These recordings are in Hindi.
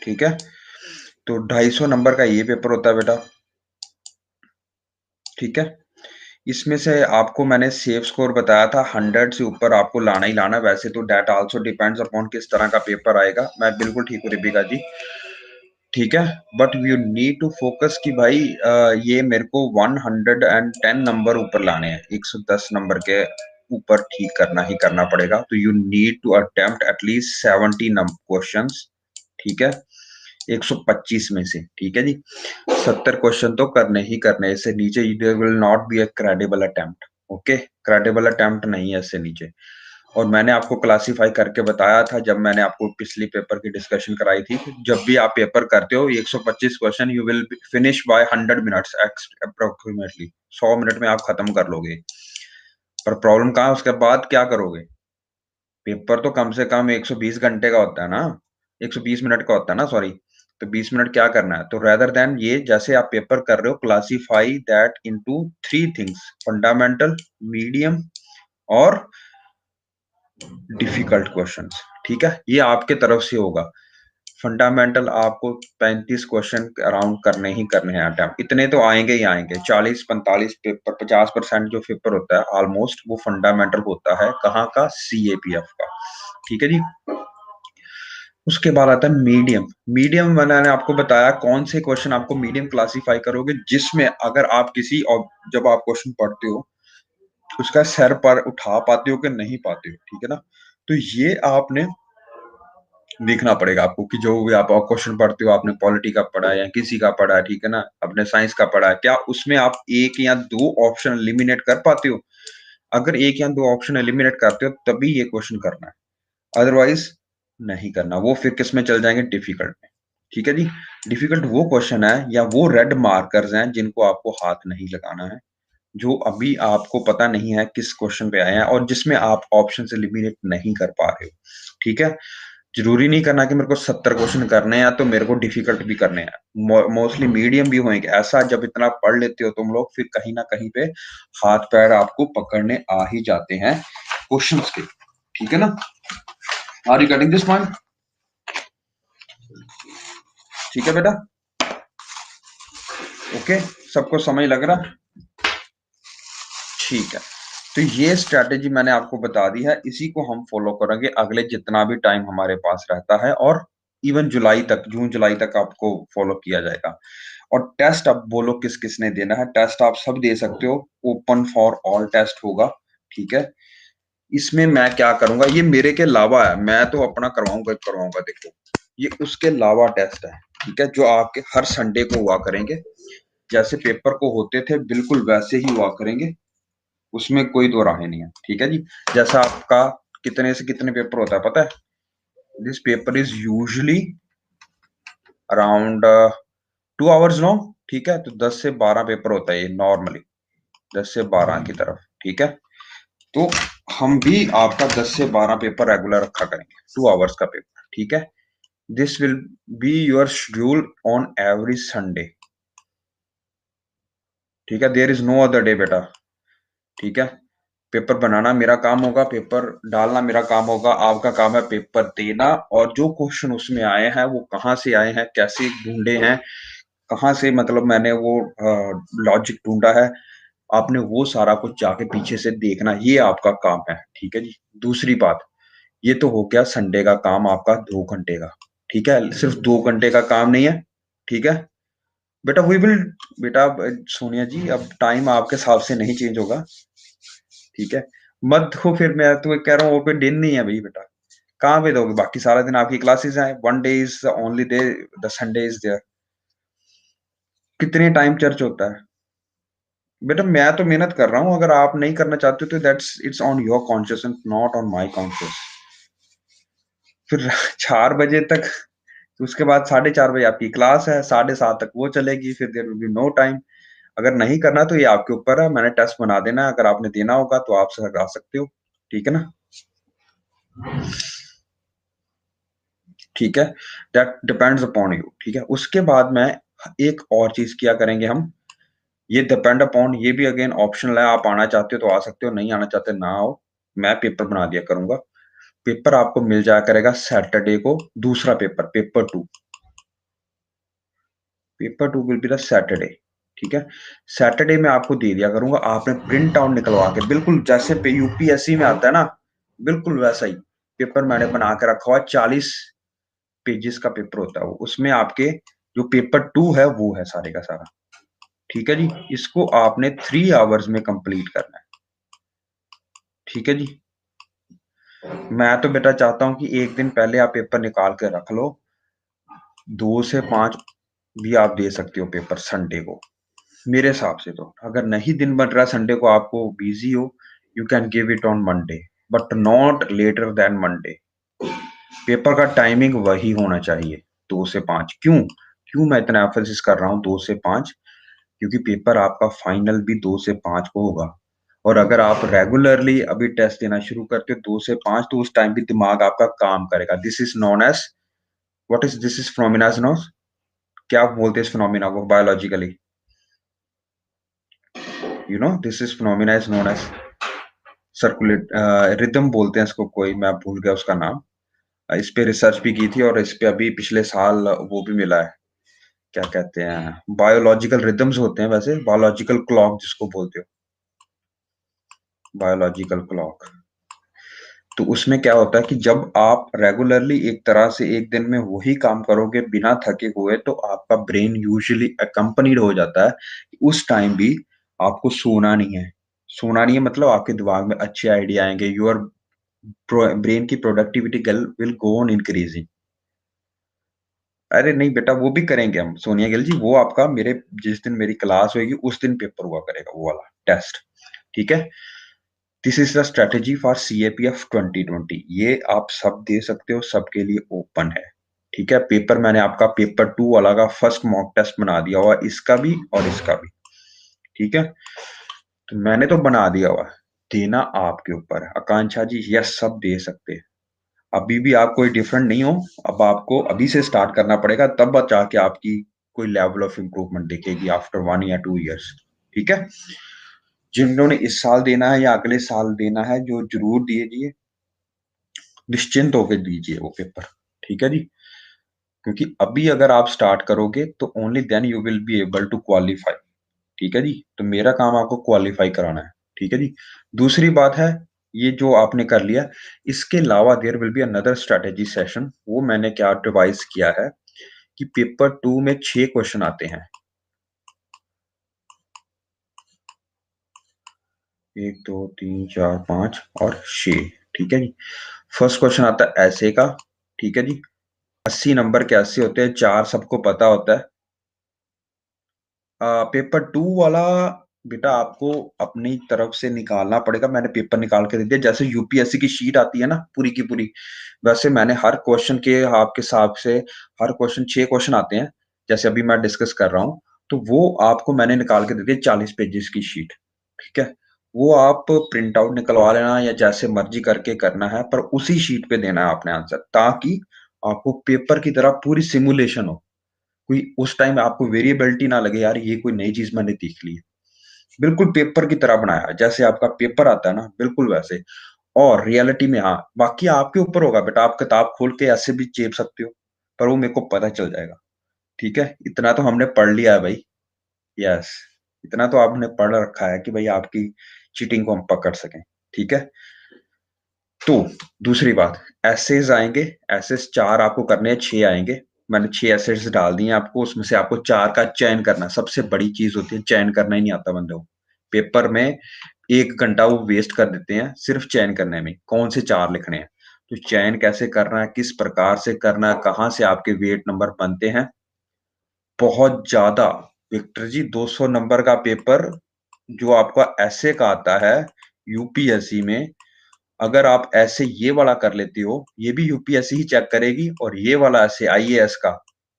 ठीक है। तो 250 नंबर का ये पेपर होता है बेटा, ठीक है। इसमें से आपको मैंने सेफ स्कोर बताया था, 100 से ऊपर आपको लाना ही लाना। वैसे तो दैट आल्सो डिपेंड्स अपॉन किस तरह का पेपर आएगा। मैं बिल्कुल ठीक हूँ रिबिका जी, ठीक है। But you need to focus कि भाई ये मेरे को 110 नंबर ऊपर लाने हैं, 110 नंबर के ऊपर ठीक करना ही करना पड़ेगा। तो you need to attempt at least 70 questions, ठीक है, 125 में से, ठीक है जी। 70 क्वेश्चन तो करने ही करने, इससे नीचे there will not be a credible attempt. Okay, credible attempt नहीं है इससे नीचे। और मैंने आपको क्लासिफाई करके बताया था जब मैंने आपको पिछली पेपर की डिस्कशन कराई थी, जब भी आप पेपर करते हो 125 question you will finish by 100 minutes approximately, 100 minute में आप खत्म कर लोगे। पर प्रॉब्लम कहाँ है, उसके बाद क्या करोगे? पेपर तो कम से कम 120 घंटे का होता है ना, 120 मिनट का होता है ना, सॉरी। तो 20 मिनट क्या करना है? तो रेदर देन ये जैसे आप पेपर कर रहे हो, classify that into 3 things, fundamental, medium और डिफिकल्ट क्वेश्चंस, ठीक है। ये आपके तरफ से होगा। फंडामेंटल आपको 35 क्वेश्चन अराउंड करने ही करने हैं अटेम्प्ट, इतने तो आएंगे ही आएंगे। 40-45 पेपर, 50% जो पेपर होता है ऑलमोस्ट वो फंडामेंटल होता है। कहाँ का? सीएपीएफ का, ठीक है जी। उसके बाद आता है मीडियम। मीडियम मैंने आपको बताया कौन से क्वेश्चन आपको मीडियम क्लासिफाई करोगे, जिसमें अगर आप किसी और जब आप क्वेश्चन पढ़ते हो उसका सर पर उठा पाते हो कि नहीं पाते हो, ठीक है ना। तो ये आपने देखना पड़ेगा आपको कि जो भी आप क्वेश्चन पढ़ते हो, आपने पॉलिटी का पढ़ा है या किसी का पढ़ा है, ठीक है ना, अपने साइंस का पढ़ा है, क्या उसमें आप एक या दो ऑप्शन एलिमिनेट कर पाते हो? अगर एक या दो ऑप्शन एलिमिनेट करते हो तभी ये क्वेश्चन करना है, अदरवाइज नहीं करना। वो फिर किस में चल जाएंगे? डिफिकल्ट में, ठीक है जी। डिफिकल्ट वो क्वेश्चन है या वो रेड मार्कर्स हैं जिनको आपको हाथ नहीं लगाना है, जो अभी आपको पता नहीं है किस क्वेश्चन पे आए हैं और जिसमें आप ऑप्शन एलिमिनेट नहीं कर पा रहे हो, ठीक है। जरूरी नहीं करना कि मेरे को 70 क्वेश्चन करने हैं तो मेरे को डिफिकल्ट भी करने हैं, मोस्टली मीडियम भी होंगे। ऐसा जब इतना पढ़ लेते हो तुम लोग, फिर कहीं ना कहीं पे हाथ पैर आपको पकड़ने आ ही जाते हैं क्वेश्चंस के, ठीक है ना। Are you getting this point? ठीक है बेटा, ओके, सबको समझ लग रहा? ठीक है। तो ये स्ट्रैटेजी मैंने आपको बता दी है, इसी को हम फॉलो करेंगे अगले जितना भी टाइम हमारे पास रहता है, और इवन जुलाई तक, जून जुलाई तक आपको फॉलो किया जाएगा। और टेस्ट अब बोलो किस किस ने देना है? टेस्ट आप सब दे सकते हो, ओपन फॉर ऑल टेस्ट होगा, ठीक है। इसमें मैं क्या करूंगा, ये मेरे के अलावा है, मैं तो अपना करवाऊंगा करवाऊंगा। देखो ये उसके अलावा टेस्ट है, ठीक है, जो आपके हर संडे को हुआ करेंगे। जैसे पेपर को होते थे बिल्कुल वैसे ही हुआ करेंगे, उसमें कोई दो राहें नहीं है, ठीक है जी। जैसा आपका कितने से कितने पेपर होता है पता है? This paper is usually around 2 hours long, ठीक है। तो 10 से 12 पेपर होता है ये नॉर्मली, 10 से 12 की तरफ, ठीक है। तो हम भी आपका 10 से 12 पेपर रेगुलर रखा करेंगे, 2 आवर्स का पेपर, ठीक है। This will be your schedule on every Sunday, ठीक है। There is no other day बेटा, ठीक है। पेपर बनाना मेरा काम होगा, पेपर डालना मेरा काम होगा, आपका काम है पेपर देना। और जो क्वेश्चन उसमें आए हैं वो कहाँ से आए हैं, कैसे ढूंढे हैं, कहाँ से, मतलब मैंने वो लॉजिक ढूंढा है, आपने वो सारा कुछ जाके पीछे से देखना, ये आपका काम है, ठीक है जी। दूसरी बात, ये तो हो गया संडे का काम आपका 2 घंटे का, ठीक है। सिर्फ 2 घंटे का काम नहीं है, ठीक है बेटा। वी विल, बेटा सोनिया जी अब टाइम आपके हिसाब से नहीं चेंज होगा, ठीक है। मत हो फिर, मैं तो कह रहा हूँ वो कोई दिन नहीं है भाई बेटा, कहाँ पे दोगे? बाकी सारा दिन आपकी क्लासेस हैं, one day is only day, the Sunday is there. कितने टाइम चर्च होता है बेटा? मैं तो मेहनत कर रहा हूँ, अगर आप नहीं करना चाहते तो that's it's on your conscious, not on my conscious. फिर 4 बजे तक, तो उसके बाद 4:30 बजे आपकी क्लास है, 7:30 तक वो चलेगी, फिर there will be no time. अगर नहीं करना तो ये आपके ऊपर है, मैंने टेस्ट बना देना है, अगर आपने देना होगा तो आप सर आ सकते हो, ठीक है ना, ठीक है। दैट डिपेंड्स अपॉन यू, ठीक है। उसके बाद में एक और चीज किया करेंगे हम, ये डिपेंड अपॉन, ये भी अगेन ऑप्शनल है, आप आना चाहते हो तो आ सकते हो, नहीं आना चाहते ना आओ। मैं पेपर बना दिया करूंगा, पेपर आपको मिल जाया करेगा सैटरडे को, दूसरा paper, paper 2, paper 2 will be the Saturday, ठीक है? सैटरडे में आपको दे दिया करूँगा, आपने प्रिंट आउट निकलवा के बिल्कुल जैसे पे यूपीएससी में आता है ना, बिल्कुल वैसा ही पेपर मैंने बना के रखा हुआ है, 40 पेजेस का पेपर होता है वो, उसमें आपके जो पेपर 2 है वो है सारे का सारा, ठीक है जी? इसको आपने 3 आवर्स में कंप्लीट करना है, ठीक है जी? मैं तो बेटा चाहता हूँ कि 1 दिन पहले आप पेपर निकाल के रख लो, 2 से 5 भी आप दे सकते हो पेपर संडे को, मेरे हिसाब से तो। अगर नहीं दिन बन रहा संडे को आपको बिज़ी हो, you can give it on Monday, but not later than Monday. Paper का टाइमिंग वही होना चाहिए, 2 से 5। क्यों? क्यों मैं इतना एम्फसिस कर रहा हूँ 2 से 5? क्योंकि पेपर आपका फाइनल भी 2 से 5 को होगा। और अगर आप रेगुलरली अभी टेस्ट देना शुरू करते हो 2 से 5, तो उस टाइम भी दिमाग आपका काम करेगा। This is known as what is this is phenomena is known, क्या बोलते हैं इस फिनोमेना को biologically? You know this is phenomena is known as circulate rhythm बोलते हैं इसको, कोई मैं भूल गया उसका नाम। इस पे रिसर्च भी की थी और इस पे अभी पिछले साल वो भी मिला है, क्या कहते हैं, बायोलॉजिकल रिदम्स होते हैं वैसे, बायोलॉजिकल क्लॉक जिसको बोलते हो, बायोलॉजिकल क्लॉक। तो उसमें क्या होता है कि जब आप रेगुलरली एक तरह से एक दिन में वही काम करोगे बिना थके हुए, तो आपका ब्रेन यूजुअली अकम्पनीड हो जाता है कि उस टाइम भी आपको सोना नहीं है। सोना नहीं है मतलब आपके दिमाग में अच्छे आइडिया आएँगे, योर ब्रेन की productivity will go on increasing. अरे नहीं बेटा, वो भी करेंगे हम, सोनिया गिल जी, वो आपका मेरे जिस दिन मेरी क्लास होएगी उस दिन पेपर हुआ करेगा वो वाला टेस्ट, ठीक है? This is the strategy for CAPF 2020। ये आप सब दे सकते हो, सबके लिए ओपन है, ठीक है? पेपर मैंने आपका पेपर 2 वाला का फर्स्ट मॉक टेस्ट बना दिया हुआ है, इसका भी और इसका भी, ठीक है? तो मैंने तो बना दिया हुआ है, देना आपके ऊपर है। आकांक्षा जी यस, सब दे सकते हैं। अभी भी आप कोई डिफरेंट नहीं हो, अब आपको अभी से स्टार्ट करना पड़ेगा, तब जाके आपकी कोई लेवल ऑफ इम्प्रूवमेंट दिखेगी आफ्टर 1 या 2 इयर्स, ठीक है? जिन्होंने इस साल देना है या अगले साल देना है, जो ज़रूर दीजिए, निश्चिंत होके दीजिए वो पेपर, ठीक है जी? क्योंकि अभी अगर आप स्टार्ट करोगे तो only then you will be able to qualify, ठीक है जी? तो मेरा काम आपको क्वालीफाई कराना है, ठीक है जी? दूसरी बात है, ये जो आपने कर लिया, इसके अलावा there will be another strategy session, वो मैंने क्या डिवाइस किया है कि पेपर 2 में 6 क्वेश्चन आते हैं। 1, 2, 3, 4, 5 और 6, ठीक है जी? फर्स्ट क्वेश्चन आता है ऐसे का, ठीक है जी? 80 नंबर के 80 होते हैं, 4 सबको पता होता है। पेपर 2 वाला बेटा आपको अपनी तरफ से निकालना पड़ेगा। मैंने पेपर निकाल के दे दिया, जैसे यूपीएससी की शीट आती है ना पूरी की पूरी, वैसे मैंने हर क्वेश्चन के आपके हिसाब से, हर क्वेश्चन 6 क्वेश्चन आते हैं, जैसे अभी मैं डिस्कस कर रहा हूँ, तो वो आपको मैंने निकाल के दे दिया 40 पेजेस की शीट, ठीक है? वो आप प्रिंट आउट निकलवा लेना या जैसे मर्ज़ी करके करना है, पर उसी शीट पे देना है आपने आंसर, ताकि आपको पेपर की तरह पूरी सिमुलेशन हो। कोई उस टाइम आपको वेरिएबिलिटी ना लगे, यार ये कोई नई चीज़ मैंने सीख ली है। बिल्कुल पेपर की तरह बनाया है, जैसे आपका पेपर आता है ना, बिल्कुल वैसे। और रियलिटी में हाँ, बाकी आपके ऊपर होगा बेटा, आप किताब खोल के ऐसे भी चेप सकते हो, पर वो मेरे को पता चल जाएगा, ठीक है? इतना तो हमने पढ़ लिया है भाई, यस, इतना तो आपने पढ़ रखा है कि भई आपकी चीटिंग को हम पकड़ सकें, ठीक है? तो दूसरी बात, एसेज़ आएँगे, एसेज़ 4 आपको करने हैं, 6 आएँगे। मैंने 6 एसेज़ डाल दिए हैं आपको, उसमें से आपको 4 का चयन करना है, सबसे बड़ी चीज़ होती है, चयन करना ही नहीं आता बंदों को। पेपर में 1 घंटा वो वेस्ट कर देते हैं, सिर्फ़ चयन करने में, कौन से 4 लिखने हैं। तो चयन कैसे करना है, किस प्रकार से करना है, कहाँ से आपके वेट नंबर बनते हैं, बहुत ज़्यादा। विक्टर जी 200 नंबर का पेपर जो आपका एसे का आता है यूपीएससी में, अगर आप ऐसे ये वाला कर लेते हो, ये भी यूपीएससी ही चेक करेगी, और ये वाला ऐसे आईएएस का,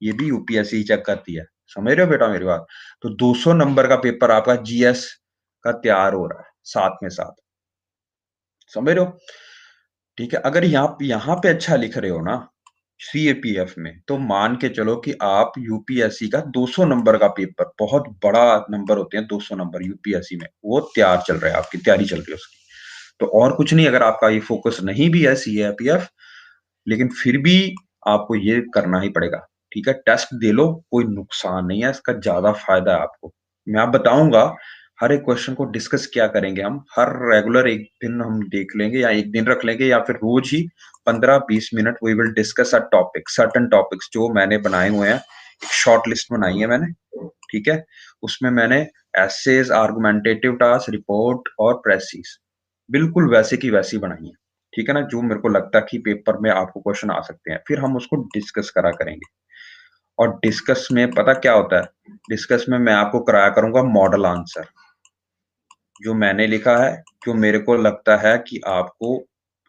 ये भी यूपीएससी ही चेक करती है। समझ रहे हो बेटा मेरी बात? तो 200 नंबर का पेपर आपका जीएस का तैयार हो रहा है, साथ में साथ। समझ रहे हो? ठीक है, अगर यहाँ पे अच्छा लिख रहे हो ना, सीएपीएफ में, तो मान के चलो कि आप यूपीएससी का 200 नंबर का पेपर, बहुत बड़ा नंबर होते हैं 200 नंबर यूपीएससी में, वो तैयार चल रहा है, आपकी तैयारी चल रही है उसकी। तो और कुछ नहीं, अगर आपका ये फ़ोकस नहीं भी है सीएपीएफ, लेकिन फिर भी आपको ये करना ही पड़ेगा, ठीक है? टेस्ट दे लो, कोई नुकसान नहीं है, इसका ज़्यादा फ़ायदा है आपको। मैं आप बताऊँगा, हर एक क्वेश्चन को डिस्कस क्या करेंगे हम, हर रेगुलर एक दिन हम देख लेंगे या 1 दिन रख लेंगे या फिर रोज़ ही 15-20 minute we will discuss a topic, certain topics जो मैंने बनाए हुए हैं। एक शॉर्ट लिस्ट बनाई है मैंने, ठीक है? उसमें मैंने एसेज़, आर्गुमेंटेटिव टास्क, रिपोर्ट और प्रेसिस बिल्कुल वैसे की वैसी बनाई है, ठीक है ना? जो मेरे को लगता है कि पेपर में आपको क्वेश्चन आ सकते हैं, फिर हम उसको डिस्कस करा करेंगे। और डिस्कस में पता क्या होता है? डिस्कस में मैं आपको कराया करूँगा मॉडल आंसर, जो मैंने लिखा है, जो मेरे को लगता है कि आपको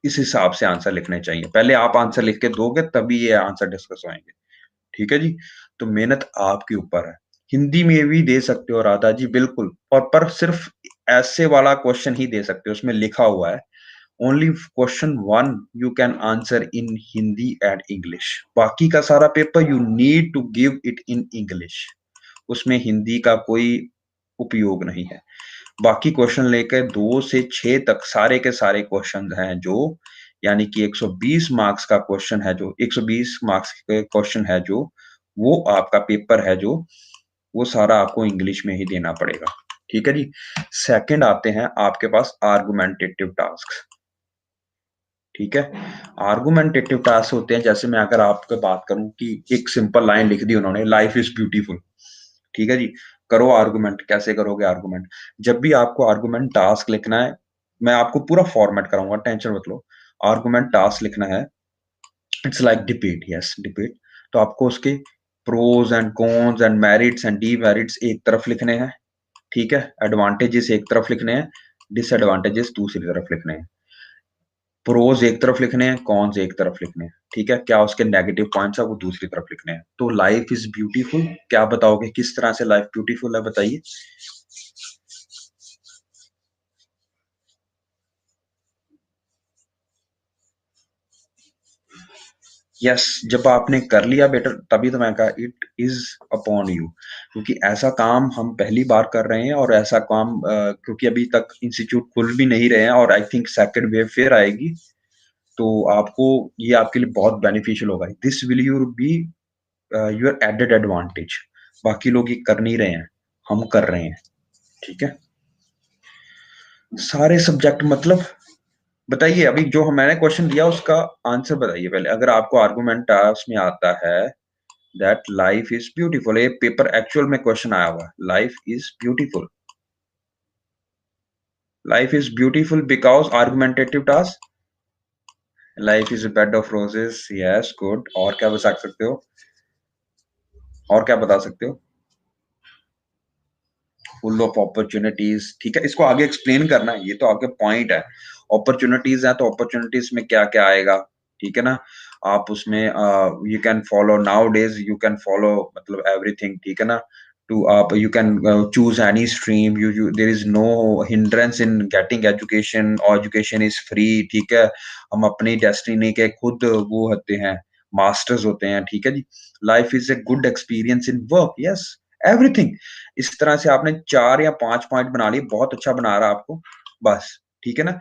इस हिसाब से आंसर लिखने चाहिए। पहले आप आंसर लिख के दोगे तभी ये आंसर डिस्कस होएँगे, ठीक है जी? तो मेहनत आपके ऊपर है। हिंदी में भी दे सकते हो राधा जी बिल्कुल और पर सिर्फ़ ऐसे वाला क्वेश्चन ही दे सकते हो, उसमें लिखा हुआ है only question 1 you can answer in Hindi and English. बाकी का सारा paper you need to give it in English. उसमें हिंदी का कोई उपयोग नहीं है। बाकी क्वेश्चन लेकर 2 से 6 तक सारे के सारे क्वेश्चन हैं जो यानी कि 120 मार्क्स का क्वेश्चन है जो 120 मार्क्स के क्वेश्चन है जो, वो आपका पेपर है जो, वो सारा आपको इंग्लिश में ही देना पड़ेगा। ठीक है जी? सेकंड आते हैं आपके पास आर्गुमेंटेटिव टास्क। ठीक है? आर्गुमेंटेटिव टास्क होते हैं जैसे मैं अगर आपको बात करूँ कि एक सिंपल लाइन लिख दी उन्होंने लाइफ इज़ ब्यूटीफुल, ठीक है जी? करो आर्गुमेंट, कैसे करोगे आर्गुमेंट? जब भी आपको आर्गुमेंट टास्क लिखना है, मैं आपको पूरा फॉर्मेट कराऊँगा, टेंशन मत लो। आर्गुमेंट टास्क लिखना है, it's like debate, yes debate. तो आपको उसके pros and cons and merits and demerits एक तरफ लिखने हैं, ठीक है? एडवांटेजेस एक तरफ लिखने हैं, डिसएडवांटेजेस दूसरी तरफ लिखने हैं। प्रोस एक तरफ लिखने हैं, कॉन्स एक तरफ लिखने हैं, ठीक है? क्या उसके नेगेटिव पॉइंट्स है वो दूसरी तरफ लिखने हैं। तो लाइफ इज़ ब्यूटीफुल क्या बताओगे किस तरह से लाइफ ब्यूटीफुल है बताइए? यस, जब आपने कर लिया बेटर तभी तो मैंने कहा इट इज़ अपॉन यू क्योंकि ऐसा काम हम पहली बार कर रहे हैं और ऐसा काम क्योंकि अभी तक इंस्टीट्यूट खुल भी नहीं रहे हैं और आई थिंक सेकंड वेव फिर आएगी, तो आपको ये आपके लिए बहुत बेनिफिशियल होगा। This will you be your added advantage. बाकी लोग ये कर नहीं रहे हैं, हम कर रहे हैं, ठीक है? सारे सब्जेक्ट मतलब बताइए अभी जो मैंने क्वेश्चन दिया उसका आंसर बताइए पहले। अगर आपको आर्गुमेंट टास्क में आता है दैट लाइफ इज ब्यूटीफुल, ये पेपर एक्चुअल में क्वेश्चन आया हुआ है, life is beautiful, life is beautiful because argumentative task, life is a bed of roses, yes good. और क्या बता सकते हो? और क्या बता सकते हो? फुल ऑफ अपॉर्चुनिटीज, ठीक है? इसको आगे एक्सप्लेन करना है, ये तो आपके पॉइंट है। अपॉर्चुनिटीज है तो अपॉर्चुनिटीज में क्या क्या आएगा, ठीक है ना? आप उसमें you can follow nowadays, you can follow मतलब एवरीथिंग, ठीक है ना? टू आप you can choose any stream, you there is no hindrance in getting education, और एजुकेशन इज फ्री, ठीक है? हम अपनी डेस्टिनी के खुद वो होते हैं, मास्टर्स होते हैं, ठीक है जी? Life is a good experience in work, yes everything. इस तरह से आपने 4 या 5 पॉइंट बना लिए, बहुत अच्छा बना रहा आपको, बस, ठीक है ना?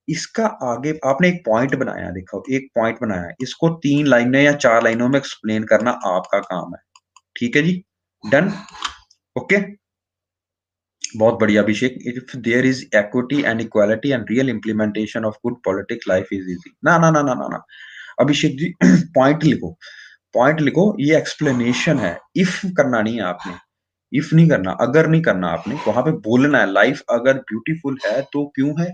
इसका आगे आपने एक पॉइंट बनाया देखो, एक पॉइंट बनाया है, इसको 3 लाइनें या 4 लाइनों में एक्सप्लेन करना आपका काम है, ठीक है जी? डन? ओके? बहुत बढ़िया Abhishek, if there is equity and equality and real implementation of good politics life is easy. ना, ना, ना, ना, ना, ना। अभिषेक जी पॉइंट लिखो, पॉइंट लिखो, ये एक्सप्लेनेशन है, इफ करना नहीं है आपने। इफ नहीं करना, अगर नहीं करना आपने, वहाँ पे बोलना है लाइफ अगर ब्यूटीफुल है तो क्यों है?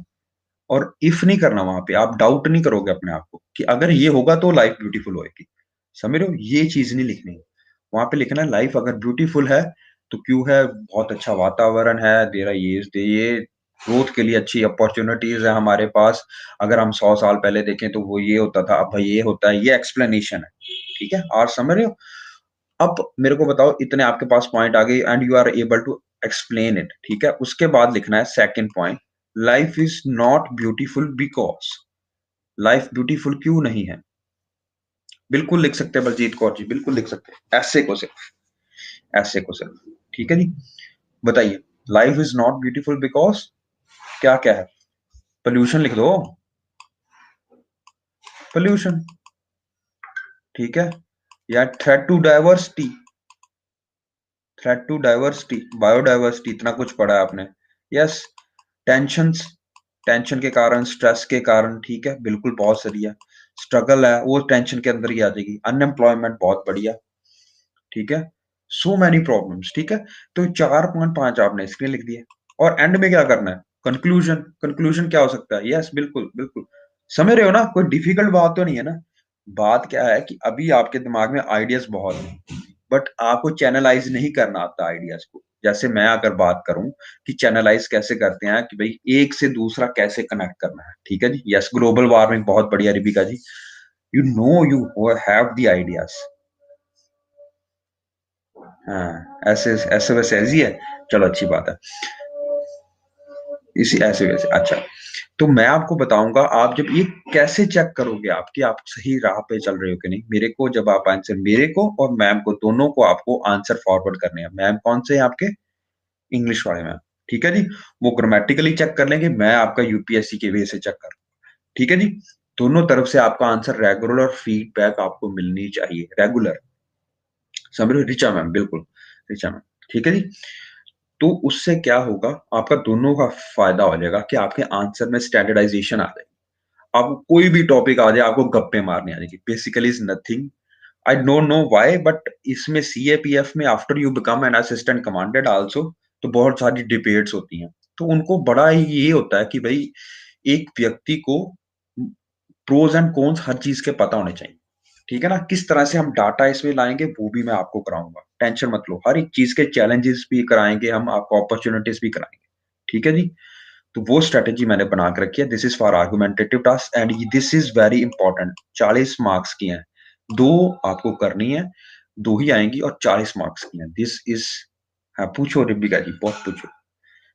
और इफ नहीं करना वहाँ पे, आप डाउट नहीं करोगे अपने आप को कि अगर ये होगा तो लाइफ ब्यूटीफुल होएगी। समझ रहे हो? ये चीज़ नहीं लिखनी है। वहाँ पे लिखना है लाइफ अगर ब्यूटीफुल है तो क्यों है? बहुत अच्छा वातावरण है, देयर आर ये ग्रोथ के लिए अच्छी अपॉर्च्युनिटीज़ है हमारे पास। अगर हम 100 साल पहले देखें तो वो ये होता था, अब ये होता है, ये एक्सप्लेनेशन है। ठीक है? और समझ रहे हो? अब मेरे को बताओ इतने आपके पास पॉइंट आ गए and you are able to explain it, ठीक है? उसके बाद लिखना है second point, life is not beautiful because, life beautiful क्यों नहीं है? बिल्कुल लिख सकते हैं बलजीत कौर जी, बिल्कुल लिख सकते हैं। ऐसे को सिर्फ, ऐसे को सिर्फ, ठीक है जी? बताइए, life is not beautiful because क्या-क्या है? पॉल्यूशन लिख दो, पॉल्यूशन, ठीक है? या threat to diversity, threat to diversity, biodiversity, इतना कुछ पढ़ा है आपने। यस, टेंशंस, टेंशन के कारण, स्ट्रेस के कारण, ठीक है, बिल्कुल बहुत सही है। स्ट्रगल है वो टेंशन के अंदर ही आ जाएगी। अनएम्प्लॉयमेंट बहुत बढ़िया, ठीक है। सो मेनी प्रॉब्लम्स, ठीक है। तो 4.5 आपने इसके लिए लिख दिए। और एंड में क्या करना है? कंक्लूजन। कंक्लूजन क्या हो सकता है? यस, बिल्कुल बिल्कुल समझ रहे हो ना, कोई डिफिकल्ट बात तो नहीं है ना। बात क्या है कि अभी आपके दिमाग में आइडियाज बहुत हैं, बट आपको चैनलाइज नहीं करना आता आइडियाज को। जैसे मैं अगर बात करूं कि चैनलाइज कैसे करते हैं, कि भाई एक से दूसरा कैसे कनेक्ट करना है, ठीक है जी। यस, ग्लोबल वार्मिंग बहुत बढ़िया Rebecca ji, you know you have the ideas. हाँ, ऐसे ऐसे वैसे ऐसी है। चलो अच्छी बात है। इसी ऐसे वैसे अच्छा। तो मैं आपको बताऊंगा, आप जब ये कैसे चेक करोगे आप कि आप सही राह पे चल रहे हो कि नहीं। मेरे को जब आप आंसर, मेरे को और मैम को, दोनों को आपको आंसर फॉरवर्ड करने हैं। मैम कौन से हैं आपके? इंग्लिश वाले मैम, ठीक है जी। वो ग्रामेटिकली चेक कर लेंगे, मैं आपका यूपीएससी के वे से चेक कर, ठीक है जी। दोनों तरफ से आपका आंसर रेगुलर फीडबैक आपको मिलनी चाहिए, रेगुलर। समझ रहे हो? रिचा मैम, बिल्कुल रिचा मैम, ठीक है जी। तो उससे क्या होगा, आपका दोनों का फायदा हो जाएगा कि आपके आंसर में स्टैंडर्डाइजेशन आ जाएगी। आपको कोई भी टॉपिक आ जाए, आपको गप्पे मारनी आ जाएगी। Basically is nothing, I don't know why, but इसमें सीएपीएफ में after you become an assistant commandant also, तो बहुत सारी डिबेट्स होती हैं। तो उनको बड़ा ही ये होता है कि भाई एक व्यक्ति को प्रोज एंड कॉन्स हर चीज के पता होने चाहिए, ठीक है ना। किस तरह से हम डाटा इसमें लाएंगे वो भी मैं आपको कराऊंगा, टेंशन मत लो। हर एक चीज के चैलेंजेस भी कराएंगे हम आपको, अपॉर्चुनिटीज भी कराएंगे, ठीक है जी। तो वो स्ट्रेटेजी मैंने बना के रखी है। This is for argumentative task and this is very important. 40 marks की हैं, दो आपको करनी है, दो ही आएंगी और 40 मार्क्स की हैं। दिस इज, हाँ पूछो रिबिका जी, बहुत पूछो।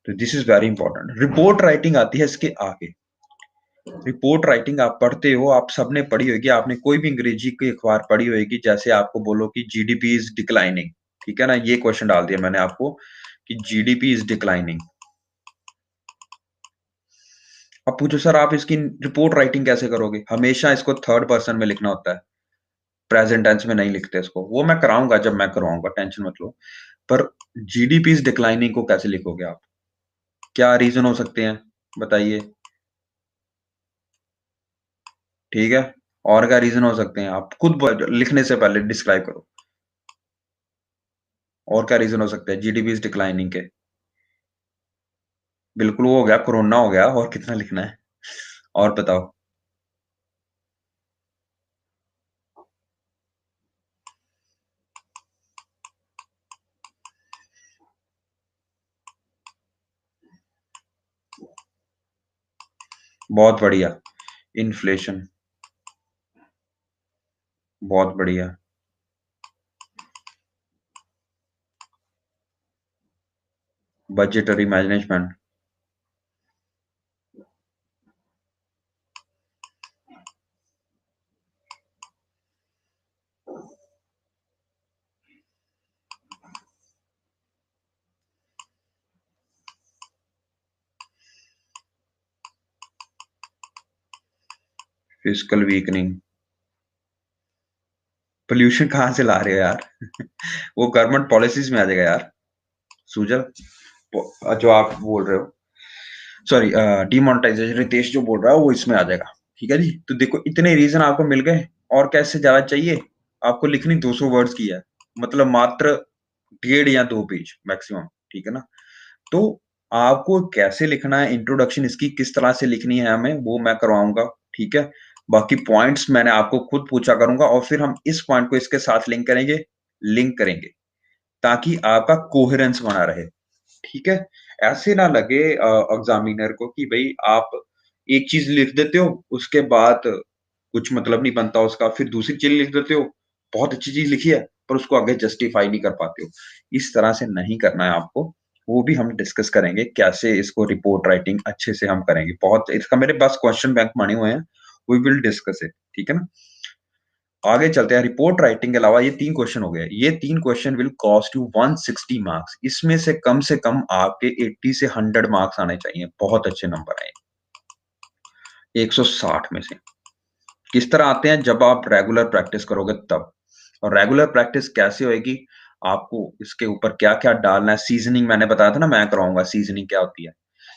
तो this is very important. Report writing आती है इसके आगे। रिपोर्ट राइटिंग आप पढ़ते हो, आप सबने पढ़ी होगी, आपने कोई भी अंग्रेजी की अखबार पढ़ी होगी। जैसे आपको बोलो कि जीडीपी इज डिक्लाइनिंग, ठीक है ना, ये क्वेश्चन डाल दिया मैंने आपको कि जीडीपी इज डिक्लाइनिंग। अब पूछो सर आप इसकी रिपोर्ट राइटिंग कैसे करोगे? हमेशा इसको थर्ड पर्सन में लिखना होता है, प्रेजेंट टेंस में नहीं लिखते इसको। वो मैं कराऊंगा जब मैं करवाऊंगा, टेंशन मत लो। पर जीडीपी इज डिक्लाइनिंग को कैसे लिखोगे आप? क्या रीजन हो सकते हैं बताइए, ठीक है। और क्या रीजन हो सकते हैं, आप खुद लिखने से पहले डिस्क्राइब करो। और क्या रीजन हो सकते हैं जीडीपी इज डिक्लाइनिंग के? बिल्कुल वो हो गया, कोरोना हो गया, और कितना लिखना है? और बताओ। बहुत बढ़िया। इन्फ्लेशन, बहुत बढ़िया। Budgetary management, physical weakening. Pollution कहाँ से ला रहे हो यार? वो गवर्नमेंट पॉलिसीज में आ जाएगा यार, सूजल। जो आप बोल रहे हो, सॉरी, डिमोनेटाइजेशन, रितेश जो बोल रहा है वो इसमें आ जाएगा, ठीक है जी। तो देखो इतने रीजन आपको मिल गए, और कैसे ज्यादा चाहिए? आपको लिखनी 200 वर्ड्स की है, मतलब मात्र 1.5 या 2 पेज मैक्सिमम, ठीक है ना। तो आपको कैसे लिखना है, इंट्रोडक्शन इसकी किस तरह से लिखनी है हमें, वो मैं करवाऊंगा, ठीक है। बाकी पॉइंट्स मैंने आपको खुद पूछा करूंगा, और फिर हम इस पॉइंट को इसके साथ लिंक करेंगे, ताकि आपका कोहेरेंस बना रहे, ठीक है। ऐसे ना लगे एग्जामिनर को कि भाई आप एक चीज लिख देते हो, उसके बाद कुछ मतलब नहीं बनता उसका, फिर दूसरी चीज लिख देते हो, बहुत अच्छी चीज लिखी है, पर उसको आगे जस्टिफाई नहीं कर पाते हो। इस तरह से नहीं करना है आपको। वो भी हम डिस्कस करेंगे कैसे इसको रिपोर्ट राइटिंग अच्छे से हम करेंगे। बहुत इसका मेरे पास क्वेश्चन बैंक बने हुए हैं, वी विल डिस्कस इट, ठीक है ना। आगे चलते हैं। रिपोर्ट राइटिंग के अलावा ये 3 क्वेश्चन हो गए, ये 3 question will cost you 160 marks. इसमें से कम आपके 80 से 100 मार्क्स आने चाहिए, बहुत अच्छे नंबर आए 160 में से। किस तरह आते हैं? जब आप रेगुलर प्रैक्टिस करोगे तब। और रेगुलर प्रैक्टिस कैसे होएगी, आपको इसके ऊपर क्या-क्या डालना है, सीज़निंग मैंने बताया था ना मैं कराऊँगा, सीज़निंग क्या होती है।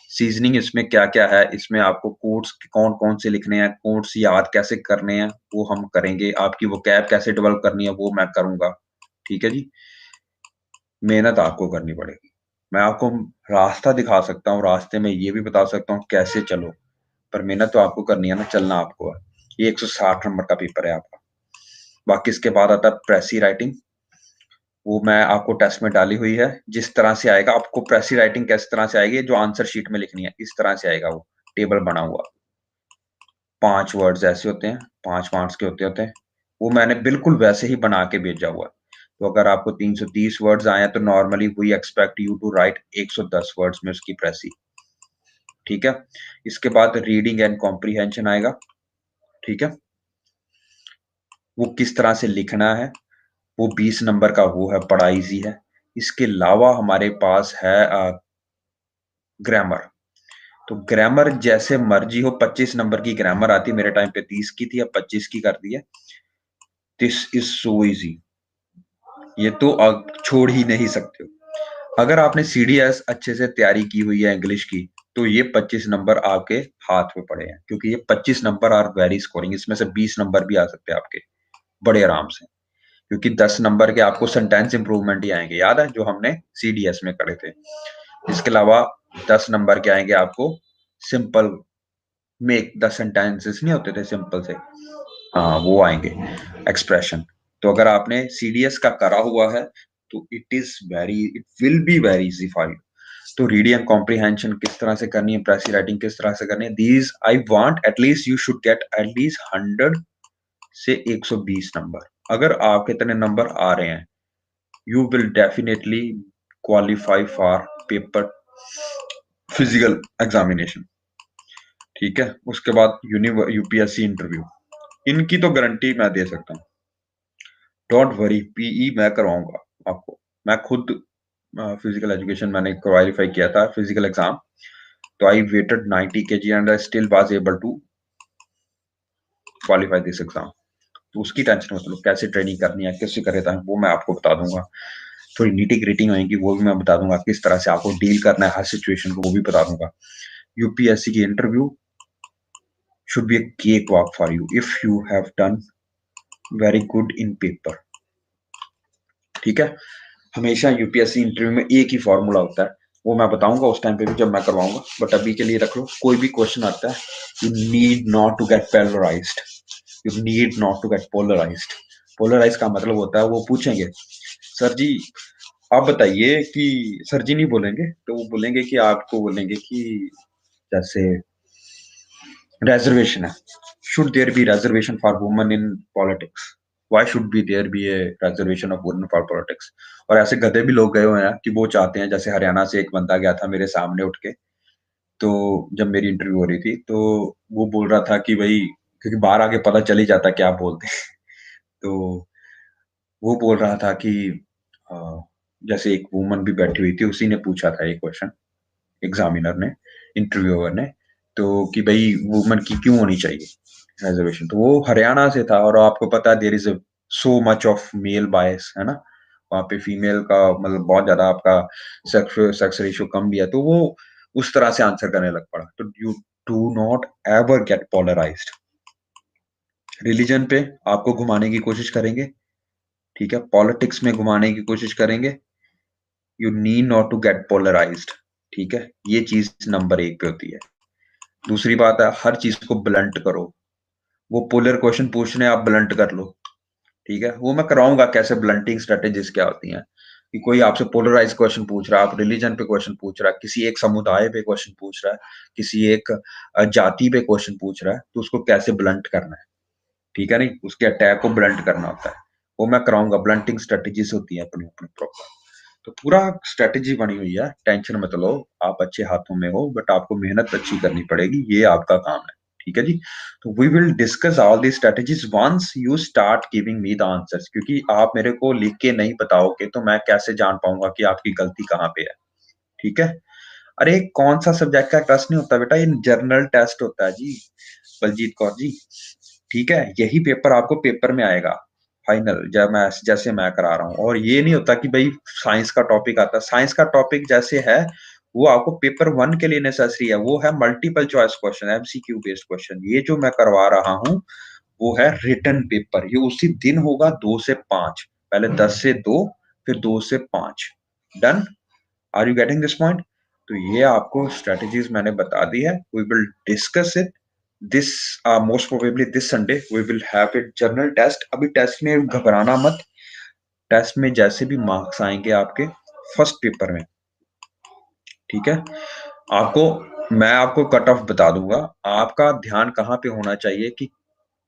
सीज़निंग इसमें क्या-क्या है, इसमें आपको कोट्स कौन-कौन से लिखने हैं, कोट्स याद कैसे करने हैं, वो हम करेंगे। आपकी वोकैब कैसे डेवलप करनी है, वो मैं करूँगा। ठीक है जी? मेहनत आपको करनी पड़ेगी। मैं आपको रास्ता दिखा सकता हूँ, रास्ते में ये भी बता सकता हूँ कैसे चलो, पर मेहनत तो आपको करनी है ना, चलना आपको है। ये 160 नंबर का पेपर है आपका। बाकी इसके बाद आता है प्रेसी राइटिंग, वो मैं आपको टेस्ट में डाली हुई है। जिस तरह से आएगा आपको प्रेसी राइटिंग किस तरह से आएगी, जो आंसर शीट में लिखनी है, इस तरह से आएगा वो, टेबल बना हुआ। 5 वर्ड्स ऐसे होते हैं, 5 मार्क्स के होते हैं। वो मैंने बिल्कुल वैसे ही बना के भेजा हुआ है। तो अगर आपको 330 वर्ड्स आए हैं, तो normally we expect you to write 110 words में उसकी प्रेसी। ठीक है? इसके बाद रीडिंग एंड कॉम्प्रिहेंशन आएगा। ठीक है? वो किस तरह से लिखना है, वो 20 नंबर का वो है, बड़ा ईज़ी है। इसके अलावा हमारे पास है ग्रामर। तो ग्रामर जैसे मर्ज़ी हो, 25 नंबर की ग्रामर आती है, मेरे टाइम पे 30 की थी, अब 25 की कर दी है। This is so easy. ये तो छोड़ ही नहीं सकते हो। अगर आपने सीडीएस अच्छे से तैयारी की हुई है इंग्लिश की, तो ये 25 नंबर आपके हाथ में पड़े हैं, क्योंकि ये 25 नंबर आर वेरी स्कोरिंग, इसमें से 20 नंबर भी आ सकते हैं आपके, बड़े आराम से। क्योंकि 10 नंबर के आपको सेंटेंस इंप्रूवमेंट ही आएँगे, याद है जो हमने सीडीएस में करे थे। इसके अलावा 10 नंबर के आएँगे आपको सिंपल मेक द सेंटेंसेस नहीं होते थे सिंपल से, हाँ, वो आएँगे, एक्सप्रेशन। तो अगर आपने सीडीएस का करा हुआ है, तो it will be very easy for you. तो रीडिंग एंड कॉम्प्रिहेंशन किस तरह से करनी है, प्रेसी राइटिंग किस तरह से करनी है, these I want at least you should get at least 100 से 120 नंबर। अगर आपके इतने नंबर आ रहे हैं, you will definitely qualify for paper physical examination. ठीक है? उसके बाद यूपीएससी इंटरव्यू, इनकी तो गारंटी मैं दे सकता हूँ। डोंट वरी, पीई मैं करवाऊँगा आपको। मैं खुद फिजिकल एजुकेशन मैंने क्वालीफाई किया था फिजिकल एग्जाम, तो I weighted 90 KG and I still was able to qualify this exam. तो उसकी टेंशन मत लो, कैसे ट्रेनिंग करनी है, कैसे करे था, वो मैं आपको बता दूँगा। थोड़ी नीटी-ग्रिटी होएगी, वो भी मैं बता दूँगा, किस तरह से आपको डील करना है हर सिचुएशन को, वो भी बता दूँगा। यूपीएससी की interview should be a cakewalk for you if you have done very good in paper। ठीक है? हमेशा यूपीएससी इंटरव्यू में एक ही फॉर्मूला होता है, वो मैं बताऊंगा उस टाइम पे भी जब मैं करवाऊंगा, बट अभी के लिए रख लो। कोई भी क्वेश्चन आता है, you need not to get polarized, you need not to get polarized. Polarize का मतलब होता है, वो पूछेंगे सर जी आप बताइए कि, सर जी नहीं बोलेंगे, तो वो बोलेंगे कि, आपको बोलेंगे कि जैसे रिजर्वेशन है, should there be reservation for women in politics, why should be there be a reservation of women for politics। और ऐसे गधे भी लोग गए हुए हैं कि वो चाहते हैं, जैसे हरियाणा से एक बंदा गया था मेरे सामने उठ के, तो जब मेरी इंटरव्यू हो रही थी, तो वो बोल रहा था कि भाई, क्योंकि बाहर आके पता चल ही जाता है क्या आप बोलते हैं। तो वो बोल रहा था कि अ, जैसे एक वुमन भी बैठी हुई थी, उसी ने पूछा था ये क्वेश्चन, एग्जामिनर ने, इंटरव्यूअर ने, तो कि भाई वुमन की क्यों होनी चाहिए रिजर्वेशन। तो वो हरियाणा से था, और आपको पता है there is so much of male bias, है ना? वहाँ पे फीमेल का मतलब बहुत ज्यादा आपका सेक्स सेक्स रेशियो कम भी है, तो वो उस तरह से आंसर करने लग पड़ा। तो you do not ever get polarized. Religion पे आपको घुमाने की कोशिश करेंगे, ठीक है? पॉलिटिक्स में घुमाने की कोशिश करेंगे, you need not to get polarized. ठीक है? ये चीज नंबर 1 पे होती है। दूसरी बात है, हर चीज को ब्लंट करो। वो पोलर क्वेश्चन पूछ रहे हैं, आप ब्लंट कर लो। ठीक है? वो मैं कराऊंगा कैसे ब्लंटिंग स्ट्रेटेजीज क्या होती हैं, कि कोई आपसे पोलराइज क्वेश्चन पूछ रहा है, आप रिलीजन पे क्वेश्चन पूछ रहा है, किसी एक समुदाय पे क्वेश्चन पूछ रहा है, किसी एक जाति पे क्वेश्चन पूछ रहा है, तो उसको कैसे ब्लंट करना है। ठीक है? नहीं, उसके अटैक को ब्लंट करना होता है, वो मैं कराऊंगा। ब्लंटिंग स्ट्रेटेजीज होती है अपनी अपनी प्रॉपर। तो पूरा स्ट्रेटेजी बनी हुई है, टेंशन मत लो। आप अच्छे हाथों में हो, बट आपको मेहनत अच्छी करनी पड़ेगी, ये आपका काम है। ठीक है जी? तो we will discuss all the strategies once you start giving me the answers, क्योंकि आप मेरे को लिख के नहीं बताओगे तो मैं कैसे जान पाऊंगा कि आपकी गलती कहाँ पे है। ठीक है? अरे कौन सा सब्जेक्ट का टेस्ट नहीं होता बेटा, ये जर्नल टेस्ट होता है जी, बलजीत कौर जी। ठीक है? यही पेपर आपको पेपर में आएगा, फाइनल जब मैं जैसे मैं करा रहा हूँ। और ये नहीं होता कि भाई साइंस का टॉपिक आता है, साइंस का टॉपिक जैसे है वो आपको पेपर 1 के लिए नेसेसरी है, वो है multiple choice question, MCQ based question. ये जो मैं करवा रहा हूँ वो है रिटन पेपर, ये उसी दिन होगा 2 से 5, पहले 10 से 2 फिर 2 से 5। Done? Are you getting this point? तो ये आपको स्ट्रेटेजीज मैंने बता दी है। We will discuss it this most probably this Sunday we will have it general test. अभी टेस्ट में घबराना मत, टेस्ट में जैसे भी मार्क्स आएंगे आपके फर्स्ट पेपर में, ठीक है, आपको मैं आपको कट ऑफ बता दूंगा। आपका ध्यान कहाँ पे होना चाहिए कि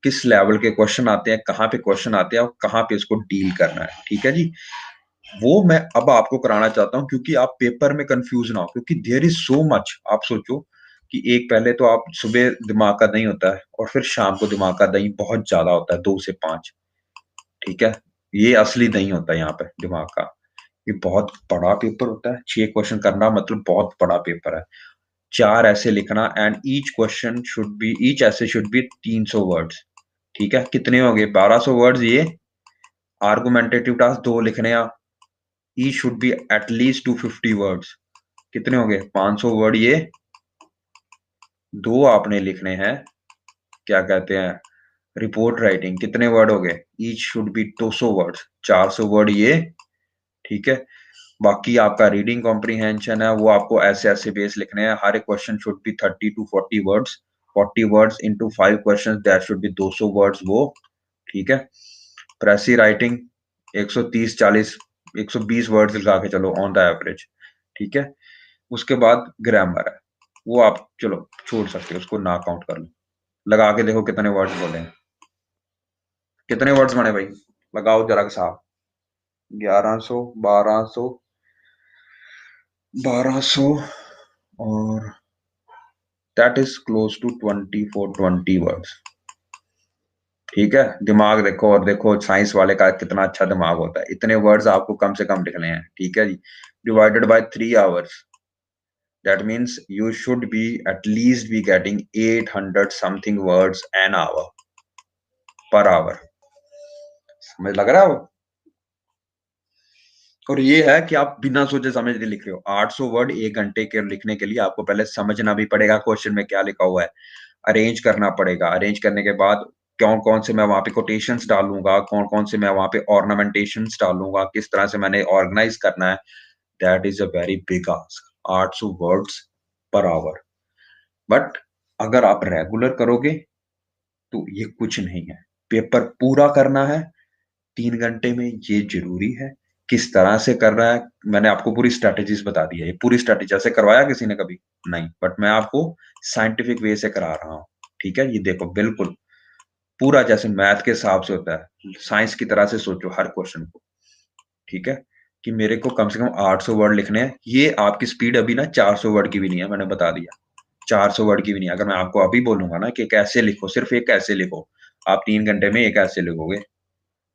किस लेवल के क्वेश्चन आते हैं, कहाँ पे क्वेश्चन आते हैं और कहाँ पे इसको डील करना है, ठीक है जी। वो मैं अब आपको कराना चाहता हूं क्योंकि आप पेपर में कंफ्यूज ना हो, क्योंकि देयर इज सो मच। आप सोचो कि एक पहले तो आप सुबह दिमाग का दही होता है और फिर शाम को दिमाग का दही बहुत ज्यादा होता है, 2 से 5, ठीक है। ये असली दही होता है यहाँ पे दिमाग का। ये बहुत बड़ा पेपर होता है, 6 क्वेश्चन करना मतलब बहुत बड़ा पेपर है। 4 ऐसे लिखना एंड ईच ऐसे शुड बी 300 वर्ड्स, ठीक है। कितने हो गए? 1200 वर्ड्स ये। आर्गुमेंटेटिव टास्क 2 लिखने हैं, ई शुड बी एटलीस्ट 250 वर्ड्स। कितने हो गए? 500 वर्ड ये। 2 आपने लिखने हैं, क्या कहते हैं, रिपोर्ट राइटिंग। कितने वर्ड हो गए? Each should be 200 words, 400 word ये, ठीक है। बाकी आपका रीडिंग कॉम्प्रीहेंशन है, वो आपको ऐसे ऐसे बेस लिखने हैं। हर एक question should be 30 to 40 words, 40 words into 5 questions, that should be 200 words वो, ठीक है। प्रेसी राइटिंग 130 40 120 वर्ड्स लगा के चलो ऑन द एवरेज, ठीक है। उसके बाद ग्रामर है, वो आप चलो छोड़ सकते हो, उसको ना काउंट कर लो। लगा के देखो कितने वर्ड्स बोले हैं, कितने वर्ड्स बने भाई, लगाओ जरा के साहब। 1100, 1200, 1200 और that is close to 20 words, ठीक है। दिमाग देखो, और देखो साइंस वाले का कितना अच्छा दिमाग होता है, इतने वर्ड्स आपको कम से कम लिखने हैं, ठीक है जी। Divided by 3 hours, that means you should be at least be getting 800 something words an hour per hour। समझ लग रहा है वो? और ये है कि आप बिना सोचे समझे लिख रहे हो। 800 वर्ड 1 घंटे के लिखने के लिए आपको पहले समझना भी पड़ेगा क्वेश्चन में क्या लिखा हुआ है, अरेंज करना पड़ेगा। अरेंज करने के बाद कौन कौन से मैं वहां पे कोटेशंस डालूंगा, कौन कौन से मैं वहां पे ऑर्नामेंटेशंस डालूंगा, किस तरह से मैंने ऑर्गेनाइज करना है, that is a very big ask. 800 words per hour, but अगर आप रेगुलर करोगे तो ये कुछ नहीं है। पेपर पूरा करना है 3 घंटे में, ये जरूरी है। किस तरह से कर रहा है, मैंने आपको पूरी स्ट्रेटेजीज बता दी है। ये पूरी स्ट्रेटेजी ऐसे करवाया किसी ने कभी? नहीं, बट मैं आपको साइंटिफिक वे से करा रहा हूँ, ठीक है। ये देखो बिल्कुल पूरा जैसे मैथ के हिसाब से होता है, साइंस की तरह से सोचो हर क्वेश्चन को, ठीक है। कि मेरे को कम से कम 800 वर्ड लिखने हैं। ये आपकी स्पीड अभी ना 400 वर्ड की भी नहीं है, मैंने बता दिया। 400 वर्ड की भी नहीं। अगर मैं आपको अभी बोलूंगा ना कि एक ऐसे लिखो, सिर्फ एक ऐसे लिखो, आप 3 घंटे में एक ऐसे लिखोगे,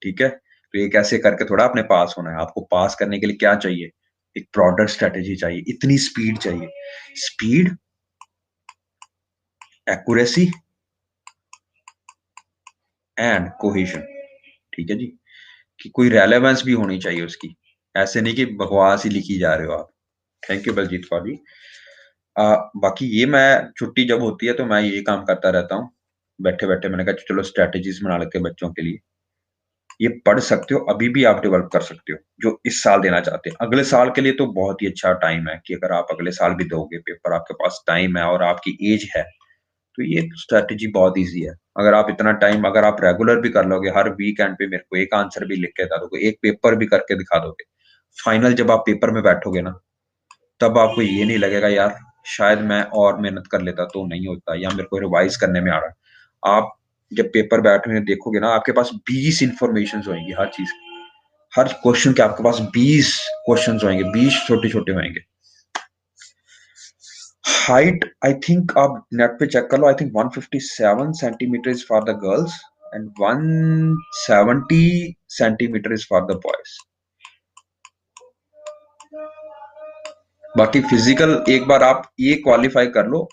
ठीक है। तो एक ऐसे करके थोड़ा अपने पास होना है। आपको पास करने के लिए क्या चाहिए? एक ब्रॉडर स्ट्रेटेजी चाहिए, इतनी स्पीड चाहिए। स्पीड, एक्यूरेसी एंड कोहेशन, ठीक है जी। कि कोई रेलेवेंस भी होनी चाहिए उसकी, ऐसे नहीं कि बकवास ही लिखी जा रहे हो आप। Thank you Baljeet for. बाकी ये मैं छुट्टी जब होती है तो मैं ये काम करता रहता हूँ। बैठे-बैठे मैंने कहा चलो स्ट्रैटेजीज़ बना लेते हैं बच्चों के लिए। ये पढ़ सकते हो, अभी भी आप डेवलप कर सकते हो, जो इस साल देना चाहते हैं। अगले साल के लिए तो बहुत ही अच्छा टाइम है कि अगर आप अगले साल भी दोगे पेपर, आपके पास टाइम है और आपकी एज है, तो ये स्ट्रैटेजी बहुत ईज़ी है। अगर आप इतना टाइम अगर आप रेगुलर भी कर लोगे, हर वीकेंड पे मेरे को एक आंसर भी लिख के बता दोगे, एक पेपर भी करके दिखा दोगे, फाइनल जब आप पेपर में बैठोगे ना, तब आपको ये नहीं लगेगा यार शायद मैं और मेहनत कर लेता तो नहीं होता, या मेरे को रिवाइज करने में आ रहा है। आप जब पेपर बैठे देखोगे ना, आपके पास 20 इंफॉर्मेशन होंगी हर चीज, हर क्वेश्चन के आपके पास 20 क्वेश्चन होंगे, 20 छोटे छोटे होंगे। हाइट आई थिंक आप नेट पे चेक कर लो, I think 157 centimetre for the girls and 170 centimetre for the boys. बाकी फिजिकल एक बार आप ये क्वालिफाई कर लो,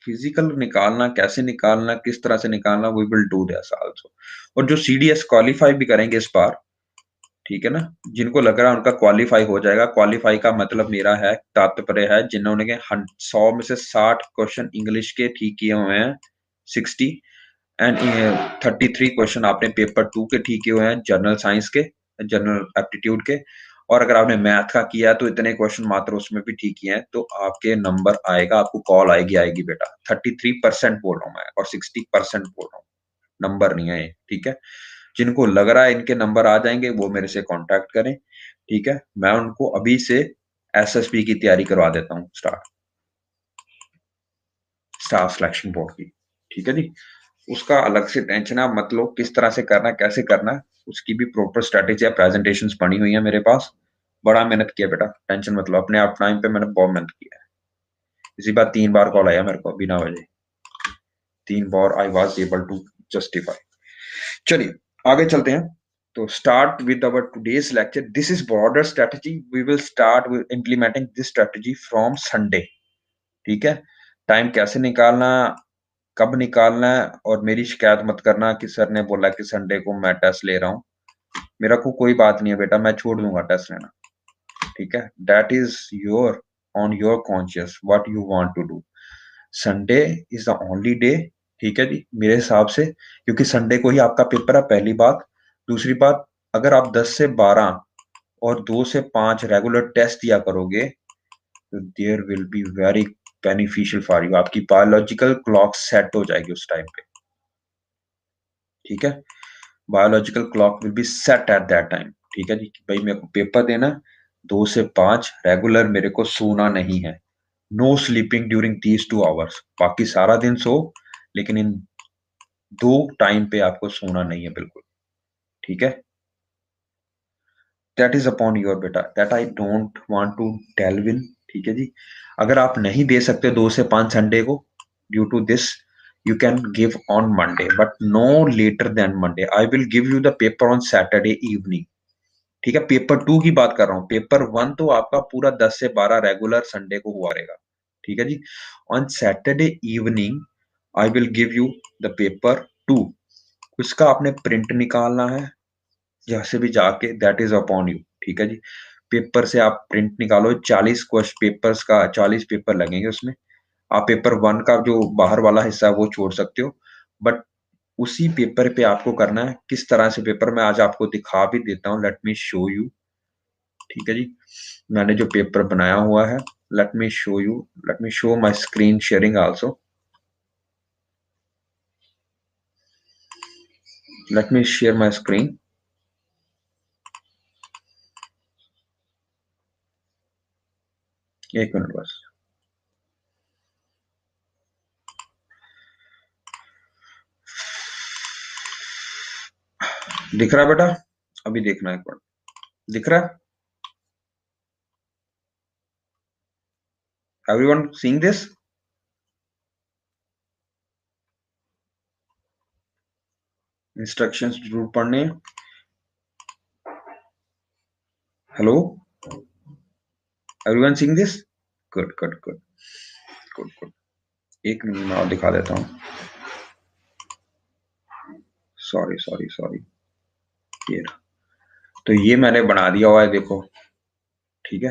फिजिकल निकालना, कैसे निकालना, किस तरह से निकालना, we will do this also. और जो सीडीएस क्वालीफाई भी करेंगे इस बार, ठीक है ना, जिनको लग रहा है उनका क्वालीफाई हो जाएगा। क्वालीफाई का मतलब मेरा है, तात्पर्य है जिन्होंने 100 में से 60 क्वेश्चन इंग्लिश के ठीक किए हुए हैं, 60 एंड 33 क्वेश्चन आपने पेपर 2 के ठीक किए हुए हैं, जनरल साइंस के, जनरल एप्टीट्यूड के। और अगर आपने मैथ का किया तो इतने क्वेश्चन मात्र उसमें भी ठीक किए हैं, तो आपके नंबर आएगा, आपको कॉल आएगी आएगी बेटा। 33% बोल रहा हूँ मैं, और 60% बोल रहा हूँ, नंबर नहीं है ये, ठीक है। जिनको लग रहा है इनके नंबर आ जाएंगे वो मेरे से कांटेक्ट करें, ठीक है। मैं उनको अभी से एसएसबी की तैयारी करवा देता हूँ, स्टाफ सिलेक्शन बोर्ड की, ठीक है जी। उसका अलग से टेंशन आप मत लो, किस तरह से करना है, कैसे करना है, उसकी भी प्रॉपर स्ट्रेटेजी है, प्रेजेंटेशंस बनी हुई है मेरे पास। बड़ा मेहनत किया बेटा, टेंशन मत लो, अपने आप टाइम पे मैंने बहुत मेहनत किया है। इसी बार 3 बार कॉल आया मेरे को बिना वजह, 3 बार I was able to justify. चलिए आगे चलते हैं। तो start with our today's lecture, this is broader strategy, we will start with implementing this strategy from Sunday, ठीक है। टाइम कैसे निकालना, कब निकालना है, और मेरी शिकायत मत करना कि सर ने बोला कि संडे को मैं टेस्ट ले रहा हूँ। मेरा को कोई बात नहीं है बेटा, मैं छोड़ दूंगा टेस्ट लेना, ठीक है। That is your on your conscious what you want to do. Sunday is the only day, ठीक है जी, मेरे हिसाब से, क्योंकि संडे को ही आपका पेपर है, पहली बात। दूसरी बात, अगर आप 10 से 12 और 2 से 5 रेगुलर टेस्ट दिया करोगे, तो there will be very beneficial for you, आपकी बायोलॉजिकल क्लॉक सेट हो जाएगी उस टाइम पे, ठीक है। Biological clock will be set at that time, ठीक है जी। भाई मेरे को पेपर देना, 2 से 5 रेगुलर मेरे को सोना नहीं है, no sleeping during these 2 hours, बाकी सारा दिन सो, लेकिन इन 2 टाइम पे आपको सोना नहीं है बिल्कुल, ठीक है। दैट इज अपॉन योर बेटा, that I don't want to delve in, ठीक है जी। अगर आप नहीं दे सकते 2 से 5 संडे को, due to this, you can give on Monday, but no later than Monday. I will give you the paper on Saturday evening, ठीक है। पेपर 2 की बात कर रहा हूँ, पेपर 1 तो आपका पूरा 10 से 12 रेगुलर संडे को हुआ रहेगा, ठीक है जी। On Saturday evening I will give you the paper 2, उसका आपने प्रिंट निकालना है जहां से भी जाके, दैट इज अपॉन यू, ठीक है जी। पेपर से आप प्रिंट निकालो, 40 क्वेश्चन पेपर्स का 40 पेपर लगेंगे उसमें। आप पेपर 1 का जो बाहर वाला हिस्सा है वो छोड़ सकते हो, बट उसी पेपर पे आपको करना है। किस तरह से पेपर मैं आज आपको दिखा भी देता हूँ, लेट मी शो यू, ठीक है जी। मैंने जो पेपर बनाया हुआ है, late me show you, late me show my screen sharing also, let me share my screen. एक मिनट बस, दिख रहा है बेटा? अभी देखना एक बार, दिख रहा है? Everyone seeing this? इंस्ट्रक्शंस जरूर पढ़ने। Hello, everyone seeing this? Good good good good good. एक मिनट में और दिखा देता हूँ, सॉरी सॉरी सॉरी। ये रहा। तो ये मैंने बना दिया हुआ है, देखो, ठीक है।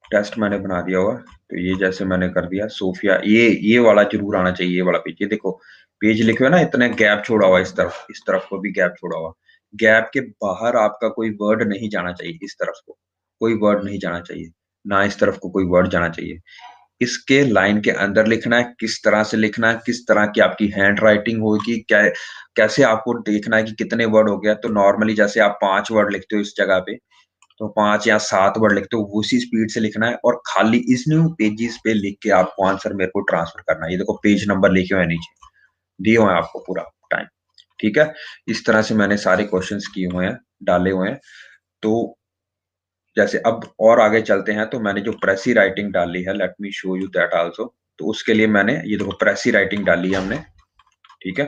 टेस्ट मैंने बना दिया हुआ, तो ये जैसे मैंने कर दिया, सोफिया, ये वाला जरूर आना चाहिए, ये वाला पेज, ये देखो पेज लिखे हुए ना, इतने गैप छोड़ा हुआ, इस तरफ को भी गैप छोड़ा हुआ। गैप के बाहर आपका कोई वर्ड नहीं जाना चाहिए, इस तरफ को कोई वर्ड नहीं जाना चाहिए, ना इस तरफ को कोई वर्ड जाना चाहिए। इसके लाइन के अंदर लिखना है, किस तरह से लिखना है, किस तरह की आपकी हैंड राइटिंग होगी, क्या कैसे आपको देखना है कि कितने वर्ड हो गया। तो नॉर्मली जैसे आप 5 वर्ड लिखते हो इस जगह पे, तो 5 या 7 वर्ड लिखते हो, उसी स्पीड से लिखना है, और खाली इस न्यू पेजेस पे लिख के आपको आंसर मेरे को ट्रांसफर करना है। ये देखो पेज नंबर लिखे हुए हैं नीचे, दिए हुए हैं आपको पूरा टाइम, ठीक है। इस तरह से मैंने सारे क्वेश्चंस किए हुए हैं, डाले हुए हैं। तो जैसे अब और आगे चलते हैं, तो मैंने जो प्रेसी राइटिंग डाली है, late me show you that also. तो उसके लिए मैंने ये देखो प्रेसी राइटिंग डाली है हमने, ठीक है,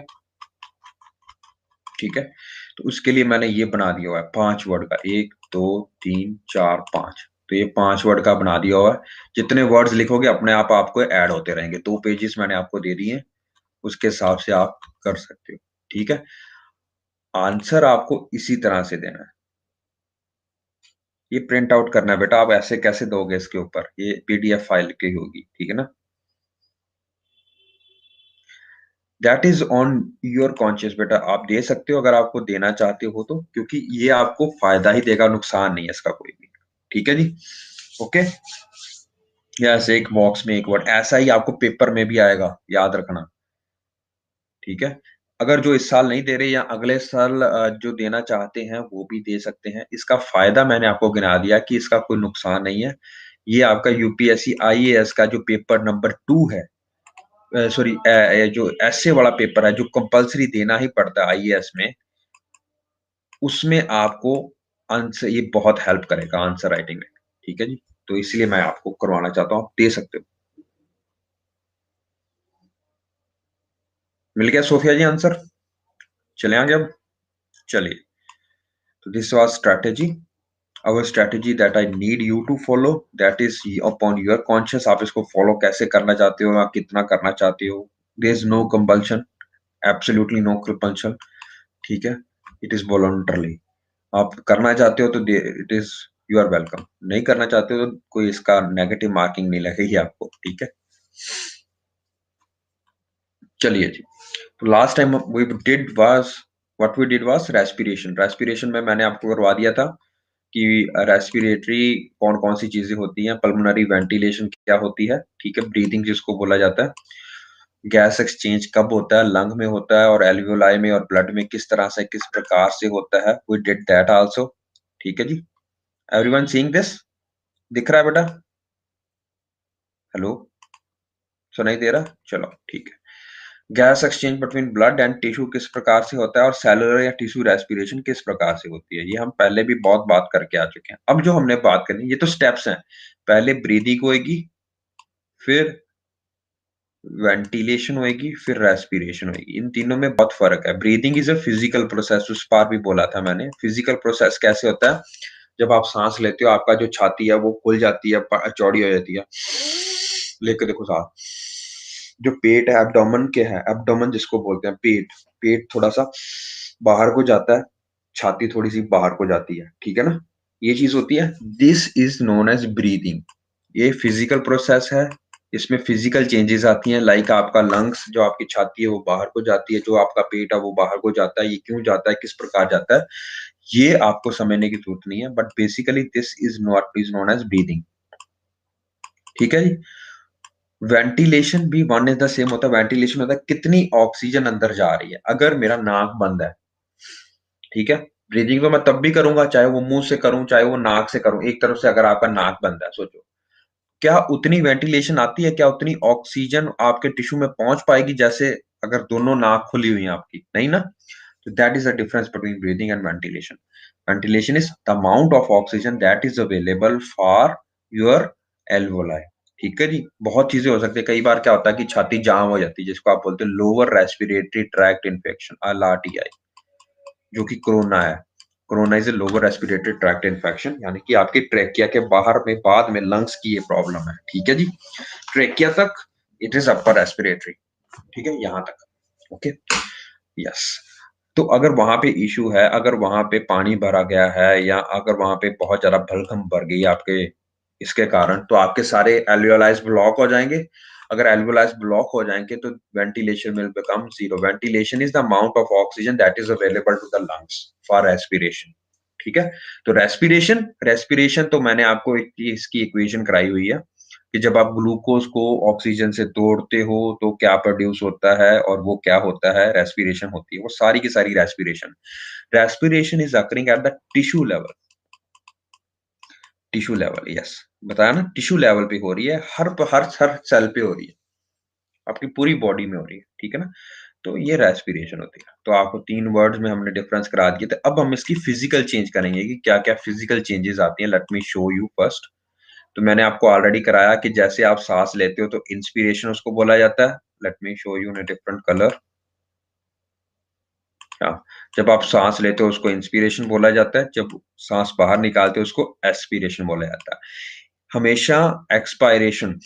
ठीक है। तो उसके लिए मैंने ये बना दिया हुआ है 5 वर्ड का, 1 2 3 4 5, तो ये 5 वर्ड का बना दिया हुआ है। जितने वर्ड्स लिखोगे अपने आप आपको ऐड होते रहेंगे। 2 पेजेस मैंने आपको दे दिए हैं, उसके हिसाब से आप कर सकते हो, ठीक है? आंसर आपको इसी तरह से देना है। ये प्रिंट आउट करना है बेटा, आप ऐसे कैसे दोगे इसके ऊपर? ये पीडीएफ फाइल की होगी, ठीक है ना? That is on your conscious बेटा, आप दे सकते हो अगर आपको देना चाहते हो तो, क्योंकि ये आपको फायदा ही देगा, नुकसान नहीं है इसका कोई भी, ठीक है जी? ओके, यस, एक बॉक्स में एक वर्ड, ऐसा ही आपको पेपर में भी आएगा, याद रखना, ठीक है? अगर जो इस साल नहीं दे रहे या अगले साल जो देना चाहते हैं वो भी दे सकते हैं। इसका फायदा मैंने आपको गिना दिया कि इसका कोई नुकसान नहीं है। ये आपका यूपीएससी आईएएस का जो पेपर नंबर 2 है, सॉरी, जो एसए वाला पेपर है जो कंपल्सरी देना ही पड़ता है आईएएस में, उसमें आपको आंसर ये बहुत हेल्प करेगा आंसर राइटिंग में, ठीक है जी? तो इसलिए मैं आपको करवाना चाहता हूँ, आप दे सकते हो। मिल गया सोफिया जी आंसर? चले आगे अब, चलिए। तो this was strategy, our strategy that I need you to follow, that is upon your conscious, आप इसको फॉलो कैसे करना चाहते हो, आप कितना करना चाहते हो। there is no compulsion, absolutely no compulsion, ठीक है? it is voluntarily, आप करना चाहते हो तो it is, you are welcome, नहीं करना चाहते हो तो कोई इसका नेगेटिव मार्किंग नहीं लगेगी आपको, ठीक है? चलिए जी, तो last time we did was, what we did was respiration. Respiration में मैंने आपको करवा दिया था कि रेस्पिरेटरी कौन-कौन सी चीजें होती हैं, पल्मोनरी वेंटिलेशन क्या होती है, ठीक है? ब्रीथिंग जिसको बोला जाता है। गैस एक्सचेंज कब होता है, लंग में होता है और एल्वियोलाई में और ब्लड में किस तरह से, किस प्रकार से होता है, वी डिड दैट आल्सो, ठीक है जी? Everyone seeing this? दिख रहा है बेटा? हेलो, सुनाई दे रहा? चलो ठीक है। Gas exchange between blood and tissue किस प्रकार से होता है और सेलुलर या टिश्यू रेस्पिरेशन किस प्रकार से होती है, ये हम पहले भी बहुत बात करके आ चुके हैं। अब जो हमने बात करनी, ये तो स्टेप्स हैं, पहले ब्रीदिंग होएगी, फिर वेंटिलेशन होएगी, फिर रेस्पिरेशन होएगी। इन तीनों में बहुत फर्क है। Breathing is a physical process, उस पार भी बोला था मैंने। फिजिकल प्रोसेस कैसे होता है? जब आप सांस लेते हो आपका जो छाती है वो खुल जाती है, चौड़ी हो जाती है, लेके देखो सांस। जो पेट है, एब्डोमेन के है, एब्डोमेन जिसको बोलते हैं, पेट, पेट थोड़ा सा बाहर को जाता है, छाती थोड़ी सी बाहर को जाती है, ठीक है ना? ये चीज होती है, this is known as breathing. ये फिजिकल प्रोसेस है, इसमें फिजिकल चेंजेस आती हैं, लाइक आपका लंग्स, जो आपकी छाती है वो बाहर को जाती है, जो आपका पेट है वो बाहर को जाता है। ये क्यों जाता है, किस प्रकार जाता है, ये आपको समझने की जरूरत नहीं है, but basically this is not is known as breathing, ठीक है जी? वेंटिलेशन भी वन इज द सेम होता है। वेंटिलेशन होता है कितनी ऑक्सीजन अंदर जा रही है। अगर मेरा नाक बंद है, ठीक है, ब्रीदिंग तो मैं तब भी करूंगा चाहे वो मुंह से करूं चाहे वो नाक से करूं। एक तरफ से अगर आपका नाक बंद है, सोचो क्या उतनी वेंटिलेशन आती है, क्या उतनी ऑक्सीजन आपके टिश्यू में पहुंच पाएगी जैसे अगर दोनों नाक खुली हुई हैं आपकी? नहीं ना? तो that is the difference between breathing and ventilation. Ventilation is the amount of oxygen that is available for your alveoli, ठीक है जी? बहुत चीजें हो सकती है, कई बार क्या होता है कि छाती जाम हो जाती है, जिसको आप बोलते हैं लोअर रेस्पिरेटरी ट्रैक्ट इन्फेक्शन, एलआरटीआई, जो कि कोरोना है। Corona is a lower respiratory tract infection, यानी कि आपकी ट्रेकिया के बाहर में, बाद में लंग्स की ये प्रॉब्लम है, ठीक है जी? ट्रेकिया तक इट इज अपर रेस्पिरेटरी, ठीक है, यहां तक, ओके, यस। तो अगर वहां पे इश्यू है, अगर वहां पे पानी भरा गया है या अगर वहां पे बहुत ज्यादा बलगम भर गई है आपके इसके कारण, तो आपके सारे एल्वियोलाइज ब्लॉक हो जाएंगे। अगर एल्वियोलाइज ब्लॉक हो जाएंगे तो ventilation will become zero. Ventilation is the amount of oxygen that is available to the lungs for respiration, ठीक है? तो रेस्पिरेशन, रेस्पिरेशन तो मैंने आपको इसकी इक्वेशन कराई हुई है कि जब आप ग्लूकोज को ऑक्सीजन से तोड़ते हो तो क्या प्रोड्यूस होता है और वो क्या होता है, रेस्पिरेशन होती है, वो सारी की सारी respiration. Respiration is occurring at the tissue level, tissue level, yes, बताया ना, टिश्यू लेवल पे हो रही है, हर सेल पे हो रही है, आपकी पूरी बॉडी में हो रही है, ठीक है ना? तो ये रेस्पिरेशन होती है। तो आपको 3 वर्ड्स में हमने डिफरेंस करा दिए थे। अब हम इसकी फिजिकल चेंज करेंगे कि क्या-क्या फिजिकल चेंजेस आती हैं। Late me show you first. तो मैंने आपको ऑलरेडी कराया कि जैसे आप सांस लेते हो तो इंस्पिरेशन उसको बोला जाता है। Late me show you in a different colour. हाँ, जब आप सांस लेते हो उसको इंस्पिरेशन बोला जाता है, जब सांस बाहर निकालते हो उसको एक्सपीरेशन बोला जाता है। हमेशा एक्सपायरेशन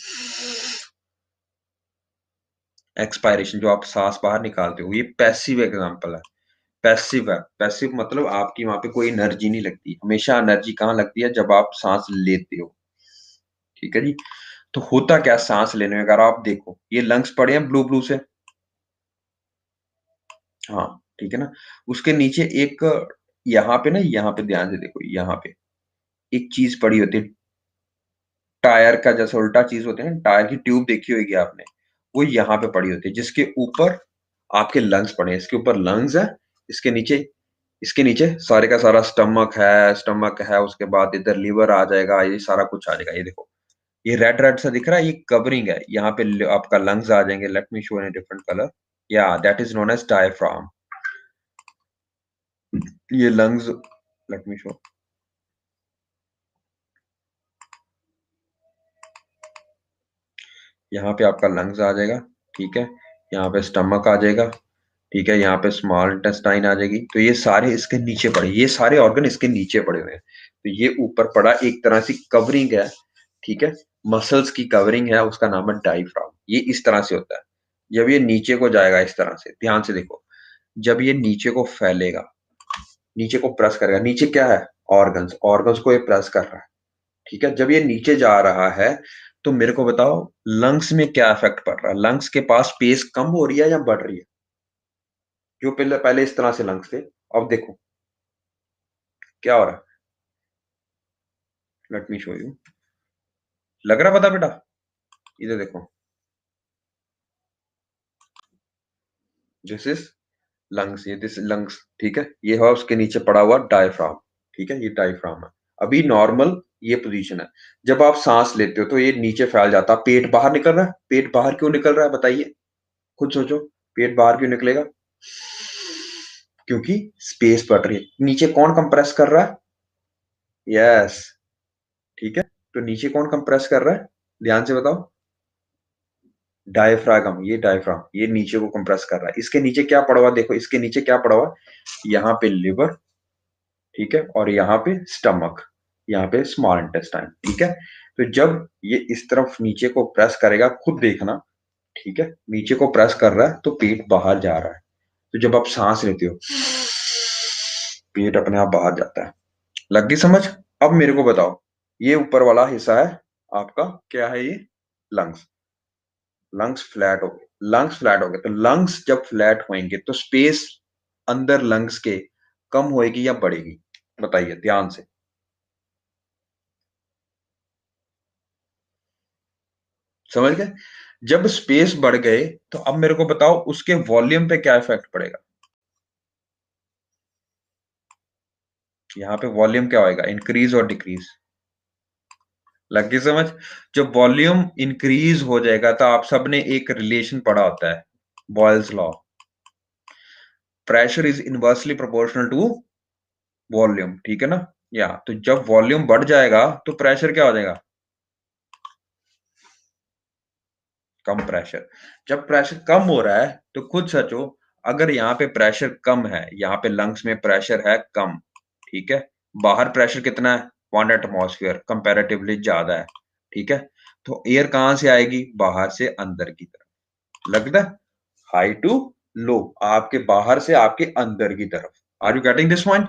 एक्सपायरेशन जो आप सांस बाहर निकालते हो, ये पैसिव एग्जांपल है। पैसिव है, पैसिव मतलब आपकी वहां पे कोई एनर्जी नहीं लगती। हमेशा एनर्जी कहाँ लगती है? जब आप सांस लेते हो। ठीक है जी। तो होता क्या सांस लेने में, अगर आप देखो ये लंग्स पड़े हैं ब्लू ब्लू से। हाँ, ठीक है ना। उसके नीचे एक, यहाँ पे ना, यहाँ पे ध्यान से देखो, यहाँ पे एक चीज पड़ी होती है, टायर का जैसा उल्टा चीज होते हैं, टायर की ट्यूब देखी होगी आपने। वो यहाँ पे पड़ी होती है, जिसके ऊपर आपके लंग्स पड़े हैं। इसके ऊपर लंग्स है, इसके नीचे, इसके नीचे सारे का सारा स्टमक है, उसके बाद इधर लीवर आ जाएगा, ये सारा कुछ आ जाएगा। ये देखो, ये रेड रेड सा दिख रहा है, ये कवरिंग है। यहाँ पे आपका लंग्स आ जाएंगे। Let me show in different colour. Yeah that is known as diaphragm. ये लंग्स, लेट मी शो। यहाँ पे आपका लंग्स आ जाएगा। ठीक है, यहाँ पे स्टमक आ जाएगा। ठीक है, यहाँ पे स्मॉल इंटेस्टाइन आ जाएगी। तो ये सारे इसके नीचे पड़े, ये सारे ऑर्गन इसके नीचे पड़े हुए हैं। तो ये ऊपर पड़ा एक तरह से कवरिंग है। ठीक है, मसल्स की कवरिंग है, उसका नाम है डायफ्राम। ये इस तरह से होता है। जब ये नीचे को जाएगा इस तरह से, ध्यान से देखो, जब ये नीचे को फैलेगा, नीचे को प्रेस करेगा, नीचे क्या है? ऑर्गन्स, ऑर्गन्स को ये प्रेस कर रहा है। ठीक है, जब ये नीचे जा रहा है, तो मेरे को बताओ लंग्स में क्या इफेक्ट पड़ रहा है? लंग्स के पास स्पेस कम हो रही है या बढ़ रही है? जो पहले पहले इस तरह से लंग्स थे, अब देखो क्या हो रहा है। Late me show you. लग रहा पता बेटा? इधर देखो, दिस इज लंग्स, ये दिस लंग्स। ठीक है, ये है उसके नीचे पड़ा हुआ डायफ्राम। ठीक है, ये डायफ्राम है। अभी नॉर्मल ये पोजीशन है। जब आप सांस लेते हो तो ये नीचे फैल जाता है, पेट बाहर निकल रहा है। पेट बाहर क्यों निकल रहा है बताइए, खुद सोचो। पेट बाहर क्यों निकलेगा? क्योंकि स्पेस बढ़ रही है। नीचे कौन कंप्रेस कर रहा है? यस। ठीक है, तो नीचे कौन कंप्रेस कर रहा है? ध्यान से बताओ। डायफ्रागम, ये डायफ्राम ये नीचे को कंप्रेस कर रहा है। इसके नीचे क्या पड़ा हुआ देखो, इसके नीचे क्या पड़ा हुआ? यहाँ पे लिवर। ठीक है, और यहाँ पे स्टमक, यहाँ पे स्मॉल इंटेस्टाइन। ठीक है, तो जब ये इस तरफ नीचे को प्रेस करेगा, खुद देखना। ठीक है, नीचे को प्रेस कर रहा है तो पेट बाहर जा रहा है। तो जब आप सांस लेते हो, पेट अपने आप बाहर जाता है। लग गई समझ? अब मेरे को बताओ, ये ऊपर वाला हिस्सा है आपका, क्या है ये? लंग्स। लंग्स फ्लैट हो गए, लंग्स फ्लैट हो गए। तो लंग्स जब फ्लैट होंगे तो स्पेस अंदर लंग्स के कम होएगी या बढ़ेगी? बताइए ध्यान से। समझ गए? जब स्पेस बढ़ गए तो अब मेरे को बताओ उसके वॉल्यूम पे क्या इफेक्ट पड़ेगा? यहाँ पे वॉल्यूम क्या होएगा? इंक्रीज और डिक्रीज। लग गई समझ? जब वॉल्यूम इंक्रीज हो जाएगा तो आप सबने एक रिलेशन पढ़ा होता है, Boyle's law. Pressure is inversely proportional to volume. ठीक है ना? या तो जब वॉल्यूम बढ़ जाएगा तो प्रेशर क्या हो जाएगा? कम प्रेशर। जब प्रेशर कम हो रहा है तो खुद सोचो, अगर यहाँ पे प्रेशर कम है, यहाँ पे लंग्स में प्रेशर है कम। ठीक है, बाहर प्रेशर कितना है? 1 एटमॉस्फेयर, कंपैरेटिवली ज्यादा है। ठीक है, तो एयर कहां से आएगी? बाहर से अंदर की तरफ। लगता है हाई टू लो, आपके बाहर से आपके अंदर की तरफ। Are you getting this point?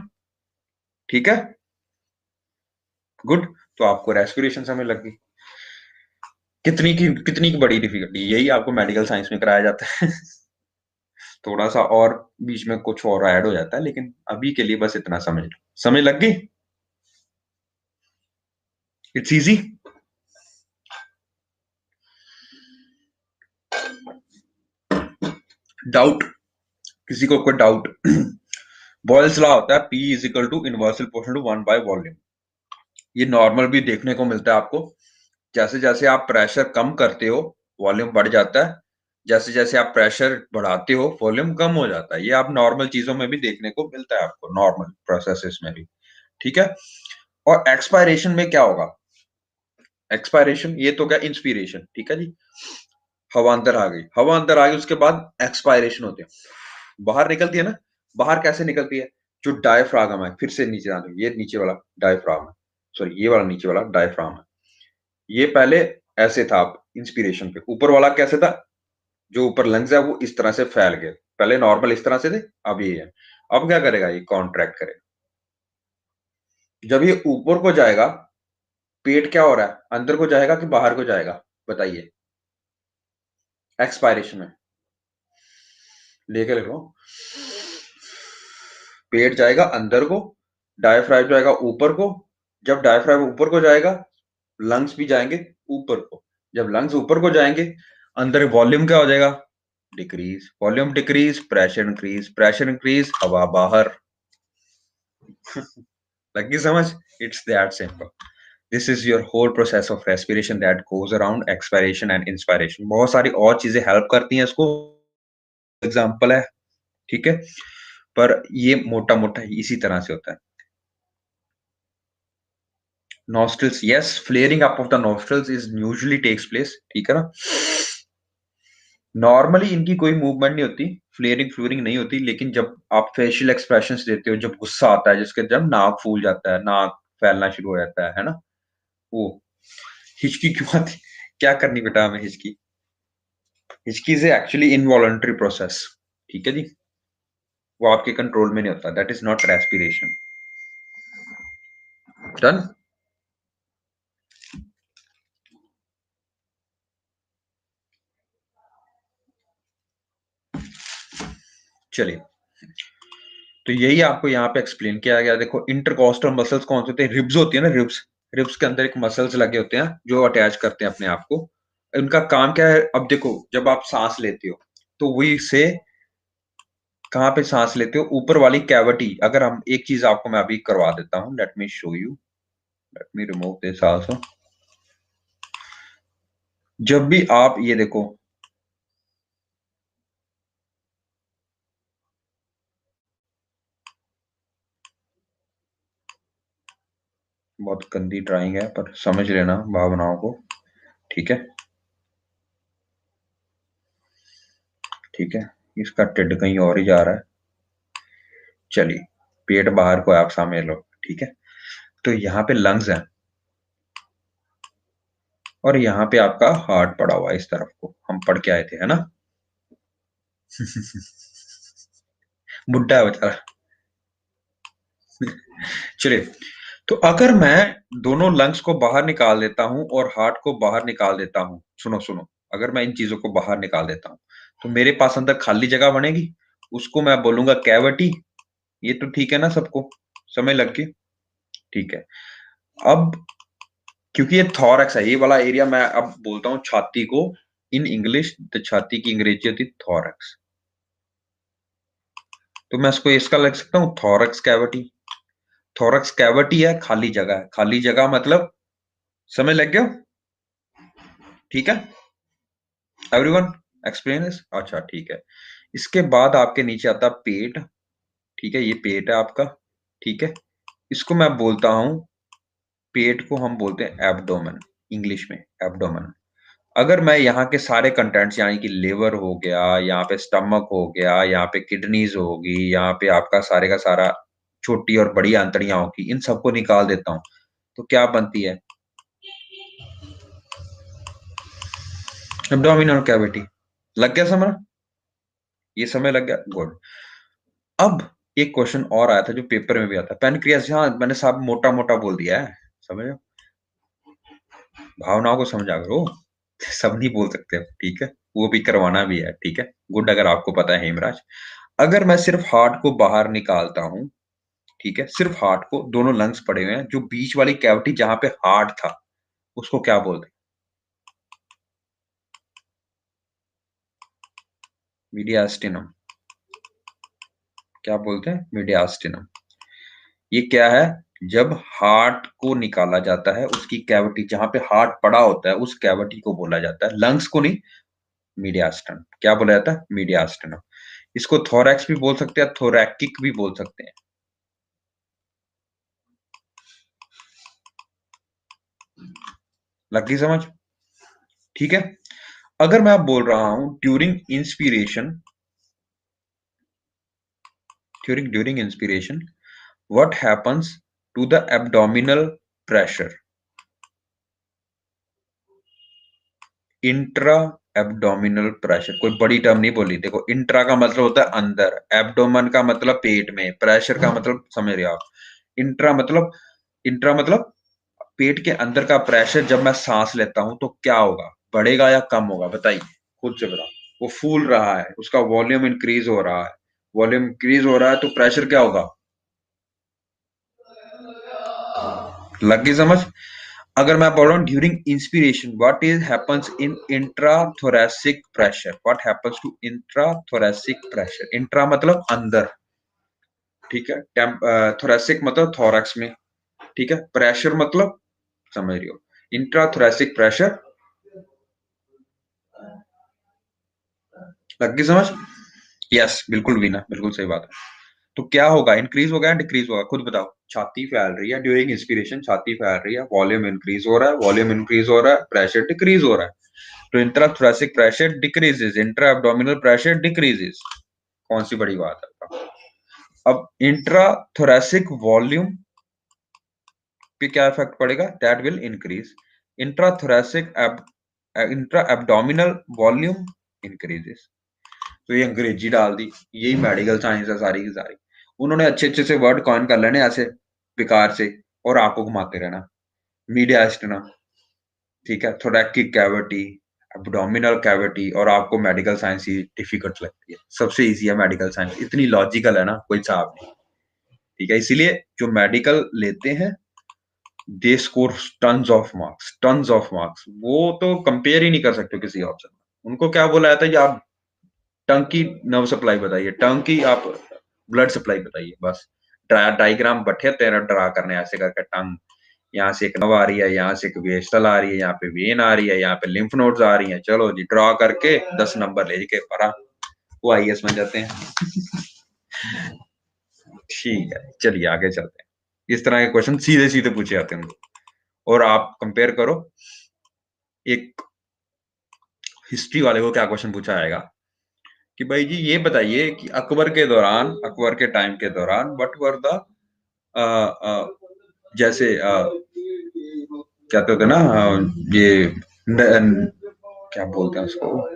ठीक है, गुड। तो आपको रेस्पिरेशन समझ लग गई। कितनी की बड़ी डिफिकल्टी, यही आपको मेडिकल साइंस में कराया जाता है। थोड़ा सा और बीच में कुछ और ऐड हो जाता है, लेकिन अभी के लिए बस इतना समझ लो। समझ लग गई? It's easy. डाउट? किसी को कोई डाउट? बॉयल्स लॉ होता है P is equal to inversely proportional 1/वॉल्यूम। ये नॉर्मल भी देखने को मिलता है आपको। जैसे जैसे आप प्रेशर कम करते हो, वॉल्यूम बढ़ जाता है। जैसे जैसे आप प्रेशर बढ़ाते हो, वॉल्यूम कम हो जाता है। ये आप नॉर्मल चीजों में भी देखने को मिलता है, आपको नॉर्मल प्रोसेसेस में भी। ठीक है, और एक्सपायरेशन में क्या होगा? एक्सपायरेशन ये तो क्या, इंस्पिरेशन। ठीक है जी, हवा अंदर आ गई, हवा अंदर आ गई, उसके बाद एक्सपायरेशन होते हैं, बाहर निकलती है ना। बाहर कैसे निकलती है? जो डायफ्रागम है, फिर से नीचे आ जाओ, ये नीचे वाला डायफ्राम है, सॉरी ये वाला नीचे वाला डायफ्राम है। ये पहले ऐसे था, इंस्पिरेशन पे ऊपर वाला कैसे था, जो ऊपर लंग्स है वो इस तरह से फैल गए, पहले नॉर्मल इस तरह से थे, अब ये है। अब क्या करेगा, ये कॉन्ट्रैक्ट करेगा। जब ये ऊपर को जाएगा, पेट क्या हो रहा है, अंदर को जाएगा कि बाहर को जाएगा, बताइए। एक्सपायरेशन में लेके लिखो, पेट जाएगा अंदर को, डायफ्राम जाएगा ऊपर को। जब डायफ्राम ऊपर को जाएगा, लंग्स भी जाएंगे ऊपर को। जब लंग्स ऊपर को जाएंगे, अंदर वॉल्यूम क्या हो जाएगा, decrease. Volume decrease, pressure increase, pressure increase, हवा बाहर। लगी समझ? It's that simple. This is your whole process of respiration that goes around expiration and inspiration. बहुत सारी और चीजें हेल्प करती हैं इसको, एग्जाम्पल है, ठीक है, पर ये मोटा मोटा इसी तरह से होता है। Nostrils, yes, flaring up of the nostrils is usually takes place, ठीक है ना। नॉर्मली इनकी कोई मूवमेंट नहीं होती, फ्लेयरिंग फ्लूरिंग नहीं होती, लेकिन जब आप फेशियल एक्सप्रेशंस देते हो, जब गुस्सा आता है, जिसके जब नाक फूल जाता है, नाक फैलना शुरू हो जाता है ना, वो हिचकी क्यों आती, क्या करनी बेटा हमें हिचकी। हिचकी से एक्चुअली इनवॉलंटरी प्रोसेस, ठीक है जी, वो आपके कंट्रोल में नहीं होता, that is not respiration. Done. चलिए, तो यही आपको यहाँ पे एक्सप्लेन किया गया। देखो, इंटरकॉस्टल मसल्स कौन से होते हैं, रिब्स होती है ना, रिब्स। रिब्स के अंदर एक मसल्स लगे होते हैं जो अटैच करते हैं अपने आप को। उनका काम क्या है, अब देखो जब आप सांस लेते हो, तो वही से कहाँ पे सांस लेते हो, ऊपर वाली कैविटी। अगर हम एक चीज आपको मैं अभी करवा देता हूँ, late me show you, let me remove this also. जब भी आप ये देखो, बहुत गंदी ड्राइंग है पर समझ लेना भावनाओं को, ठीक है, ठीक है। इसका टिड कहीं और ही जा रहा है। चलिए, पेट बाहर को आप सामने लो, ठीक है। तो यहाँ पे लंग्स हैं, और यहाँ पे आपका हार्ट पड़ा हुआ है, इस तरफ को हम पढ़ के आए थे, है ना। बुढ़ा है बेचारा। चलिए, तो अगर मैं दोनों लंग्स को बाहर निकाल देता हूं और हार्ट को बाहर निकाल देता हूं, सुनो सुनो, अगर मैं इन चीजों को बाहर निकाल देता हूं, तो मेरे पास अंदर खाली जगह बनेगी, उसको मैं बोलूंगा कैविटी। ये तो ठीक है ना सबको, समझ लग गई, ठीक है। अब क्योंकि ये थॉरक्स है, ये वाला एरिया, मैं अब बोलता हूँ छाती को इन इंग्लिश, तो छाती की अंग्रेजी होती थॉरक्स। तो मैं इसको इसका लग सकता हूँ थॉरक्स कैविटी। थोरक्स कैविटी है, खाली जगह है, खाली जगह मतलब, समझ लग गया, ठीक है। एवरीवन एक्सप्लेन दिस, अच्छा ठीक है। इसके बाद आपके नीचे आता है पेट, ठीक है, ये पेट है आपका, ठीक है। इसको मैं बोलता हूं, पेट को हम बोलते हैं एब्डोमेन, इंग्लिश में एब्डोमेन। अगर मैं यहाँ के सारे कंटेंट्स, यानी कि लिवर हो गया, यहाँ पे स्टमक हो गया, यहाँ पे किडनीज होगी, यहाँ पे आपका सारे का सारा छोटी और बड़ी आंतड़ियां होगी, इन सबको निकाल देता हूं, तो क्या बनती है, एब्डोमिनल कैविटी। लग गया समझ? ये समय लग गया, गुड। अब एक क्वेश्चन और आया था जो पेपर में भी आता है, पैनक्रियास, हाँ मैंने साहब मोटा मोटा बोल दिया है, समझो, भावनाओं को समझा करो। सब नहीं बोल सकते, ठीक है, वो भी करवाना भी है, ठीक है, गुड, अगर आपको पता है हेमराज। अगर मैं सिर्फ हार्ट को बाहर निकालता हूं, ठीक है, सिर्फ हार्ट को, दोनों लंग्स पड़े हुए हैं, जो बीच वाली कैविटी जहां पे हार्ट था, उसको क्या बोलते हैं, मीडियास्टिनम। क्या बोलते हैं, मीडियास्टिनम। ये क्या है, जब हार्ट को निकाला जाता है, उसकी कैविटी जहां पे हार्ट पड़ा होता है, उस कैविटी को बोला जाता है, लंग्स को नहीं, मीडियास्टम। क्या बोला जाता है, मीडियास्टम। इसको थोरैक्स भी बोल सकते हैं, थोरैकिक भी बोल सकते हैं। लगी समझ, ठीक है। अगर मैं आप बोल रहा हूं during inspiration, during inspiration, what happens to the abdominal pressure? Intra abdominal pressure, कोई बड़ी टर्म नहीं बोली। देखो, इंट्रा का मतलब होता है अंदर, एब्डोमन का मतलब पेट में, प्रेशर का मतलब समझ रहे हो आप। इंट्रा मतलब पेट के अंदर का प्रेशर जब मैं सांस लेता हूं तो क्या होगा, बढ़ेगा या कम होगा, बताइए, खुद से बताओ। वो फूल रहा है, उसका वॉल्यूम इंक्रीज हो रहा है, वॉल्यूम इंक्रीज हो रहा है तो प्रेशर क्या होगा, लग गई समझ। अगर मैं बोल रहा हूँ during inspiration what is happens in intrathoracic pressure, what happens to intrathoracic pressure. Intra मतलब अंदर, ठीक है, थोरेसिक मतलब थोरैक्स में, ठीक है, प्रेशर मतलब समझ रही हो, इंट्राथोरेसिक प्रेशर, लग गई समझ। यस, बिल्कुल भी ना, बिल्कुल सही बात है। तो क्या होगा, इंक्रीज होगा या डिक्रीज होगा, खुद बताओ। छाती फैल रही है ड्यूरिंग इंस्पिरेशन, छाती फैल रही है, वॉल्यूम इंक्रीज हो रहा है, वॉल्यूम इंक्रीज हो रहा है, प्रेशर डिक्रीज हो रहा है। तो intrathoracic pressure decreases, intra abdominal pressure decreases. कौन सी बड़ी बात है। अब इंट्राथोरेसिक वॉल्यूम पे क्या इफेक्ट पड़ेगा, that will increase. Intrathoracic intra abdominal volume increases. तो ये अंग्रेजी डाल दी, यही मेडिकल साइंस है सारी की सारी। उन्होंने अच्छे अच्छे से वर्ड कॉइन कर लेने ऐसे बेकार से, और आपको घुमाते रहना, मीडिया एस्टना, ठीक है, थोरैकिक कैविटी, एब्डोमिनल कैविटी, और आपको मेडिकल साइंस ही डिफिकल्ट लगती है। सबसे इजी है मेडिकल साइंस, इतनी लॉजिकल है ना, कोई हिसाब नहीं, ठीक है। इसीलिए जो मेडिकल लेते हैं they score tons of marks, वो तो कंपेयर ही नहीं कर सकते किसी ऑप्शन में। उनको क्या बोला जाता है, ये आप टंग की नर्व सप्लाई बताइए, टंग की आप ब्लड सप्लाई बताइए, बस डायग्राम बैठे तेरा ड्रा करने ऐसे करके, टंग यहाँ से एक नर्व आ रही है, यहाँ से एक वेस्टल आ रही है, यहाँ पे वेन आ रही है, यहाँ पे लिम्फ नोड्स आ रही हैं, चलो जी ड्रॉ करके 10 नंबर लेके पढ़ा, वो आईएएस बन जाते हैं। ठीक है, चलिए आगे चलते हैं। इस तरह के क्वेश्चन सीधे सीधे पूछे जाते हैं उनको। और आप कंपेयर करो, एक हिस्ट्री वाले को क्या क्वेश्चन पूछा जाएगा कि भाई जी ये बताइए कि अकबर के दौरान, अकबर के टाइम के दौरान व्हाट वर द जैसे कहते होते ना, ये क्या बोलते हैं उसको,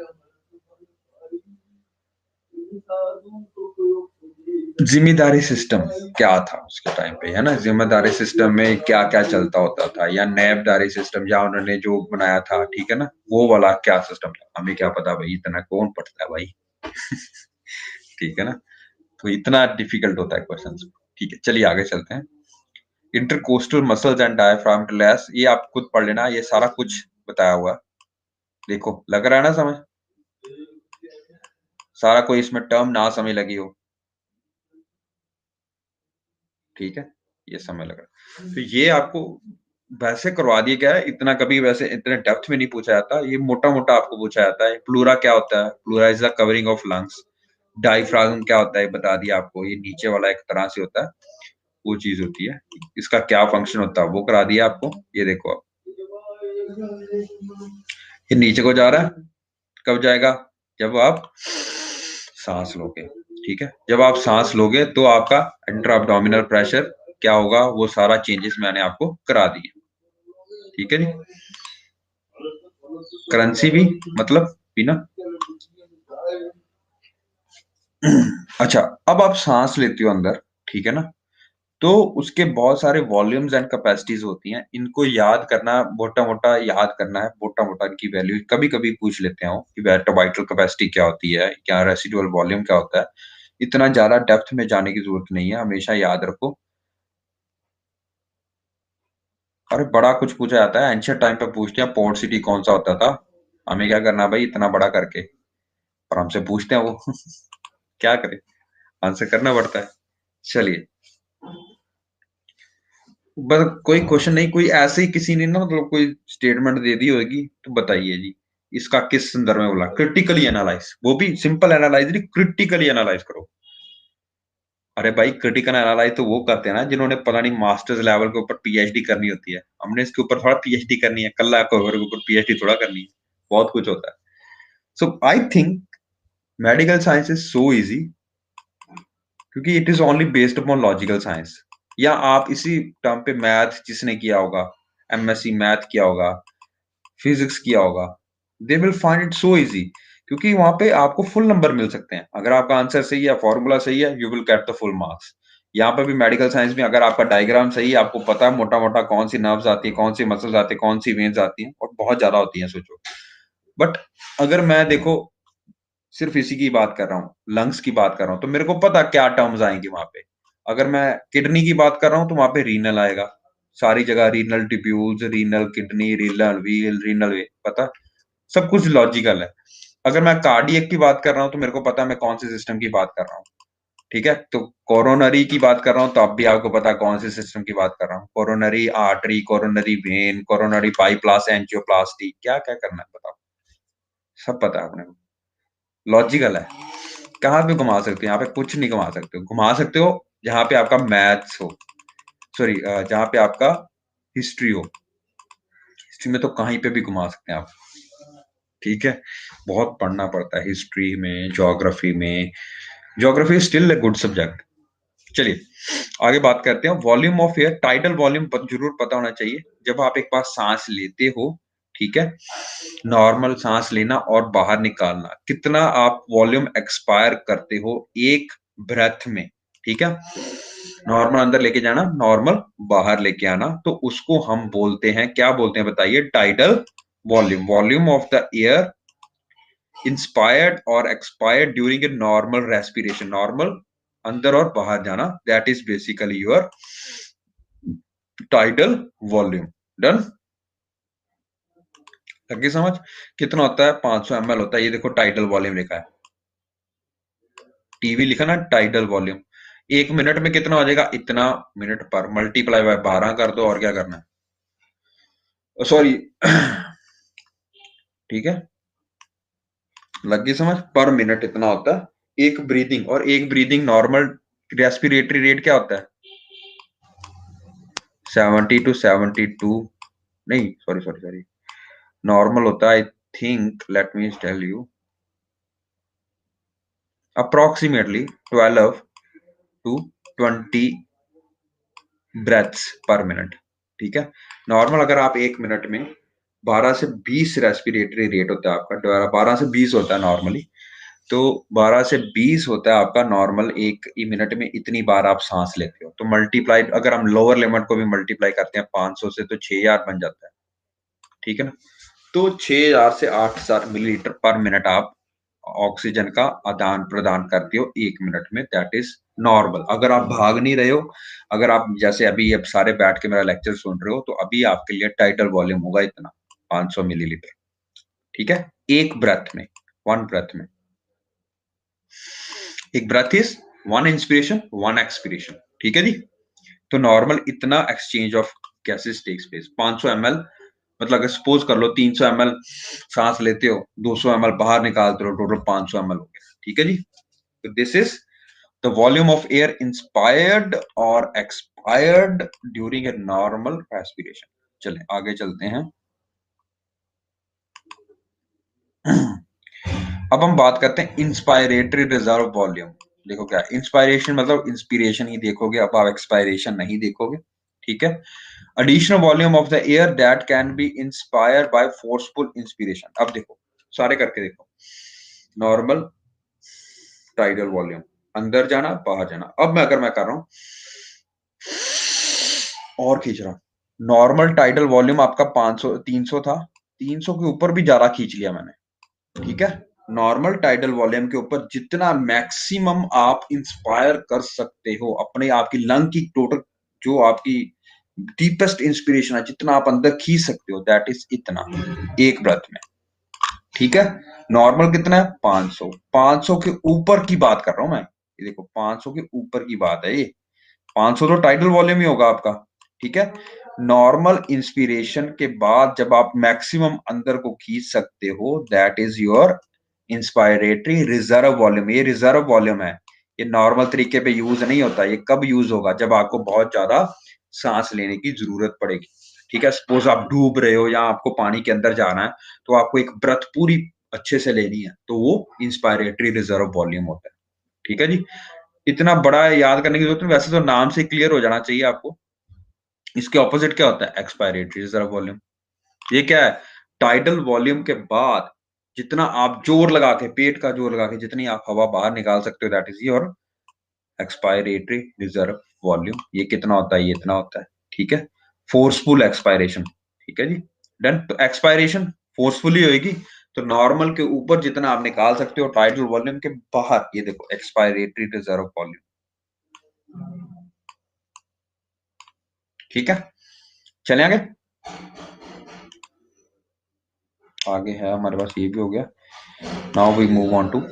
जिम्मेदारी सिस्टम क्या था उसके टाइम पे, है ना, जिम्मेदारी सिस्टम में क्या क्या चलता होता था, या नैबदारी सिस्टम, या उन्होंने जो बनाया था, ठीक है ना, वो वाला क्या सिस्टम था, हमें क्या पता भाई, इतना कौन पढ़ता है भाई। ठीक है ना, तो इतना डिफिकल्ट होता है क्वेश्चन। ठीक है, चलिए आगे चलते हैं। Intercostal muscles and diaphragm less, ये आप खुद पढ़ लेना, ये सारा कुछ बताया हुआ। देखो लग रहा है ना समझ, सारा कोई इसमें टर्म ना समझ लगी हो, ठीक है, ये समझ लग रहा है। तो ये आपको वैसे करवा दिया गया है, इतना कभी वैसे इतने डेप्थ में नहीं पूछा जाता, ये मोटा मोटा आपको पूछा जाता है। प्लूरा क्या होता है, pleura is the covering of lungs. Diaphragm क्या होता है बता दिया आपको, ये नीचे वाला एक तरह से होता है, वो चीज होती है। इसका क्या फंक्शन होता है वो करा दिया आपको। ये देखो आप, ये नीचे को जा रहा है, कब जाएगा, जब आप सांस लोगे, ठीक है, जब आप सांस लोगे तो आपका इंट्रा एब्डोमिनल प्रेशर क्या होगा, वो सारा चेंजेस मैंने आपको करा दिए, ठीक है जी। करेंसी भी मतलब बिना। अच्छा, अब आप सांस लेते हो अंदर, ठीक है ना, तो उसके बहुत सारे वॉल्यूम्स एंड कैपेसिटीज होती हैं, इनको याद करना, मोटा मोटा याद करना है, मोटा मोटा इनकी वैल्यू कभी कभी पूछ लेते हो कि वाइटल कैपेसिटी क्या होती है, क्या रेसिडुअल वॉल्यूम क्या होता है। इतना ज्यादा डेप्थ में जाने की जरूरत नहीं है, हमेशा याद रखो। अरे बड़ा कुछ पूछा जाता है, एंशियंट टाइम पे पूछते हैं पोर्ट सिटी कौन सा होता था, हमें क्या करना भाई इतना बड़ा करके, और हमसे पूछते हैं वो। क्या करें, आंसर करना पड़ता है। चलिए, बस कोई क्वेश्चन नहीं, कोई ऐसे ही किसी ने ना मतलब कोई स्टेटमेंट दे दी होगी तो बताइए जी, इसका किस संदर्भ में बोला, क्रिटिकली एनालाइज, वो भी सिंपल एनालाइज नहीं, क्रिटिकली एनालाइज करो। अरे भाई, क्रिटिकल एनालाइज तो वो करते हैं ना जिन्होंने पता नहीं मास्टर्स लेवल के ऊपर पीएचडी करनी होती है, हमने इसके ऊपर थोड़ा पीएचडी करनी है, कल्ला कवर के ऊपर पीएचडी थोड़ा करनी है, बहुत कुछ होता है। So I think medical science is so easy, क्योंकि it is only based upon logical science. Yeah आप इसी टर्म पे मैथ जिसने किया होगा, एमएससी मैथ किया होगा, फिजिक्स किया होगा, they will find it so easy, क्योंकि वहां पे आपको फुल नंबर मिल सकते हैं। अगर आपका आंसर सही है, फॉर्मूला सही है, you will get the full marks. यहाँ पे भी मेडिकल साइंस में अगर आपका डायग्राम सही है, आपको पता है मोटा मोटा कौन सी नर्व्स आती है, कौन सी मसल्स आती है, कौन सी वेन्स आती हैं, और बहुत ज्यादा होती हैं, सोचो। बट अगर मैं देखो सिर्फ इसी की बात कर रहा हूँ, लंग्स की बात कर रहा हूँ, तो मेरे को पता क्या टर्म्स आएंगी वहां पे। अगर मैं किडनी की बात कर रहा हूँ तो वहां पे रीनल आएगा, सारी जगह renal tubules, renal kidney, renal wheel, renal way, पता, सब कुछ लॉजिकल है। अगर मैं कार्डियक की बात कर रहा हूँ तो मेरे को पता है मैं कौन से सिस्टम की बात कर रहा हूँ। ठीक है, तो कोरोनरी की बात कर रहा हूँ तो अब भी आपको पता है कौन से सिस्टम की बात कर रहा हूँ। Coronary artery, coronary vein, coronary bypass, angioplasty, क्या क्या करना है बताओ, सब पता है अपने को, लॉजिकल है। कहाँ पे घुमा सकते हो, यहाँ पे कुछ नहीं घुमा सकते हो। घुमा सकते हो जहाँ पे आपका मैथ्स हो, सॉरी जहाँ पे आपका हिस्ट्री हो। हिस्ट्री में तो कहीं पे भी घुमा सकते हैं आप। ठीक है, बहुत पढ़ना पड़ता है हिस्ट्री में, ज्योग्राफी में। Geography still a good subject. चलिए आगे बात करते हैं। Volume of air, tidal volume जरूर पता होना चाहिए। जब आप एक बार सांस लेते हो, ठीक है, नॉर्मल सांस लेना और बाहर निकालना, कितना आप वॉल्यूम एक्सपायर करते हो एक ब्रेथ में। ठीक है, नॉर्मल अंदर लेके जाना, नॉर्मल बाहर लेके आना, तो उसको हम बोलते हैं, क्या बोलते हैं बताइए, tidal volume. Volume of the air inspired और expired during a normal respiration, normal अंदर और बाहर जाना, that is basically your tidal volume. Done, लगी समझ। कितना होता है, 500 ml होता है। ये देखो टाइडल वॉल्यूम लिखा है, टीवी लिखा ना टाइडल वॉल्यूम। एक मिनट में कितना हो जाएगा, इतना मिनट पर मल्टीप्लाई बाय 12 कर दो, और क्या करना है, सॉरी ठीक है, लगी समझ। पर मिनट इतना होता है एक ब्रीदिंग, और एक ब्रीदिंग नॉर्मल रेस्पिरेटरी रेट क्या होता है, 70 to 72, नहीं सॉरी सॉरी सॉरी, नॉर्मल होता है I think, let me tell you, approximately 12 to 20 breaths per minute. ठीक है, नॉर्मल अगर आप एक मिनट में 12 से 20 रेस्पिरेटरी रेट होता है आपका, 12 से 20 होता है नॉर्मली, तो 12 से 20 होता है आपका नॉर्मल, एक ही मिनट में इतनी बार आप सांस लेते हो। तो मल्टीप्लाई, अगर हम लोअर लिमिट को भी मल्टीप्लाई करते हैं 500 से, तो 6000 बन जाता है। ठीक है ना, तो 6000 से 8000 मिलीलीटर पर मिनट आप ऑक्सीजन का आदान प्रदान करते हो एक मिनट में, दैट इज नॉर्मल। अगर आप भाग नहीं रहे हो, अगर आप जैसे अभी अब सारे बैठ के मेरा लेक्चर सुन रहे हो, तो अभी आपके लिए टाइटल वॉल्यूम होगा इतना, 500 मिलीलीटर। ठीक है, एक ब्रेथ में, वन ब्रेथ में। एक breath is one inspiration, one expiration. ठीक है जी, तो नॉर्मल इतना exchange of gases takes place. 500 ml, मतलब अगर सपोज कर लो 300 ml सांस लेते हो, 200 ml बाहर निकालते हो, टोटल 500 ml हो गया। ठीक है जी, तो this is the volume of air inspired और expired during a normal respiration. चले आगे चलते हैं। अब हम बात करते हैं इंस्पायरेटरी रिजर्व वॉल्यूम। देखो क्या, इंस्पायरेशन मतलब इंस्पिरेशन ही देखोगे, अब आप एक्सपायरेशन नहीं देखोगे। ठीक है, additional volume of the air that can be inspired by forceful inspiration। अब देखो सारे करके देखो, नॉर्मल टाइडल वॉल्यूम, अंदर जाना बाहर जाना। अब मैं अगर मैं कर रहा हूं और खींच रहा हूं, नॉर्मल टाइडल वॉल्यूम आपका 500 300 था, 300 के ऊपर भी ज्यादा खींच लिया मैंने। ठीक है, नॉर्मल टाइडल वॉल्यूम के ऊपर जितना मैक्सिमम आप इंस्पायर कर सकते हो अपने, आपकी लंग की टोटल जो आपकी डीपेस्ट इंस्पिरेशन है, जितना आप अंदर खींच सकते हो, दैट इज इतना एक ब्रेथ में। ठीक है, नॉर्मल कितना है, 500। 500 के ऊपर की बात कर रहा हूं मैं, ये देखो 500 के ऊपर की बात है ये। 500 तो टाइटल वॉल्यूम ही होगा आपका। ठीक है, नॉर्मल इंस्पिरेशन के बाद जब आप मैक्सिमम अंदर को खींच सकते हो, that is your inspiratory reserve volume. ये रिजर्व वॉल्यूम है, ये नॉर्मल तरीके पे यूज नहीं होता। ये कब यूज होगा, जब आपको बहुत ज्यादा सांस लेने की जरूरत पड़ेगी। ठीक है, सपोज आप डूब रहे हो या आपको पानी के अंदर जाना है, तो आपको एक ब्रेथ पूरी अच्छे से लेनी है, तो वो इंस्पायरेटरी रिजर्व वॉल्यूम होता है। ठीक है जी, इतना बड़ा याद करने की जरूरत नहीं, वैसे तो नाम से क्लियर हो जाना चाहिए आपको। इसके ऑपोजिट क्या होता है? Expiratory reserve volume. ये क्या है? टाइडल वॉल्यूम के बाद जितना आप जोर लगा के, पेट का जोर लगा के जितनी आप हवा बाहर निकाल सकते हो, that is your expiratory reserve volume. ये कितना होता है? ये इतना होता है। ठीक है, फोर्सफुल एक्सपायरेशन। ठीक है जी, डन। तो एक्सपायरेशन फोर्सफुली होगी, तो नॉर्मल के ऊपर जितना आप निकाल सकते हो टाइडल वॉल्यूम के बाहर, ये देखो एक्सपायरेटरी रिजर्व वॉल्यूम। ठीक है, चले आगे। आगे है हमारे पास, ये भी हो गया। Now we move on to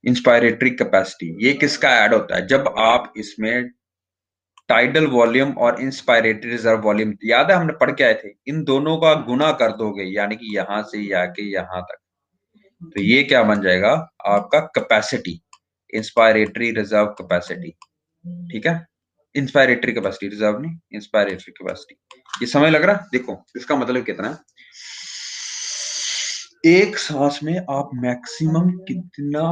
inspiratory capacity. ये किसका ऐड होता है? जब आप इसमें टाइडल वॉल्यूम और इंस्पायरेटरी रिजर्व वॉल्यूम, याद है हमने पढ़ के आए थे, इन दोनों का गुना कर दोगे, यानी कि यहां से आके यहां तक, तो ये क्या बन जाएगा? आपका कैपेसिटी, इंस्पायरेटरी रिजर्व कैपेसिटी। ठीक है, इंस्पायरेटरी कैपेसिटी, रिजर्व नहीं, इंस्पायरेटरी कैपेसिटी। ये समय लग रहा है? देखो इसका मतलब कितना है, एक सांस में आप मैक्सिमम कितना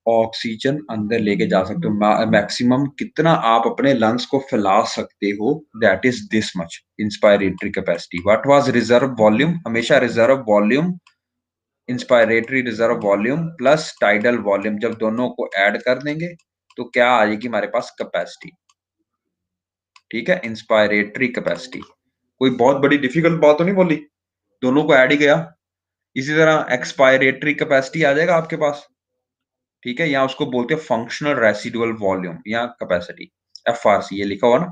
ऑक्सीजन अंदर लेके जा सकते हो, मैक्सिमम कितना आप अपने लंग्स को फैला सकते हो, that is this much inspiratory capacity. What was reserve volume? हमेशा reserve volume, inspiratory reserve volume plus tidal volume, जब दोनों को ऐड कर देंगे तो क्या आ जाएगी हमारे पास? कैपेसिटी। ठीक है, इंस्पायरेटरी कैपेसिटी। कोई बहुत बड़ी डिफिकल्ट बात तो नहीं बोली, दोनों को ऐड ही गया। इसी तरह एक्सपायरेटरी कैपेसिटी आ जाएगा आपके पास। ठीक है, यहाँ उसको बोलते हैं फंक्शनल रेसिडुअल वॉल्यूम या कैपेसिटी, एफआरसी, ये लिखा हुआ ना,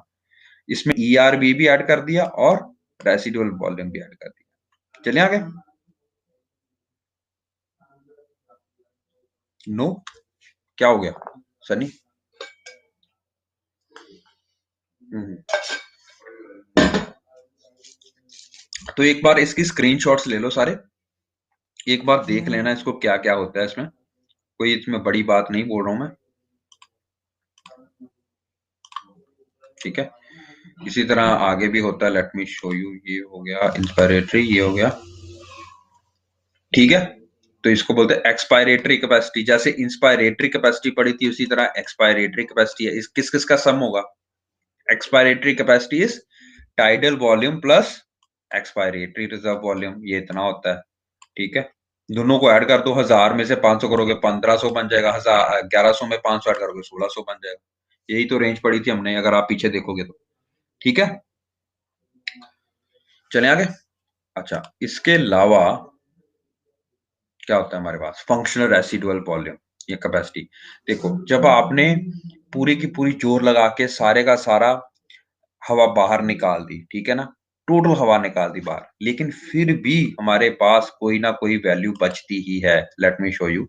इसमें ईआरवी भी ऐड कर दिया और रेसिडुअल वॉल्यूम भी ऐड कर दिया। चलिए आगे। नो, क्या हो गया सनी? हम्म। तो एक बार इसकी स्क्रीनशॉट्स ले लो सारे, एक बार देख लेना इसको क्या क्या होता है इसमें, कोई इसमें बड़ी बात नहीं बोल रहा हूं मैं। ठीक है, इसी तरह आगे भी होता है, लेट मी शो यू। ये हो गया इंस्पायरेटरी, ये हो गया। ठीक है, तो इसको बोलते हैं एक्सपायरेटरी कैपेसिटी। जैसे इंस्पायरेटरी कैपेसिटी पड़ी थी, उसी तरह एक्सपायरेटरी कैपेसिटी है। इस किस किस का सम होगा? Expiratory capacity is tidal volume plus expiratory reserve volume, ये इतना होता है। ठीक है, दोनों को ऐड कर दो, 1000 में से 500 करोगे 1500 बन जाएगा, 1100 में 500 ऐड करोगे 1600 बन जाएगा। यही तो रेंज पड़ी थी हमने, अगर आप पीछे देखोगे तो। ठीक है, चले आगे। अच्छा, इसके अलावा क्या होता है हमारे पास? फंक्शनल रेसिडुअल वॉल्यूम या कैपेसिटी। देखो, जब आपने पूरी की पूरी जोर लगा के सारे का सारा हवा बाहर निकाल दी, ठीक है ना, टोटल हवा निकाल दी बाहर, लेकिन फिर भी हमारे पास कोई ना कोई वैल्यू बचती ही है। Late me show you.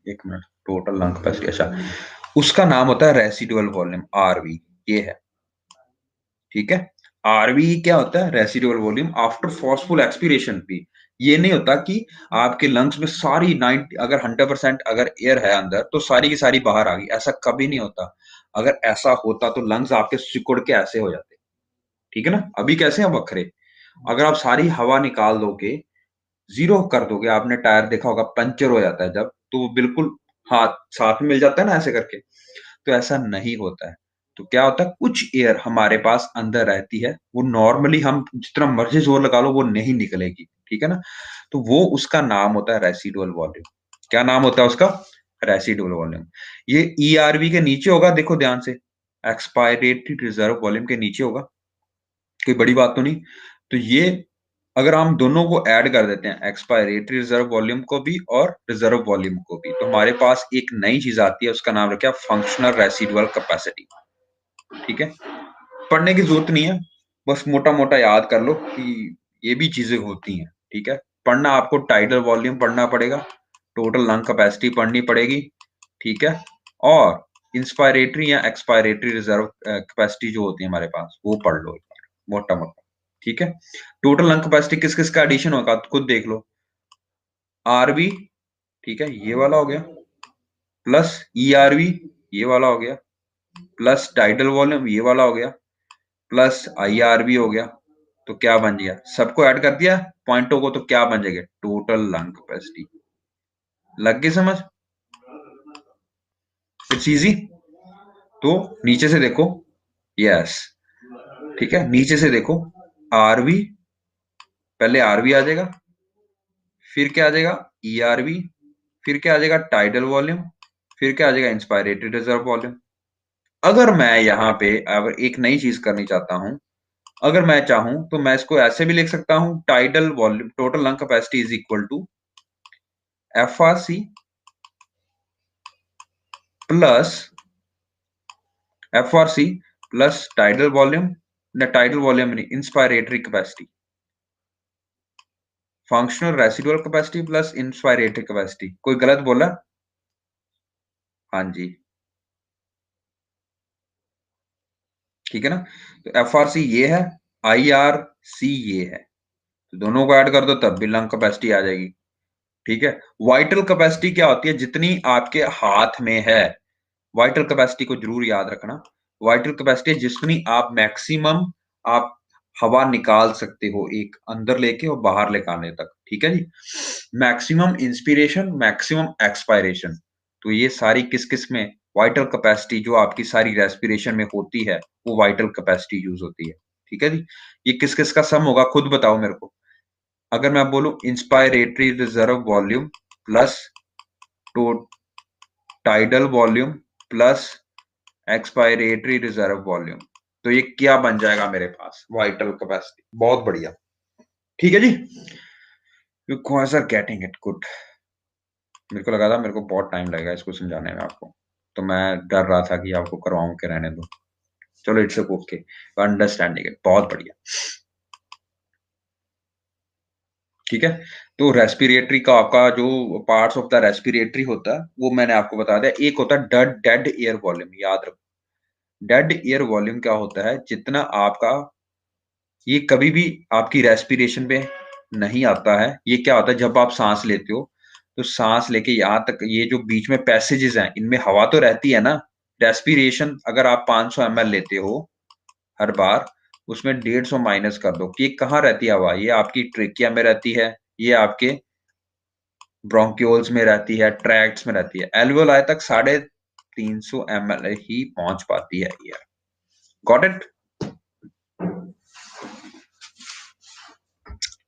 एक मिनट, टोटल लंग कैपेसिटी, अच्छा, उसका नाम होता है रेसिडुअल वॉल्यूम, आरवी। ये है, ठीक है। आरवी क्या होता है? Residual volume after forceful expiration भी। ये नहीं होता कि आपके लंग्स में सारी 90, अगर 100% अगर एयर है अंदर तो सारी की सारी बाहर आ गई, ऐसा कभी नहीं होता। अगर ऐसा होता तो लंग्स आपके सिकुड़ के ऐसे हो जाते। ठीक है ना, अभी कैसे हैं वखरे। अगर आप सारी हवा निकाल दोगे, जीरो कर दोगे, आपने टायर देखा होगा पंचर हो जाता है जब, तो वो बिल्कुल हाथ साथ में मिल जाता है ना ऐसे करके, तो ऐसा नहीं होता है। तो क्या होता है, कुछ एयर हमारे पास अंदर रहती है, वो नॉर्मली हम जितना मर्जी जोर लगा लो वो नहीं निकलेगी। ठीक है ना, तो वो उसका नाम होता है रेसिडुअल वॉल्यूम। क्या नाम होता है उसका? Residual volume. ये ईआरवी के नीचे होगा, देखो ध्यान से, एक्सपायरेटरी रिजर्व वॉल्यूम के नीचे होगा, कोई बड़ी बात तो नहीं। तो ये अगर हम दोनों को ऐड कर देते हैं, एक्सपायरेटरी रिजर्व वॉल्यूम को भी और रिजर्व वॉल्यूम को भी, तो हमारे पास एक नई चीज आती है, उसका नाम रखा फंक्शनल रेसिडुअल कैपेसिटी। ठीक है, पढ़ने की जरूरत नहीं है, बस मोटा मोटा याद कर लो कि ये भी चीजें होती हैं। ठीक है, पढ़ना आपको टाइडल वॉल्यूम पढ़ना पड़ेगा, टोटल लंग कैपेसिटी पढ़नी पड़ेगी। ठीक है, और इंस्पायरेटरी या एक्सपायरेटरी रिजर्व कैपेसिटी जो होती है हमारे पास, वो पढ़ लो मोटा मोटा। ठीक है, टोटल लंग कैपेसिटी किस किस का एडिशन होगा खुद देख लो। आरवी, ठीक है, ये वाला हो गया, प्लस ईआरवी, ये वाला हो गया, प्लस टाइडल वॉल्यूम, ये वाला हो गया, प्लस आईआरवी हो गया, तो क्या बन गया, सबको ऐड कर दिया पॉइंटों को, तो क्या बन जाएगा, टोटल लंग कैपेसिटी। लग गई समझ? It's easy. तो नीचे से देखो, यस, ठीक है, नीचे से देखो, आरवी, पहले आरवी आ जाएगा, फिर क्या आ जाएगा, ईआरवी, फिर क्या आ जाएगा, टाइडल वॉल्यूम, फिर क्या आ जाएगा, इंस्पायरेटरी रिजर्व वॉल्यूम। अगर मैं यहाँ पे अगर एक नई चीज करनी चाहता हूं, अगर मैं चाहूं तो मैं इसको ऐसे भी लिख सकता हूं, tidal volume total lung capacity is equal to F R C plus tidal volume, न टाइडल वॉल्यूम नहीं, inspiratory capacity, functional residual capacity plus inspiratory capacity. कोई गलत बोला? हाँ जी, ठीक है ना। तो एफ आर सी ये है, आई आर सी ये है, तो दोनों को ऐड कर दो तब भी लंग कैपेसिटी आ जाएगी। ठीक है। वाइटल कैपेसिटी क्या होती है, जितनी आपके हाथ में है, वाइटल कैपेसिटी को जरूर याद रखना। वाइटल कैपेसिटी जितनी आप मैक्सिमम आप हवा निकाल सकते हो, एक अंदर लेके और बाहर लेके तक, ठीक है जी। मैक्सिमम इंस्पिरेशन, मैक्सिमम एक्सपायरेशन, तो ये सारी किस किस में, वाइटल कैपेसिटी जो आपकी सारी रेस्पिरेशन में होती है, वो वाइटल कैपेसिटी यूज होती है। ठीक है जी। ये किस किस का सम होगा, खुद बताओ मेरे को। अगर मैं बोलूं inspiratory reserve volume plus two tidal volume plus expiratory reserve volume, तो ये क्या बन जाएगा मेरे पास, वाइटल कैपेसिटी। बहुत बढ़िया, ठीक है जी। You guys are getting it good. मेरे को लगा था मेरे को बहुत टाइम लगेगा इसको समझाने में आपको, तो मैं डर रहा था कि आपको करवाऊं के रहने दो। चलो इट्स ओके, अंडरस्टैंडिंग इट, बहुत बढ़िया। ठीक है। तो रेस्पिरेटरी का आपका जो पार्ट्स ऑफ द रेस्पिरेटरी होता है, वो मैंने आपको बता दिया। एक होता है डेड डेड एयर वॉल्यूम, याद रखो। डेड एयर वॉल्यूम क्या होता है, जितना आपका, ये कभी भी आपकी रेस्पिरेशन पे नहीं आता है। ये क्या होता है, जब आप सांस लेते हो, तो सांस लेके यहां तक ये जो बीच में पैसेजेस हैं, इनमें हवा तो रहती है ना। रेस्पिरेशन अगर आप 500 ml लेते हो हर बार, उसमें 150 माइनस कर दो कि कहाँ रहती है हवा, ये आपकी ट्रेकिया में रहती है, ये आपके ब्रोंक्यूल्स में रहती है, ट्रैक्ट्स में रहती है। एल्वियोलाई तक 350 ml ही पहुंच पाती है एयर। Got it?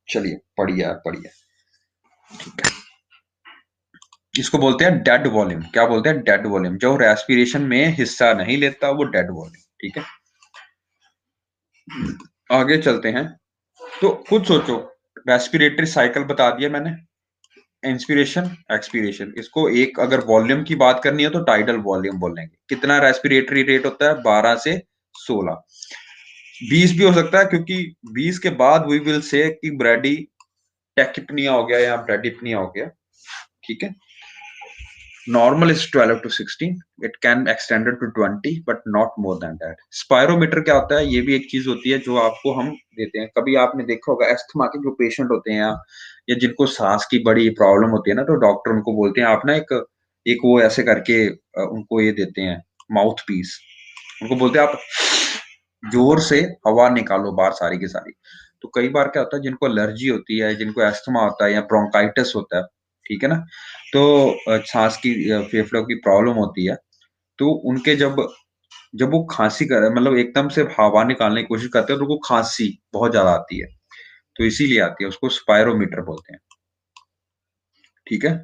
चलिए, बढ़िया बढ़िया। इसको बोलते हैं डेड वॉल्यूम। क्या बोलते हैं, डेड वॉल्यूम। जो रेस्पिरेशन में हिस्सा नहीं लेता वो डेड वॉल्यूम। ठीक है, आगे चलते हैं। तो खुद सोचो, रेस्पिरेटरी साइकिल बता दिया मैंने, इंस्पिरेशन एक्सपीरेशन। इसको एक अगर वॉल्यूम की बात करनी है तो टाइडल वॉल्यूम बोलेंगे। कितना रेस्पिरेटरी रेट होता है, 12 से 16, 20 भी हो सकता है, क्योंकि 20 के बाद वी विल से कि ब्रेडी टेकिपनिया हो गया या ब्रेडिपनिया हो गया। ठीक है। Normal is 12 to 16. It can extended to 20, but not more than that. Spirometer क्या होता है, ये भी एक चीज होती है जो आपको हम देते हैं। कभी आपने देखा होगा अस्थमा के जो पेशेंट होते हैं, या जिनको सांस की बड़ी प्रॉब्लम होती है ना, तो डॉक्टर उनको बोलते हैं आप ना एक एक वो ऐसे करके उनको ये देते हैं, माउथ पीस। उनको बोलते हैं आप जोर से हवा निकालो बाहर सारी की सारी। तो कई बार क्या होता है, जिनको एलर्जी होती है, जिनको अस्थमा होता है या ब्रोंकाइटिस होता है, ठीक है ना, तो सांस की फेफड़ों की प्रॉब्लम होती है, तो उनके जब जब वो खांसी कर मतलब एकदम से हवा निकालने की कोशिश करते हैं, तो उनको खांसी बहुत ज्यादा आती है, तो इसीलिए आती है। उसको स्पायरोमीटर बोलते हैं। ठीक है।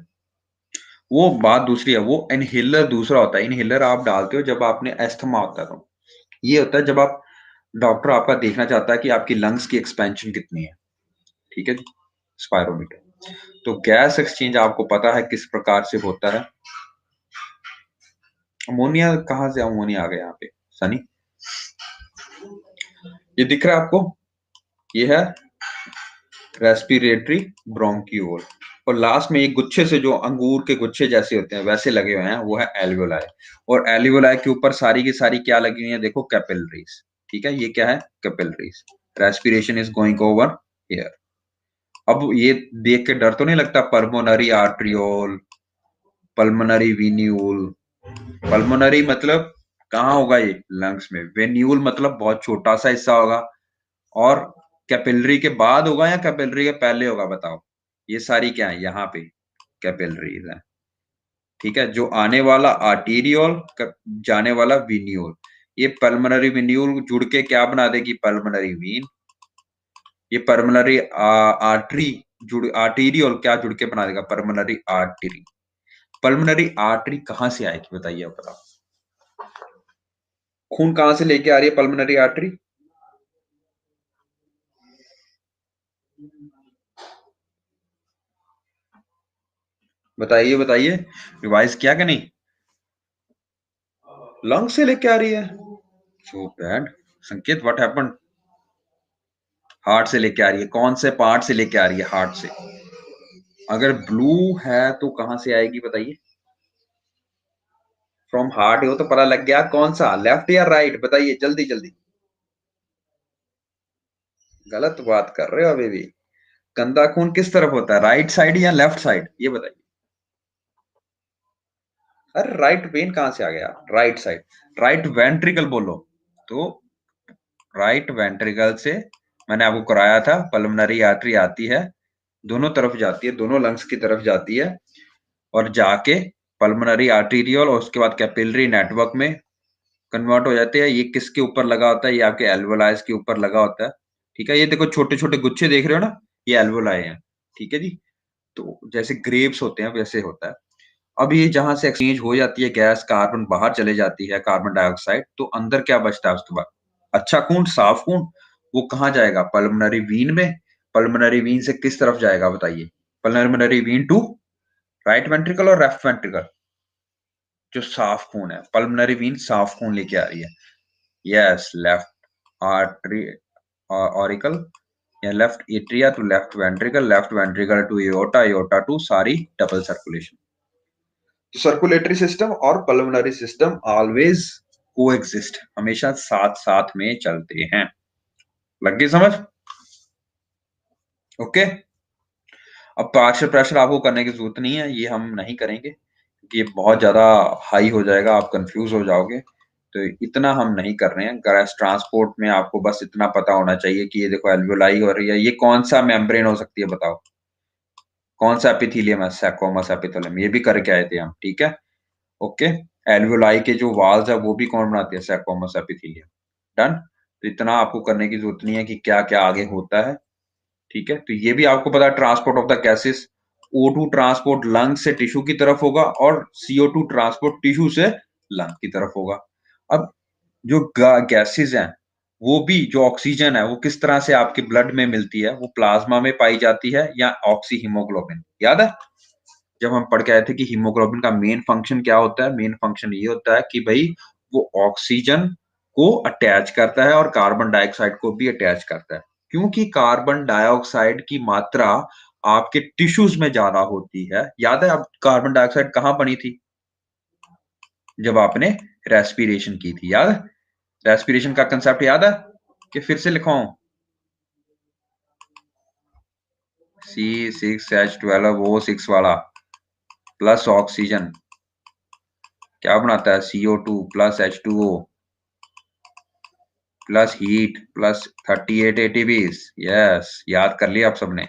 वो बात दूसरी है, वो इनहेलर दूसरा होता है। इनहेलर आप डालते हो जब आपने अस्थमा होता है, तो ये होता है जब आप, डॉक्टर आपका देखना चाहता है कि आपकी लंग्स की एक्सपेंशन कितनी है। ठीक है जी, स्पायरोमीटर। तो गैस एक्सचेंज आपको पता है किस प्रकार से होता है। अमोनिया, कहाँ से अमोनिया आ गया यहाँ पे सनी? ये दिख रहा है आपको, ये है रेस्पिरेटरी ब्रोंक्यूल, और लास्ट में एक गुच्छे से जो अंगूर के गुच्छे जैसे होते हैं वैसे लगे हुए हैं, वो है एल्वियोलाई। और एल्वियोलाई के ऊपर सारी की सारी क्या लगी हुई है, देखो, कैपिलरीज। ठीक है, ये क्या है, capillaries. Respiration is going over here. अब ये देख के डर तो नहीं लगता, pulmonary arteriole, pulmonary venule. Pulmonary मतलब कहाँ होगा, ये लंग्स में। वेन्यूल मतलब बहुत छोटा सा हिस्सा होगा, और कैपिलरी के बाद होगा या कैपिलरी के पहले होगा बताओ। ये सारी क्या है यहाँ पे कैपिलरीज है, ठीक है। जो आने वाला आर्टीरियोल, जाने वाला विन्यूल, ये पल्मोनरी विन्यूल जुड़ के क्या बना देगी पल्मोनरी वीन। ये पल्मोनरी आर्टरी जुड़, आर्टीरियोल क्या जुड़ के बना देगा पल्मोनरी आर्टरी। पल्मोनरी आर्टरी कहां से आएगी बताइए बताओ। खून कहां से लेके आ रही है पल्मोनरी आर्टरी? बताइए बताइए, रिवाइज किया कि नहीं? लंग से लेके आ रही है, सो बैड। संकेत व्हाट हैपेंड? हार्ट से लेके आ रही है। कौन से पार्ट से लेके आ रही है? हार्ट से। अगर ब्लू है तो कहां से आएगी बताइए? फ्रॉम हार्ट हो तो पता लग गया, कौन सा, लेफ्ट या राइट बताइए जल्दी जल्दी। गलत बात कर रहे हो अभी भी। गंदा खून किस तरफ होता है, राइट साइड या लेफ्ट साइड, ये बताइए। अरे राइट वेन कहां से आ गया, राइट साइड, राइट वेंट्रिकल बोलो तो। राइट वेंट्रिकल से मैंने आपको कराया था, पल्मोनरी आर्टरी आती है, दोनों तरफ जाती है, दोनों लंग्स की तरफ जाती है, और जाके पल्मोनरी आर्टीरियल और उसके बाद कैपिलरी नेटवर्क में कन्वर्ट हो जाते हैं। ये किसके ऊपर लगा होता है? ये आपके एल्वोलाइज के ऊपर लगा होता है, ठीक है। ये देखो छोटे छोटे गुच्छे देख रहे हो ना, ये एल्वोलाई हैं, ठीक है जी। तो जैसे ग्रेप्स होते हैं वैसे होता है। अब ये जहां से एक्सचेंज हो जाती है गैस, कार्बन बाहर चले जाती है, कार्बन डाइऑक्साइड, तो अंदर क्या बचता है उसके बाद? अच्छा खून, साफ खून। वो कहाँ जाएगा? पल्मोनरी वीन में। पल्मोनरी वीन से किस तरफ जाएगा बताइए? Pulmonary vein to right ventricle और लेफ्ट वेंट्रिकल। जो साफ खून है, पल्मोनरी वीन साफ खून लेके आ रही है। यस, लेफ्ट आर्टरी ऑरिकल या left atria to left ventricle, left ventricle to aorta, aorta to सारी डबल सर्कुलेशन। सर्कुलेटरी सिस्टम और पल्मोनरी सिस्टम ऑलवेज कोएग्जिस्ट, हमेशा साथ साथ में चलते हैं। लग गई समझ? ओके। अब पार्शियल प्रेशर आपको करने की जरूरत नहीं है, ये हम नहीं करेंगे क्योंकि ये बहुत ज्यादा हाई हो जाएगा, आप कंफ्यूज हो जाओगे। तो इतना हम नहीं कर रहे हैं। गैस ट्रांसपोर्ट में आपको बस इतना पता होना चाहिए कि ये देखो एल्वेलाई हो रही है, ये कौन सा मेम्ब्रेन हो सकती है बताओ? कौन सा एपिथेलियम है? सैकोमस एपिथेलियम, ये भी करके आए थे हम, ठीक है। ओके। एल्वेलाई के जो वाल्स है वो भी कौन बनाते हैं? सैकोमस एपिथेलियम। डन। तो इतना आपको करने की जरूरत नहीं है कि क्या क्या आगे होता है, ठीक है। तो ये भी आपको पता है, transport of the gases, O2 transport lung से टिश्यू की तरफ होगा और CO2 ट्रांसपोर्ट टिश्यू से लंग की तरफ होगा। अब जो गैसेस हैं, वो भी जो ऑक्सीजन है वो किस तरह से आपके ब्लड में मिलती है? वो प्लाज्मा में पाई जाती है या ऑक्सी हीमोग्लोबिन, याद है जब हम पढ़ के आए थे कि हीमोग्लोबिन का मेन फंक्शन क्या होता है? मेन फंक्शन ये होता है कि भाई वो ऑक्सीजन को अटैच करता है और कार्बन डाइऑक्साइड को भी अटैच करता है, क्योंकि कार्बन डाइऑक्साइड की मात्रा आपके टिश्यूज में ज्यादा होती है। याद है अब कार्बन डाइऑक्साइड कहां बनी थी? जब आपने रेस्पिरेशन की थी, याद है? रेस्पिरेशन का कंसेप्ट याद है कि फिर से लिखाऊं? C6H12O6 वाला प्लस ऑक्सीजन क्या बनाता है? CO2 plus H2O plus heat plus 38 ATPs। Yes, याद कर लिया आप सबने,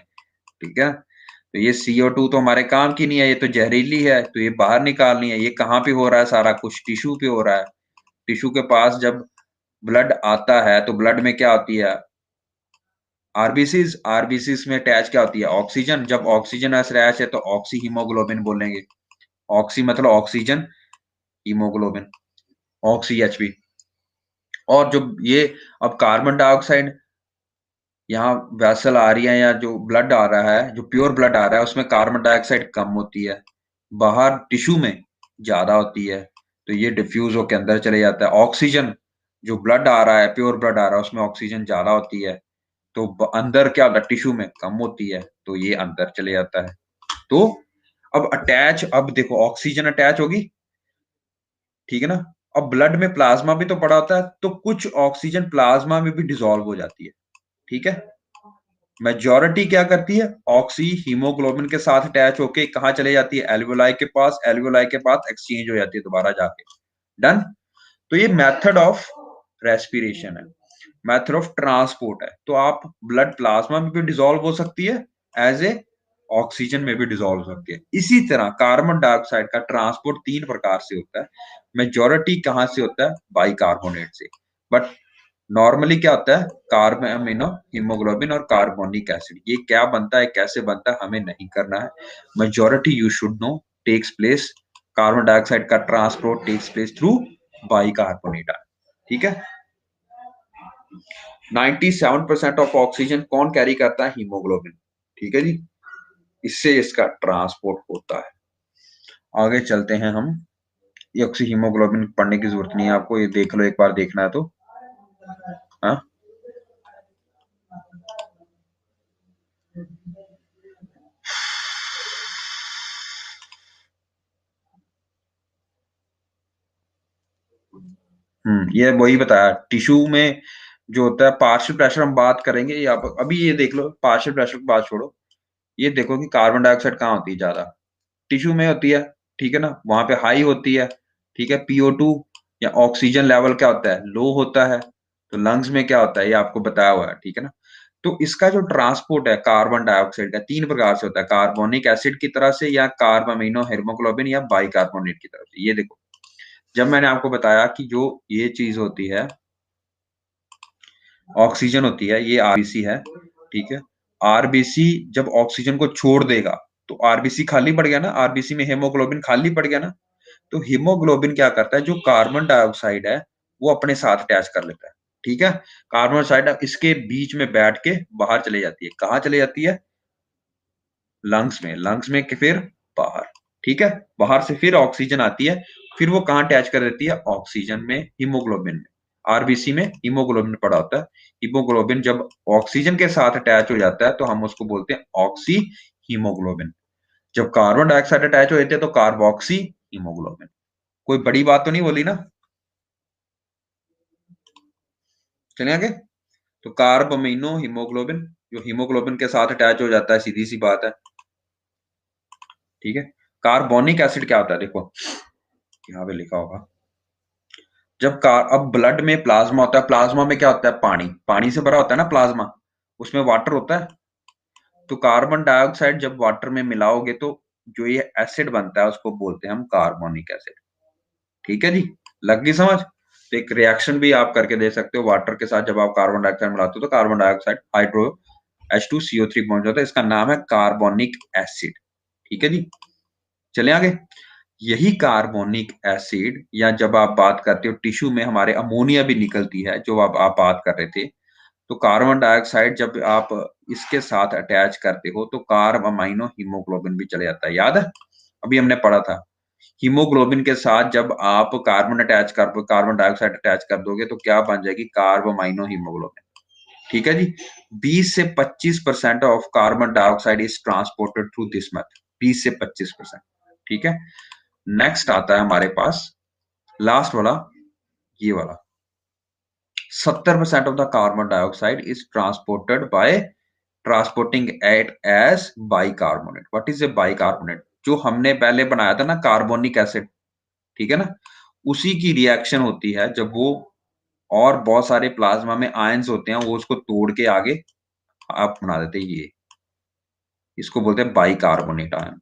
ठीक है। तो ये CO2 तो हमारे काम की नहीं है, ये तो जहरीली है, तो ये बाहर निकालनी है। ये कहाँ पे हो रहा है? सारा कुछ टिश्यू पे हो रहा है। टिश्यू के पास जब ब्लड आता है तो ब्लड में क्या होती है? आरबीसीज। आरबीसीज में अटैच क्या होती है? ऑक्सीजन। जब ऑक्सीजन अटैच है तो ऑक्सी हीमोग्लोबिन बोलेंगे। ऑक्सी मतलब ऑक्सीजन, हीमोग्लोबिन, ऑक्सी एचबी। और जो ये अब कार्बन डाइऑक्साइड यहाँ वैसल आ रही है या जो ब्लड आ रहा है, जो प्योर ब्लड आ रहा है, उसमें कार्बन डाइऑक्साइड कम होती है, बाहर टिश्यू में ज्यादा होती है, तो ये डिफ्यूज होकर अंदर चले जाता है। ऑक्सीजन जो ब्लड आ रहा है, प्योर ब्लड आ रहा है, उसमें ऑक्सीजन ज्यादा होती है, तो अंदर क्या होता है? टिश्यू में कम होती है, तो ये अंदर चले जाता है। तो अब अटैच, अब देखो ऑक्सीजन अटैच होगी, ठीक है ना। अब ब्लड में प्लाज्मा भी तो पड़ा होता है, तो कुछ ऑक्सीजन प्लाज्मा में भी डिसॉल्व हो जाती है, ठीक है। मेजॉरिटी क्या करती है? ऑक्सी हीमोग्लोबिन के साथ अटैच होके कहां चले जाती है? एल्वेओलाई के पास। एल्वेओलाई के पास एक्सचेंज हो जाती है दोबारा जाके। डन। तो ये मेथड ऑफ रेस्पिरेशन है। मेथड ऑफ ट्रांसपोर्ट है, तो आप ब्लड प्लाज्मा में भी डिसॉल्व हो सकती है, एज ए ऑक्सीजन में भी डिसॉल्व हो सकती है। इसी तरह कार्बन डाइऑक्साइड का ट्रांसपोर्ट 3 प्रकार से होता है। मेजॉरिटी कहां से होता है? बाइकार्बोनेट से। बट नॉर्मली क्या होता है? कार्बन अमीनो हीमोग्लोबिन और कार्बोनिक एसिड। ये क्या बनता है, कैसे बनता है, हमें नहीं करना है। Majority you should know takes place, carbon dioxide का transport takes place through bicarbonate. ठीक है। 97% ऑफ ऑक्सीजन कौन कैरी करता है? हीमोग्लोबिन। ठीक है जी, इससे इसका ट्रांसपोर्ट होता है। आगे चलते हैं हम। ये ऑक्सी हीमोग्लोबिन पढ़ने की जरूरत नहीं है आपको, ये देख लो, एक बार देखना है तो। हाँ, ये वही बताया, टिश्यू में जो होता है पार्शियल प्रेशर हम बात करेंगे। या अभी ये देख लो, पार्शियल प्रेशर की बात छोड़ो, ये देखो कि कार्बन डाइऑक्साइड कहाँ होती है ज्यादा? टिश्यू में होती है। ठीक है ना, वहां पे हाई होती है। ठीक है, PO2 या ऑक्सीजन लेवल क्या होता है? लो होता है। तो लंग्स में क्या होता है, ये आपको बताया हुआ है। ठीक है ना। तो इसका जो ट्रांसपोर्ट है कार्बन डाइऑक्साइड का 3 प्रकार से होता है, कार्बोनिक एसिड की तरह से, या कार्बामिनो हीमोग्लोबिन, या बाइकार्बोनेट की तरफ से। ये देखो, जब मैंने आपको बताया कि जो ये चीज होती है ऑक्सीजन होती है, ये आरबीसी है। ठीक है, आरबीसी जब ऑक्सीजन को छोड़ देगा तो आरबीसी खाली पड़ गया ना, आरबीसी में हेमोग्लोबिन खाली पड़ गया ना। तो हीमोग्लोबिन क्या करता है, जो कार्बन डाइऑक्साइड है वो अपने साथ अटैच कर लेता है। ठीक है, कार्बन डाइऑक्साइड इसके बीच में बैठ के बाहर चले जाती है। कहाँ चले जाती है? लंग्स में। लंग्स में के फिर बाहर। ठीक है, बाहर से फिर ऑक्सीजन आती है, फिर वो कहाँ अटैच कर देती है? ऑक्सीजन में, हीमोग्लोबिन में। आरबीसी में हीमोग्लोबिन पड़ा होता है। हीमोग्लोबिन जब ऑक्सीजन के साथ अटैच हो जाता है तो हम उसको बोलते हैं ऑक्सी हीमोग्लोबिन। जब कार्बन डाइऑक्साइड अटैच हो जाते हैं तो कार्बोक्सी हीमोग्लोबिन। कोई बड़ी बात तो नहीं बोली ना? चलिए आगे। तो कार्बामिनो हीमोग्लोबिन, जो हीमोग्लोबिन के साथ अटैच हो जाता है, सीधी सी बात है। ठीक है, कार्बोनिक एसिड क्या होता है? देखो यहाँ पे लिखा होगा, जब कार अब ब्लड में प्लाज्मा होता है, प्लाज्मा में क्या होता है? पानी। पानी से भरा होता है ना प्लाज्मा, उसमें वाटर होता है। तो कार्बन डाइऑक्साइड जब वाटर में मिलाओगे तो जो ये एसिड बनता है उसको बोलते हैं हम कार्बोनिक एसिड। ठीक है जी, लग गई समझ? तो एक रिएक्शन भी आप करके दे सकते हो वाटर के साथ, जब आप कार्बन डाइऑक्साइड मिलाते हो तो कार्बन डाइऑक्साइड हाइड्रो H2CO3 पहुंच जाता है, इसका नाम है कार्बोनिक एसिड। ठीक है जी, चले आगे। यही कार्बोनिक एसिड, या जब आप बात करते हो टिश्यू में हमारे अमोनिया भी निकलती है, जो आप बात कर रहे थे, तो कार्बन डाइऑक्साइड जब आप इसके साथ अटैच करते हो तो कार्ब अमाइनो हीमोग्लोबिन भी चले जाता है। याद है, अभी हमने पढ़ा था। हीमोग्लोबिन के साथ जब आप कार्बन डाइऑक्साइड अटैच कर दोगे तो क्या बन जाएगी? Carb amino haemoglobin. ठीक है जी, 20 से 25% of carbon dioxide is transported through this method. 20 से 25%। ठीक है, नेक्स्ट आता है हमारे पास लास्ट वाला, ये वाला। 70% of the carbon dioxide is transported by transporting at as bicarbonate. What is a bicarbonate? जो हमने पहले बनाया था ना कार्बोनिक एसिड, ठीक है ना, उसी की रिएक्शन होती है जब वो और बहुत सारे प्लाज्मा में आयंस होते हैं, वो उसको तोड़ के आगे आप बना देते हैं ये, इसको बोलते हैं बाइकार्बोनेट आयन।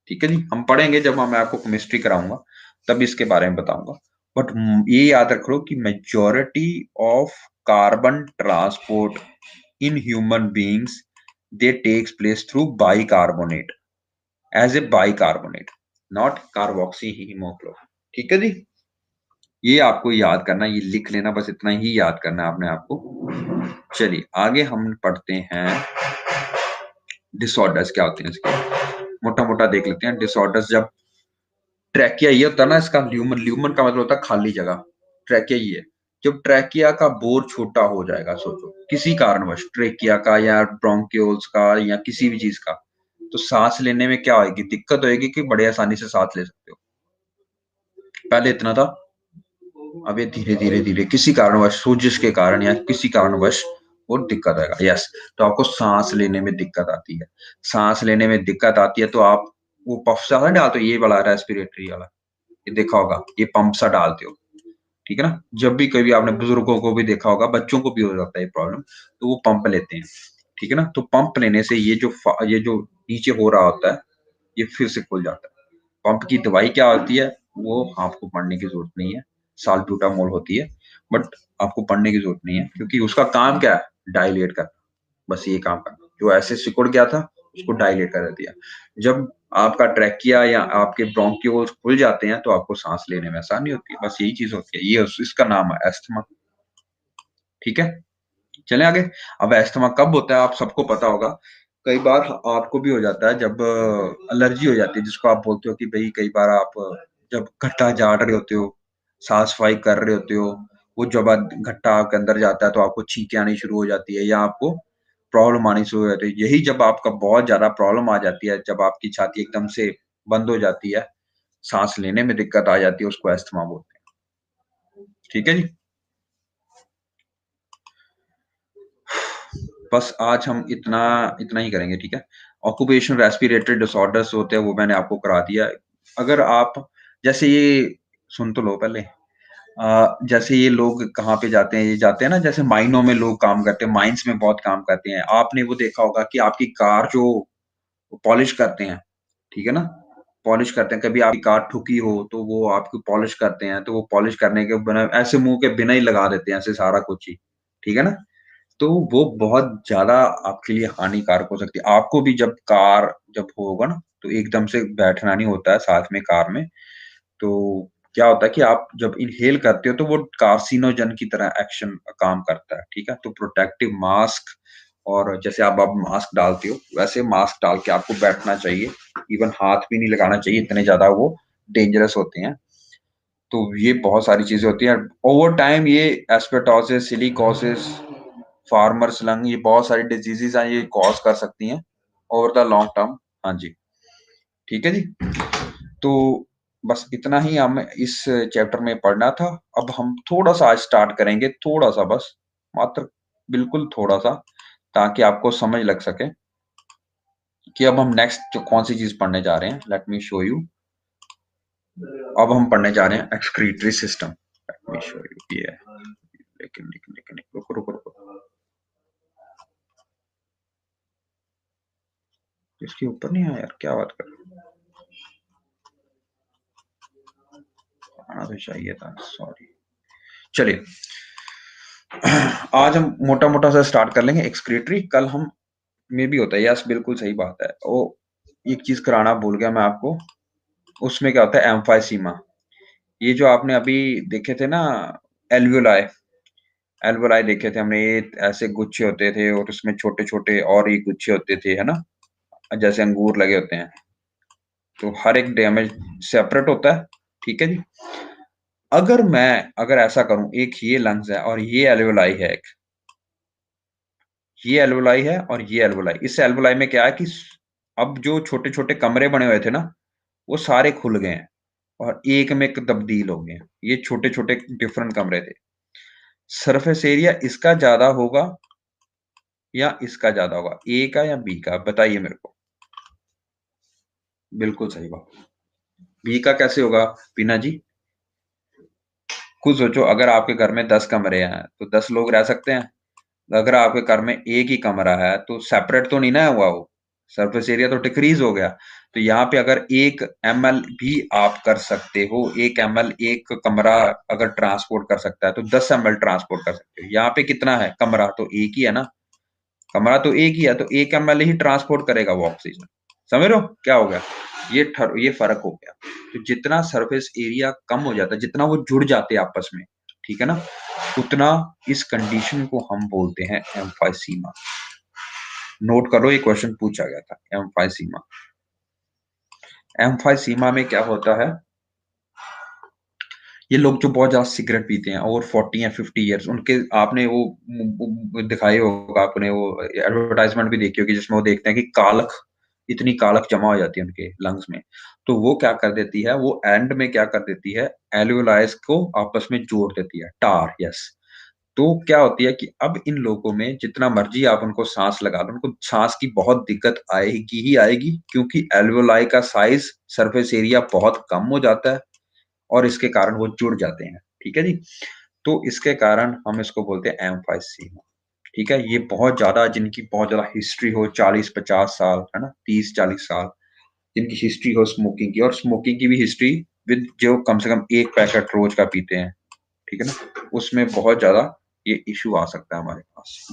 ठीक है जी, हम पढ़ेंगे जब मैं आपको केमिस्ट्री कराऊंगा तब इसके बारे में बताऊंगा। बट ये याद रख लो कि majority of carbon transport in human beings they takes place through bicarbonate, as a bicarbonate, not carboxyhaemoglobin. ठीक है जी, ये आपको याद करना, ये लिख लेना, बस इतना ही याद करना है आपने आपको। चलिए आगे हम पढ़ते हैं डिसऑर्डर्स क्या होते हैं इसके, मोटा मोटा देख लेते हैं डिसऑर्डर्स। जब ट्रैकिया, ये होता है ना इसका ल्यूमन, ल्यूमन का मतलब होता है खाली जगह, ट्रैकिया ये है। जब ट्रैकिया का बोर छोटा हो जाएगा, सोचो किसी कारणवश ट्रैकिया का या ब्रोंक्यूल्स का या किसी भी चीज का, तो सांस लेने में क्या होगी? दिक्कत होगी कि बड़े आसानी से सांस ले सकते हो। पहले इतना था, अब ये धीरे धीरे धीरे किसी कारणवश, सोजिश के कारण या किसी कारणवश वो दिक्कत आएगा। यस, तो आपको सांस लेने में दिक्कत आती है। सांस लेने में दिक्कत आती है तो आप वो पफ सा डालते हो, ये वाला रेस्पिरेटरी वाला, ये देखा होगा, ये पंप सा डालते हो। ठीक है ना? जब भी कभी आपने बुजुर्गों को भी देखा होगा, बच्चों को भी हो जाता है ये प्रॉब्लम, तो वो पंप लेते हैं, ठीक है ना? तो पंप लेने से ये जो नीचे हो रहा होता है, ये फिर से खुल जाता है। पंप की दवाई क्या होती है, वो आपको पढ़ने की ज़रूरत नहीं है, साल्ब्यूटामोल होती है, बट आपको पढ़ने की ज़रूरत नहीं है क्योंकि उसका काम क्या है? डायलेट करना, बस ये काम करना। जो ऐसे सिकुड़ गया था, उसको डायलेट कर दिया। जब आपका ट्रैकिया या आपके ब्रोंकियोल्स खुल जाते हैं, तो आपको साँस लेने में आसानी होती है, बस यही चीज़ होती है। ये उस इसका नाम है अस्थमा, ठीक है? चलें आगे। अब अस्थमा कब होता है, आप सबको पता होगा। कई बार आपको भी हो जाता है जब एलर्जी हो जाती है, जिसको आप बोलते हो कि भई कई बार आप जब घट्टा झाड़ रहे होते हो, साफ-सफाई कर रहे होते हो, वो जब घट्टा आपके अंदर जाता है तो आपको छींकें आनी शुरू हो जाती है या आपको प्रॉब्लम आनी शुरू हो जाती है। यही जब आपका बहुत ज़्यादा प्रॉब्लम आ जाती है, जब आपकी छाती एकदम से बंद हो जाती है, साँस लेने में दिक्कत आ जाती है, उसको अस्थमा बोलते हैं। ठीक है जी? बस आज हम इतना इतना ही करेंगे, ठीक है? ऑक्यूपेशनल रेस्पिरेटरी डिसऑर्डर्स होते हैं, वो मैंने आपको करा दिया है। अगर आप जैसे ये सुन तो लो पहले। जैसे ये लोग कहाँ पे जाते हैं, ये जाते हैं ना जैसे माइनों में लोग काम करते हैं, माइन्स में बहुत काम करते हैं। आपने वो देखा होगा कि आपकी कार जो पॉलिश करते हैं, ठीक है ना? पॉलिश करते हैं, कभी आपकी कार ठुकी हो, तो वो आपकी पॉलिश करते हैं, तो वो पॉलिश करने के बिना ऐसे मुँह के बिना ही लगा देते हैं, ऐसे सारा कुछ ही, ठीक है ना? तो वो बहुत ज़्यादा आपके लिए हानिकारक हो सकती है। आपको भी जब होगा ना, तो एकदम से बैठना नहीं होता है साथ में कार में। तो क्या होता है कि आप जब इन्हेल करते हो, तो वो कार्सिनोजन की तरह एक्शन काम करता है, ठीक है? तो प्रोटेक्टिव मास्क और जैसे आप अब मास्क डालते हो, वैसे मास्क डाल के आपको बैठना चाहिए। इवन हाथ भी नहीं लगाना चाहिए, इतने ज़्यादा वो डेंजरस होते हैं। तो ये बहुत सारी चीज़ें होती हैं। ओवर टाइम ये एस्बेस्टोसिस, सिलिकोसिस, फार्मर्स लंग, ये बहुत सारी डिजीज़ेज़ हैं, ये कॉज़ कर सकती हैं ओवर द लॉन्ग टर्म। हाँ जी, ठीक है जी। तो बस इतना ही हमें इस चैप्टर में पढ़ना था। अब हम थोड़ा-सा आज स्टार्ट करेंगे, थोड़ा-सा बस, मात्र बिल्कुल थोड़ा-सा, ताकि आपको समझ लग सके कि अब हम नेक्स्ट जो कौन-सी चीज़ पढ़ने जा रहे हैं। Late me show you. अब हम पढ़ने जा रहे हैं excretory system. Late me show you ये है। लेकिन रुको, रुको, रुको। इसके ऊपर नहीं आया यार, क्या बात कर रहे हो? आना तो चाहिए था, सॉरी। चलिए, आज हम मोटा-मोटा सा स्टार्ट कर लेंगे एक्सक्रीटरी, कल हम में भी होता है, यस बिल्कुल सही बात है। ओ एक चीज़ कराना भूल गया मैं आपको, उसमें क्या होता है एम्फाइसीमा। ये जो आपने अभी देखे थे ना एल्वियोलाई, एल्वियोलाई देखे थे हमने, ये ऐसे गुच्छे होते थे और उसमें छोटे-छोटे और ये गुच्छे होते थे, है ना? जैसे अंगूर लगे होते हैं। तो हर एक डैमेज सेपरेट होता है, ठीक है जी? अगर ऐसा करूँ, एक ये लंग्स है और ये एल्वियोलाई है एक, ये एल्वियोलाई है और ये एल्वियोलाई। इस एल्वियोलाई में क्या है कि अब जो छोटे-छोटे कमरे बने हुए थे ना, वो सारे खुल गए हैं और एक में एक तब्दील हो गए हैं। ये छोटे-छोटे डिफरेंट कमरे थे। सरफेस एरिया इसका ज़्यादा होगा या इसका ज़्यादा होगा? ए का या बी का? बताइए मेरे को। बिल्कुल सही बात। बी का कैसे होगा बीना जी? खुद सोचो, अगर आपके घर में 10 कमरे हैं, तो 10 लोग रह सकते हैं? अगर आपके घर में एक ही कमरा है, तो सेपरेट तो नहीं ना हुआ वो, सरफेस एरिया तो डिक्रीज़ हो गया। तो यहाँ पे अगर 1 एमएल भी आप कर सकते हो, 1 एमएल एक कमरा अगर ट्रांसपोर्ट कर सकता है, तो 10 एमएल ट्रांसपोर्ट कर सकते हो। यहाँ पे कितना है? कमरा तो एक ही है ना, कमरा तो एक ही है, तो 1 एमएल ही ट्रांसपोर्ट करेगा वो ऑक्सीजन। समझ रहे हो? क्या हो गया? ये फ़र्क हो गया। तो जितना सरफेस एरिया कम हो जाता है, जितना वो जुड़ जाते हैं आपस में, ठीक है ना? उतना इस कंडीशन को हम बोलते हैं एम्फाइसीमा। नोट करो, ये क्वेश्चन पूछा गया था, एम्फाइसीमा। एम्फाइसीमा में क्या होता है, ये लोग जो बहुत ज़्यादा सिगरेट पीते हैं ओवर 40 या 50 इयर्स, उनके आपने वो दिखाई होगा, आपने वो एडवर्टाइज़मेंट भी देखी होगी जिसमें वो देखते हैं कि इतनी कालख जमा हो जाती है उनके लंग्स में। तो वो क्या कर देती है, वो एंड में क्या कर देती है, एल्वियोलाइज़ को आपस में जोड़ देती है, टार, यस। तो क्या होती है कि अब इन लोगों में जितना मर्ज़ी आप उनको साँस लगा लो, उनको साँस की बहुत दिक्कत आएगी ही आएगी, क्योंकि एल्वियोलाई का साइज़, सरफेस एरिया बहुत कम हो जाता है और इसके कारण वो जुड़ जाते हैं। ठीक है जी। तो इसके कारण हम इसको बोलते हैं एम्फाइसीमा। ठीक है, ये बहुत ज्यादा, जिनकी बहुत ज्यादा हिस्ट्री हो, 40-50 साल, है ना, 30-40 साल जिनकी हिस्ट्री हो स्मोकिंग की, और स्मोकिंग की भी हिस्ट्री विद जो कम से कम 1 पैकेट रोज का पीते हैं, ठीक है ना, उसमें बहुत ज्यादा ये इश्यू आ सकता है हमारे पास।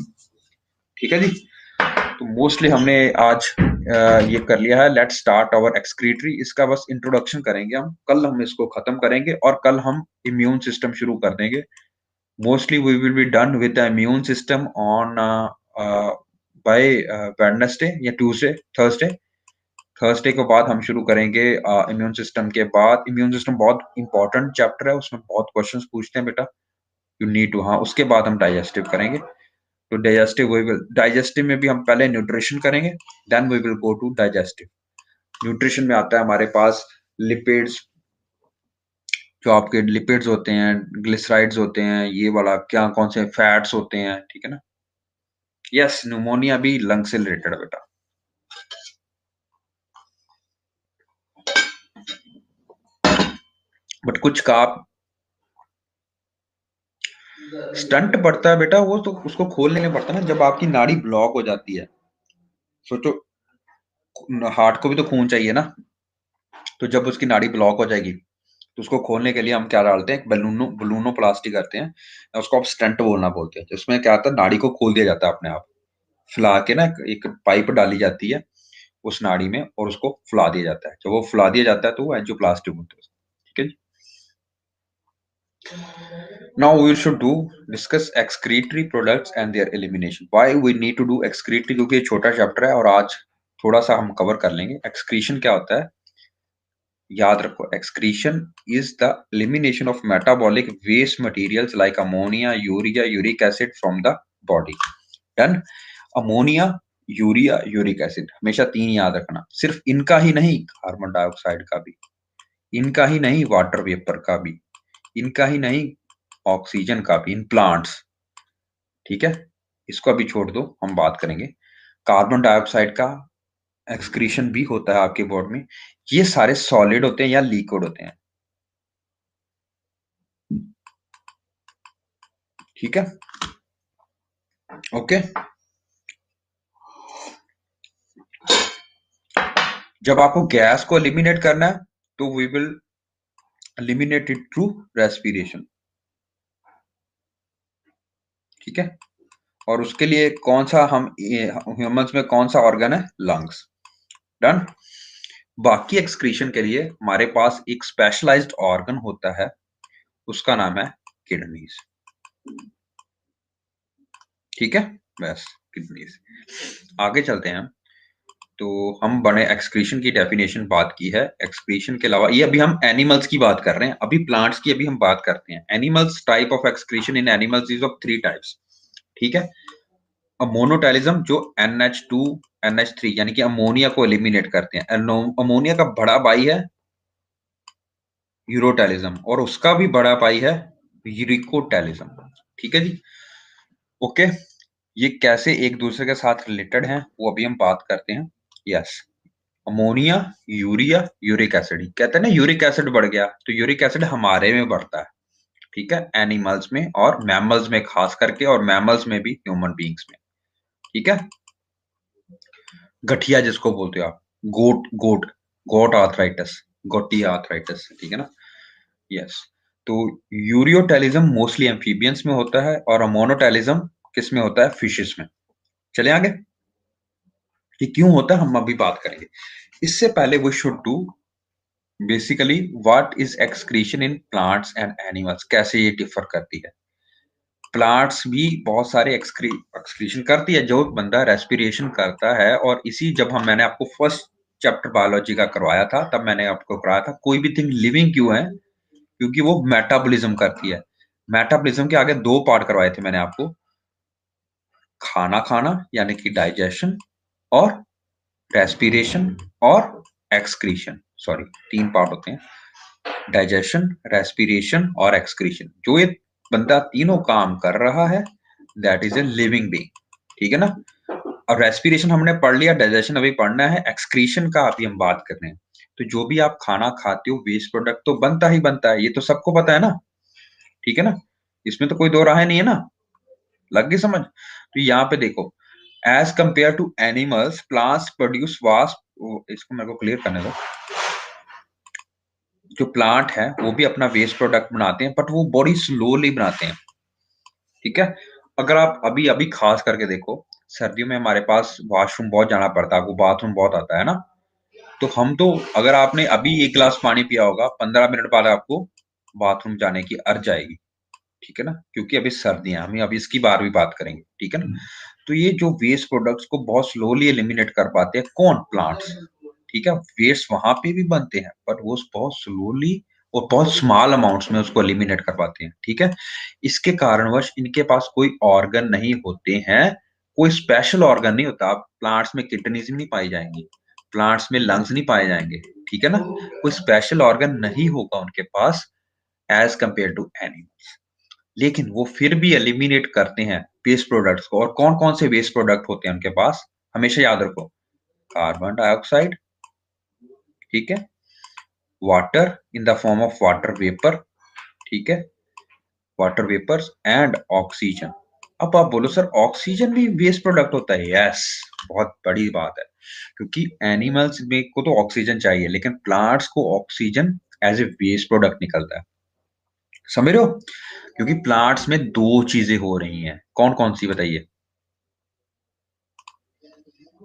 ठीक है जी। तो मोस्टली हमने आज ये कर लिया है। Let's start our excretory. इसका बस इंट्रोडक्शन करेंगे हम, कल हम इसको खत्म करेंगे और कल हम इम्यून सिस्टम शुरू कर देंगे। Mostly we will be done with the immune system on by Wednesday या ट्यूसडे, थर्सडे। थर्सडे के बाद हम शुरू करेंगे इम्यून सिस्टम के बाद। इम्यून सिस्टम बहुत इंपॉर्टेंट चैप्टर है, उसमें बहुत क्वेश्चंस पूछते हैं बेटा, यू नीड टू। हाँ, उसके बाद हम डाइजेस्टिव करेंगे। तो डाइजेस्टिव में भी हम पहले न्यूट्रिशन करेंगे, then we will go to digestive. Nutrition में आता है हमारे पास लिपिड्स, जो आपके लिपिड्स होते हैं, ग्लिसराइड्स होते हैं, ये वाला क्या, कौन से फैट्स होते हैं, ठीक है ना। यस, न्यूमोनिया भी लंग से रिलेटेड है बेटा। बट कुछ का स्टंट पड़ता है बेटा, वो तो उसको खोलने में पड़ता है ना, जब आपकी नाड़ी ब्लॉक हो जाती है। सोचो, हार्ट को भी तो खून चाहिए ना, तो जब उसकी नाड़ी ब्लॉक हो जाएगी तो उसको खोलने के लिए हम क्या डालते हैं, बलूनो प्लास्टिक करते हैं, उसको आप स्टंट बोलना बोलते हैं। जिसमें क्या होता है, नाड़ी को खोल दिया जाता है अपने आप, फुला के ना, एक पाइप डाली जाती है उस नाड़ी में और उसको फुला दिया जाता है। जब वो फुला दिया जाता है तो वो एंजियोप्लास्टी बोलते हैं। ठीक है जी। Now we should do discuss excretory products and their elimination. Why we need to do excretory? क्योंकि ये छोटा चैप्टर है और आज थोड़ा सा हम कवर कर लेंगे। एक्सक्रीशन क्या होता है, याद रखो, excretion is the elimination of metabolic waste materials like ammonia, urea, uric acid from the body. Done? Ammonia, urea, uric acid, हमेशा 3 याद रखना। सिर्फ इनका ही नहीं, कार्बन डाइऑक्साइड का भी, इनका ही नहीं, वाटर वेपर का भी, इनका ही नहीं, ऑक्सीजन का भी, इन प्लांट्स। ठीक है, इसको अभी छोड़ दो, हम बात करेंगे। कार्बन डाइऑक्साइड का एक्सक्रीशन भी होता है आपके बॉडी में। ये सारे सॉलिड होते हैं या लिक्विड होते हैं। ठीक है, ओके। जब आपको गैस को एलिमिनेट करना है तो we will eliminate it through respiration. ठीक है, और उसके लिए कौन सा, हम ह्यूमंस में कौन सा ऑर्गन है, लंग्स। डन। बाकी एक्सक्रीशन के लिए हमारे पास एक स्पेशलाइज्ड ऑर्गन होता है, उसका नाम है किडनीज। ठीक है, बस किडनीज। आगे चलते हैं। तो हम बड़े एक्सक्रीशन की डेफिनेशन बात की है। एक्सक्रीशन के अलावा ये अभी हम एनिमल्स की बात कर रहे हैं, अभी प्लांट्स की अभी हम बात करते हैं। Animals, type of excretion in animals is of 3 types. ठीक है, मोनोटैलिज्म जो NH2 NH3 यानी कि अमोनिया को एलिमिनेट करते हैं। अमोनिया का बड़ा भाई है यूरोटैलिज्म और उसका भी बड़ा भाई है यूरिकोटैलिज्म। ठीक है जी, ओके। ये कैसे एक दूसरे के साथ रिलेटेड हैं वो अभी हम बात करते हैं। Yes, ammonia, urea, uric acid. कहते हैं ना, यूरिक एसिड बढ़ गया, तो यूरिक एसिड हमारे में बढ़ता है। ठीक है, एनिमल्स में और मैमल्स में खास करके, और मैमल्स में भी, ह्यूमन बींग्स में। ठीक है, गठिया जिसको बोलते हो आप, गोट गोट गोट आर्थराइटिस, गोटिया आर्थराइटिस। ठीक है ना, यस। तो यूरियोटेलिज्म मोस्टली एम्फीबियंस में होता है और मोनोटेलिज्म किस में होता है, फिशेस में। चले आगे, ये क्यों होता है हम अभी बात करेंगे। इससे पहले we should do basically what is excretion in plants and animals, कैसे ये डिफर करती है। प्लांट्स भी बहुत सारे एक्सक्रीशन करती है, जो बंदा रेस्पिरेशन करता है। और इसी जब मैंने आपको फर्स्ट चैप्टर बायोलॉजी का करवाया था, तब मैंने आपको कराया था कोई भी थिंग लिविंग क्यों है, क्योंकि वो मेटाबॉलिज्म करती है। मेटाबॉलिज्म के आगे 2 पार्ट करवाए थे मैंने आपको, खाना खाना यानी कि डाइजेशन, और रेस्पिरेशन और एक्सक्रीशन। सॉरी, 3 पार्ट होते हैं, डाइजेशन, रेस्पिरेशन और एक्सक्रीशन। जो ये बंदा तीनों काम कर रहा है, that is a living being. ठीक है ना। और रेस्पिरेशन हमने पढ़ लिया, डाइजेशन अभी पढ़ना है, एक्सक्रीशन का अभी हम बात कर रहे हैं। तो जो भी आप खाना खाते हो, वेस्ट प्रोडक्ट तो बनता ही बनता है, ये तो सबको पता है ना। ठीक है ना, इसमें तो कोई दो राय नहीं है ना, लग गई समझ। तो यहाँ पे देखो, as compare to animals plants produce waste, इसको मेरे को क्लियर करने दो। जो प्लांट है वो भी अपना वेस्ट प्रोडक्ट बनाते हैं, बट वो बड़ी स्लोली बनाते हैं, ठीक है। अगर आप अभी अभी खास करके देखो, सर्दियों में हमारे पास वॉशरूम बहुत जाना पड़ता है, आपको बाथरूम बहुत आता है ना, तो हम तो, अगर आपने अभी एक गिलास पानी पिया होगा, 15 मिनट बाद आपको बाथरूम जाने की अर्ज आएगी, ठीक है ना, क्योंकि अभी सर्दियां, हम अभी इसकी बार भी बात करेंगे, ठीक है ना। तो ये जो वेस्ट प्रोडक्ट्स को बहुत स्लोली एलिमिनेट कर पाते हैं कौन, प्लांट्स, ठीक है। वेस्ट वहां पे भी बनते हैं, बट वो बहुत स्लोली और बहुत स्मॉल अमाउंट्स में उसको एलिमिनेट कर पाते हैं, ठीक है। इसके कारणवश इनके पास कोई ऑर्गन नहीं होते हैं, कोई स्पेशल ऑर्गन नहीं होता। आप प्लांट्स में किडनीज नहीं पाई जाएंगी, प्लांट्स में लंग्स नहीं पाए जाएंगे, ठीक है ना, कोई स्पेशल ऑर्गन नहीं होगा उनके पास एज कंपेयर टू एनिमल्स। लेकिन वो फिर भी एलिमिनेट करते हैं वेस्ट प्रोडक्ट्स को। और कौन कौन से वेस्ट प्रोडक्ट होते हैं उनके पास, हमेशा याद रखो, कार्बन डाइऑक्साइड, ठीक है, water in the form of water vapour, ठीक है, वाटर वेपर्स एंड ऑक्सीजन। अब आप बोलो सर ऑक्सीजन भी वेस्ट प्रोडक्ट होता है, यस, बहुत बड़ी बात है, क्योंकि एनिमल्स में को तो ऑक्सीजन चाहिए, लेकिन प्लांट्स को oxygen as a waste product निकलता है, समझ रहे हो। क्योंकि प्लांट्स में दो चीजें हो रही हैं, कौन कौन सी बताइए,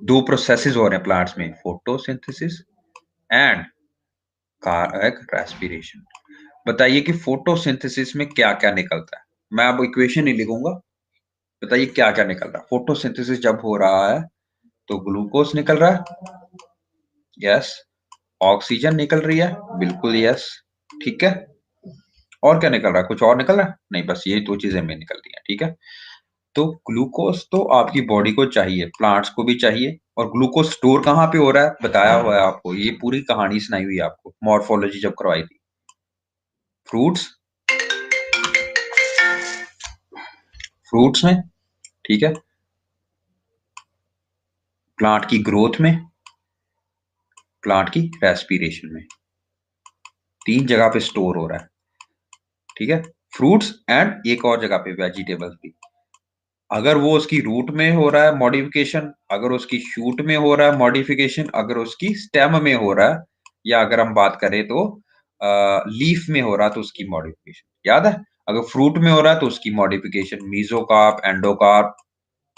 दो प्रोसेसेस हो रहे हैं प्लांट्स में, फोटोसिंथेसिस एंड रेस्पिरेशन। बताइए कि फोटोसिंथेसिस में क्या क्या निकलता है, मैं अब इक्वेशन नहीं लिखूंगा, बताइए क्या क्या निकल रहा है। फोटोसिंथेसिस जब हो रहा है तो ग्लूकोज निकल रहा है, यस, ऑक्सीजन निकल रही है, बिल्कुल यस, ठीक है। और क्या निकल रहा है, कुछ और निकल रहा है, नहीं, बस ये दो चीजें में निकल रही है, ठीक है। तो ग्लूकोज तो आपकी बॉडी को चाहिए, प्लांट्स को भी चाहिए, और ग्लूकोज स्टोर कहाँ पे हो रहा है बताया हुआ है आपको, ये पूरी कहानी सुनाई हुई है आपको मॉर्फोलॉजी जब करवाई थी। फ्रूट्स, फ्रूट्स में, ठीक है, प्लांट की ग्रोथ में, प्लांट की रेस्पिरेशन में, तीन जगह पे स्टोर हो रहा है, ठीक है। फ्रूट्स एंड एक और जगह पे वेजिटेबल्स भी। अगर वो उसकी रूट में हो रहा है मॉडिफिकेशन, अगर उसकी शूट में हो रहा है मॉडिफिकेशन, अगर उसकी स्टेम में हो रहा है, या अगर हम बात करें तो लीफ में हो रहा है तो उसकी मॉडिफिकेशन याद है। अगर फ्रूट में हो रहा है तो उसकी मॉडिफिकेशन मीजोकार्प, एंडोकार्प,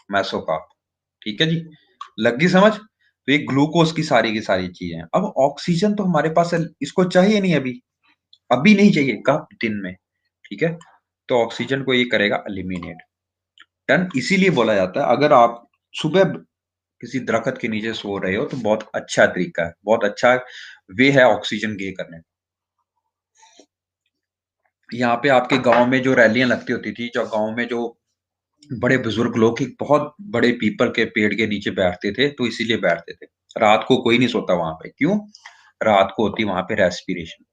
मेसोकार्प, ठीक है जी, लग गई समझ। तो ये ग्लूकोज की सारी चीजें हैं। अब ऑक्सीजन तो हमारे पास है, इसको चाहिए नहीं अभी, अभी नहीं चाहिए, कब, दिन में, ठीक है। तो ऑक्सीजन को ये करेगा एलिमिनेट, डन। इसीलिए बोला जाता है अगर आप सुबह किसी दरख्त के नीचे सो रहे हो तो बहुत अच्छा तरीका है, बहुत अच्छा वे है ऑक्सीजन गे करने। यहाँ पे आपके गांव में जो रैलियां लगती होती थी, जो गांव में जो बड़े बुजुर्ग लोग एक बहुत बड़े पीपल के पेड़ के नीचे बैठते थे, तो इसीलिए बैठते थे, रात को कोई नहीं सोता वहां पे, क्यों, रात को होती वहां पे रेस्पिरेशन।